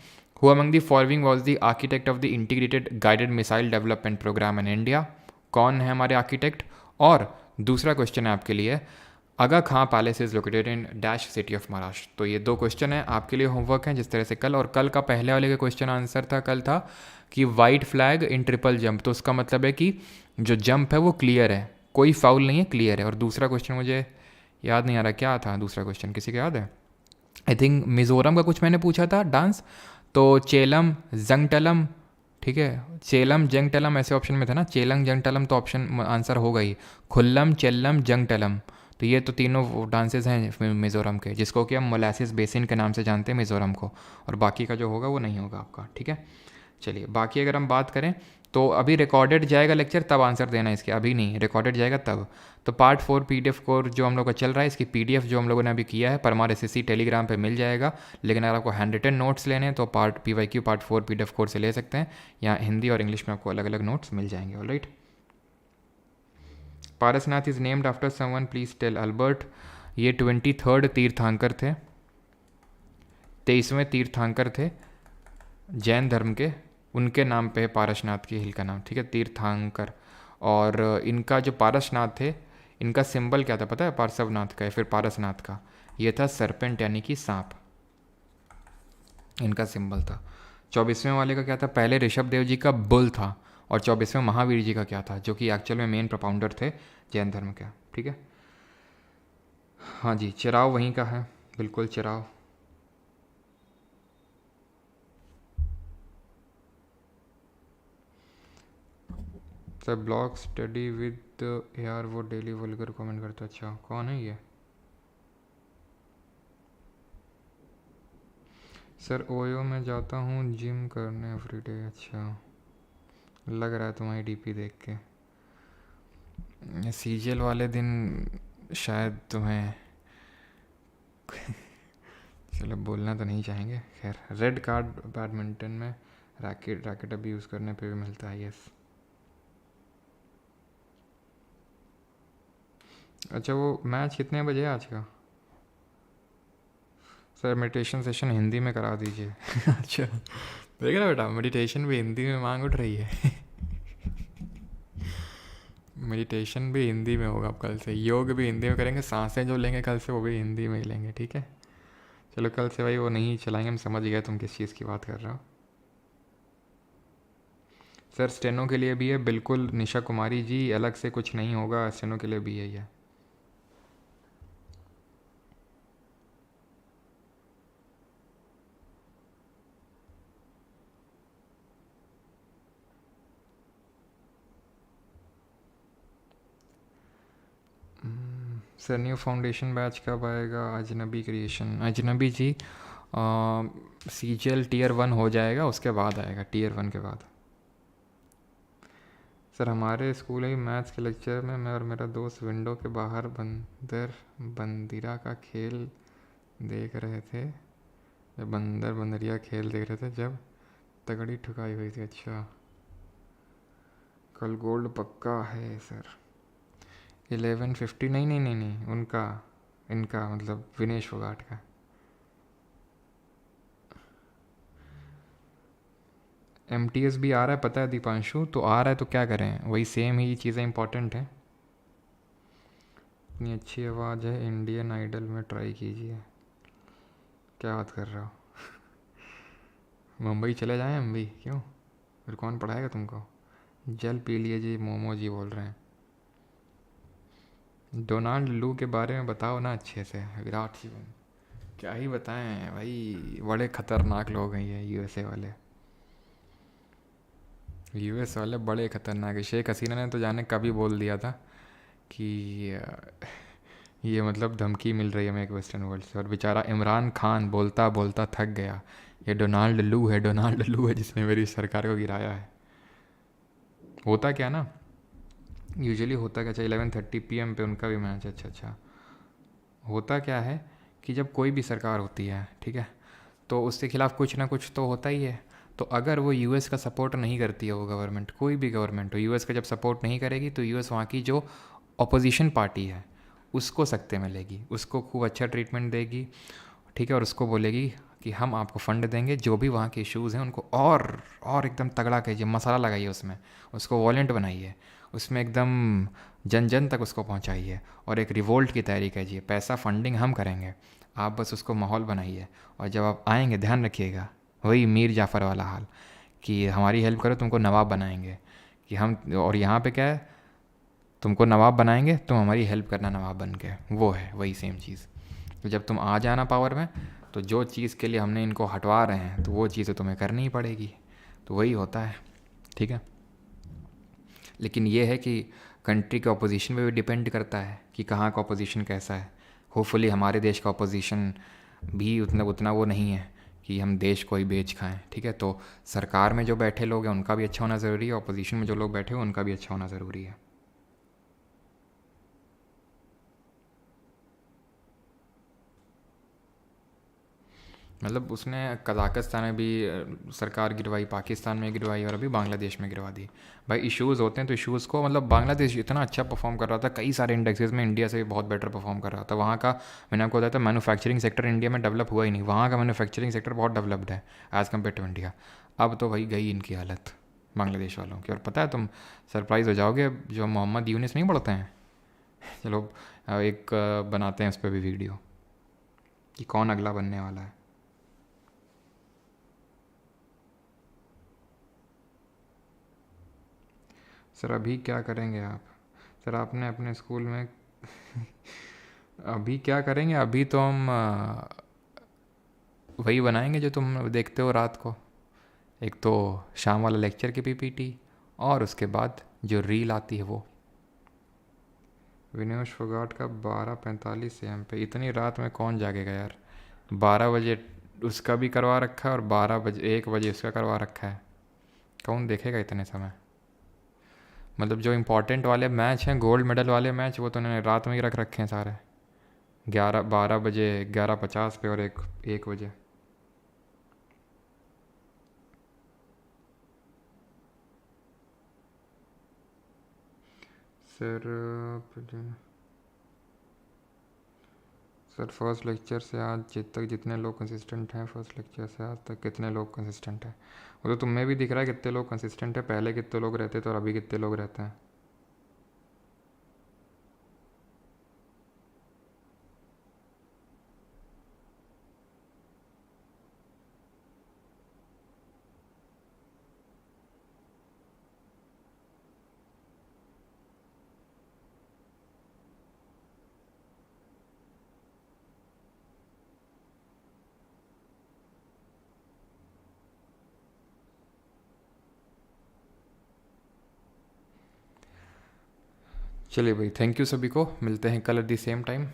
Who among the following was the architect of the integrated guided missile development programme in India, कौन है हमारे आर्किटेक्ट। और दूसरा क्वेश्चन है आपके लिए, Aga Khan palace is located in dash city of Maharashtra. तो ये 2 क्वेश्चन है आपके लिए होमवर्क है, जिस तरह से कल, और कल का पहले वाले का क्वेश्चन आंसर था, कल था कि white flag in triple jump, तो उसका मतलब है कि जो जंप है वो क्लियर है, कोई फाउल नहीं है, क्लियर है। और दूसरा क्वेश्चन मुझे याद नहीं आ रहा क्या था दूसरा क्वेश्चन, किसी को याद है? आई थिंक मिज़ोरम का कुछ मैंने पूछा था डांस, तो चेलम जंगटलम, ठीक है, चेलम जंगटलम ऐसे ऑप्शन में था ना, चेलंग जंगटलम तो ऑप्शन आंसर होगा ही, खुल्लम चेल्लम जंगटलम। तो ये तो तीनों डांसेस हैं मिज़ोरम के, जिसको कि हम मोलासिस बेसिन के नाम से जानते हैं मिज़ोरम को, और बाकी का जो होगा वो नहीं होगा आपका, ठीक है। चलिए बाकी अगर हम बात करें तो अभी रिकॉर्डेड जाएगा लेक्चर, तब आंसर देना इसके, अभी नहीं, रिकॉर्डेड जाएगा तब। तो पार्ट 4 पीडीएफ कोर्स जो हम लोग का चल रहा है, इसकी पीडीएफ जो हम लोगों ने अभी किया है परमार एसएससी टेलीग्राम पे मिल जाएगा। लेकिन अगर आपको हैंड रिटन नोट्स लेने हैं तो part PYQ part 4 PDF course से ले सकते हैं, यहाँ हिंदी और इंग्लिश में आपको अलग अलग नोट्स मिल जाएंगे। Alright. Parasnath is named after someone, please tell Albert. ये 23rd तीर्थांकर थे, 23वें तीर्थांकर थे जैन धर्म के, उनके नाम पे है पारसनाथ की हिल का नाम, ठीक है, तीर्थांकर। और इनका जो पारसनाथ थे, इनका सिंबल क्या था पता है? पार्श्वनाथ का या फिर पारसनाथ का, ये था सरपेंट यानी कि सांप, इनका सिंबल था। 24वें वाले का क्या था? पहले ऋषभ देव जी का बुल था, और 24वें महावीर जी का क्या था, जो कि एक्चुअल में मेन प्रोपाउंडर थे जैन धर्म का, ठीक है। हाँ जी, चिराव वहीं का है, बिल्कुल Cheraw. Sir blog study with यार, वो डेली वल्गर कमेंट करता, अच्छा कौन है ये? सर ओयो में जाता हूँ जिम करने एवरीडे। अच्छा, लग रहा है तुम्हारी डीपी देख के। सीजीएल वाले दिन शायद तुम्हें चलो बोलना तो नहीं चाहेंगे, खैर। रेड कार्ड बैडमिंटन में रैकेट अभी यूज़ करने पे भी मिलता है, यस। अच्छा, वो मैच कितने बजे है आज का? सर मेडिटेशन सेशन हिंदी में करा दीजिए। अच्छा, देख रहा बेटा, मेडिटेशन भी हिंदी में मांग उठ रही है। मेडिटेशन भी हिंदी में होगा अब कल से, योग भी हिंदी में करेंगे, सांसें जो लेंगे कल से वो भी हिंदी में ही लेंगे, ठीक है। चलो कल से भाई वो नहीं चलाएंगे, हम समझ गए तुम किस चीज़ की बात कर रहे हो। सर स्टेनो के लिए भी है, बिल्कुल निशा कुमारी जी, अलग से कुछ नहीं होगा, स्टेनो के लिए भी है ये। सर न्यू फाउंडेशन बैच कब आएगा? अजनबी क्रिएशन, अजनबी जी सीजीएल टीयर 1 हो जाएगा, उसके बाद आएगा, टीयर 1 के बाद। सर हमारे स्कूल में मैथ्स के लेक्चर में मैं और मेरा दोस्त विंडो के बाहर बंदर बंदिरा का खेल देख रहे थे, जब बंदर बंदरिया खेल देख रहे थे जब तगड़ी ठुकाई हुई थी। अच्छा, कल गोल्ड पक्का है सर। 11:50, नहीं नहीं नहीं नहीं, उनका इनका मतलब विनेश फोगाट का। MTS भी आ रहा है पता है दीपांशु, तो आ रहा है तो क्या करें, वही सेम ही चीज़ें इंपॉर्टेंट हैं। इतनी अच्छी आवाज़ है, इंडियन आइडल में ट्राई कीजिए। क्या बात कर रहे हो? मुंबई चले जाएं हम भी, क्यों? फिर कौन पढ़ाएगा तुमको? जल पी लिए जी, मोमो जी बोल रहे हैं। डोनाल्ड लू के बारे में बताओ ना अच्छे से, विराट जी। क्या ही बताएं भाई, बड़े खतरनाक लोग हैं ये यूएसए वाले, यूएस वाले बड़े खतरनाक है। शेख हसीना ने तो जाने कभी बोल दिया था कि ये मतलब धमकी मिल रही है हमें एक वेस्टर्न वर्ल्ड से, और बेचारा इमरान खान बोलता बोलता थक गया। ये डोनाल्ड लू है, डोनाल्ड लू है जिसने मेरी सरकार को गिराया है। होता क्या ना, यूजुअली होता क्या, अच्छा 11:30 PM पे उनका भी मैच, अच्छा। होता क्या है कि जब कोई भी सरकार होती है, ठीक है, तो उसके खिलाफ कुछ ना कुछ तो होता ही है। तो अगर वो यूएस का सपोर्ट नहीं करती है, वो गवर्नमेंट, कोई भी गवर्नमेंट हो, यूएस का जब सपोर्ट नहीं करेगी तो यूएस वहाँ की जो अपोजिशन पार्टी है उसको सख्ते में लेगी, उसको खूब अच्छा ट्रीटमेंट देगी, ठीक है, और उसको बोलेगी कि हम आपको फ़ंड देंगे, जो भी वहाँ के इश्यूज़ हैं उनको और एकदम तगड़ा कीजिए, मसाला लगाइए उसमें, उसको वॉलेंट बनाइए, उसमें एकदम जन जन तक उसको पहुँचाइए और एक रिवोल्ट की तैयारी कीजिए। पैसा फंडिंग हम करेंगे, आप बस उसको माहौल बनाइए। और जब आप आएंगे ध्यान रखिएगा, वही मीर जाफ़र वाला हाल कि हमारी हेल्प करो तुमको नवाब बनाएंगे, कि हम, और यहाँ पे क्या है, तुमको नवाब बनाएंगे, तुम हमारी हेल्प करना नवाब बन के, वो है वही सेम चीज़। तो जब तुम आ जाना पावर में, तो जो चीज़ के लिए हमने इनको हटवा रहे हैं तो वो चीज़ तो तुम्हें करनी ही पड़ेगी। तो वही होता है, ठीक है। लेकिन ये है कि कंट्री के अपोजिशन पे भी डिपेंड करता है कि कहाँ का अपोजिशन कैसा है। होपफुली हमारे देश का अपोजिशन भी उतना उतना वो नहीं है कि हम देश को ही बेच खाएं, ठीक है। तो सरकार में जो बैठे लोग हैं उनका भी अच्छा होना ज़रूरी है, अपोजिशन में जो लोग बैठे हैं उनका भी अच्छा होना ज़रूरी है। मतलब उसने कज़ाकिस्तान में भी सरकार गिरवाई, पाकिस्तान में गिरवाई और अभी बांग्लादेश में गिरवा दी। भाई इश्यूज़ होते हैं तो इश्यूज़ को, मतलब बांग्लादेश इतना अच्छा परफॉर्म कर रहा था कई सारे इंडेक्सेस में, इंडिया से भी बहुत बेटर परफॉर्म कर रहा था। वहाँ का, मैंने आपको बताया था, मैन्युफैक्चरिंग सेक्टर इंडिया में डेवलप हुआ ही नहीं, वहाँ का मैन्युफैक्चरिंग सेक्टर बहुत डेवलप्ड है एज़ कम्पेयर टू इंडिया। अब तो भाई गई इनकी हालत बांग्लादेश वालों की। और पता है, तुम सरप्राइज़ हो जाओगे, जो मोहम्मद यूनिस नहीं पढ़ते हैं, चलो एक बनाते हैं उस पर भी वीडियो कि कौन अगला बनने वाला है। सर अभी क्या करेंगे आप? सर आपने अपने स्कूल में अभी क्या करेंगे? अभी तो हम वही बनाएंगे जो तुम देखते हो रात को, एक तो शाम वाला लेक्चर की पीपीटी, और उसके बाद जो रील आती है वो। विनेश फोगाट का 12:45 AM पे, इतनी रात में कौन जागेगा यार। 12 बजे उसका भी करवा रखा है और 12 बजे 1 बजे उसका करवा रखा है, कौन देखेगा इतने समय। मतलब जो इम्पोर्टेंट वाले मैच हैं, गोल्ड मेडल वाले मैच, वो तो उन्होंने रात में ही रख रखे हैं सारे, 12 बजे, 11:50 पे और 1 बजे। सर सर फर्स्ट लेक्चर से आज तक जितने लोग कंसिस्टेंट हैं, फर्स्ट लेक्चर से आज तक कितने लोग कंसिस्टेंट हैं? वो तो तुम्हें भी दिख रहा है कितने लोग कंसिस्टेंट है, पहले कितने लोग रहते थे और अभी कितने लोग रहते हैं। चलिए भाई, थैंक यू सभी को, मिलते हैं कल एट द सेम टाइम।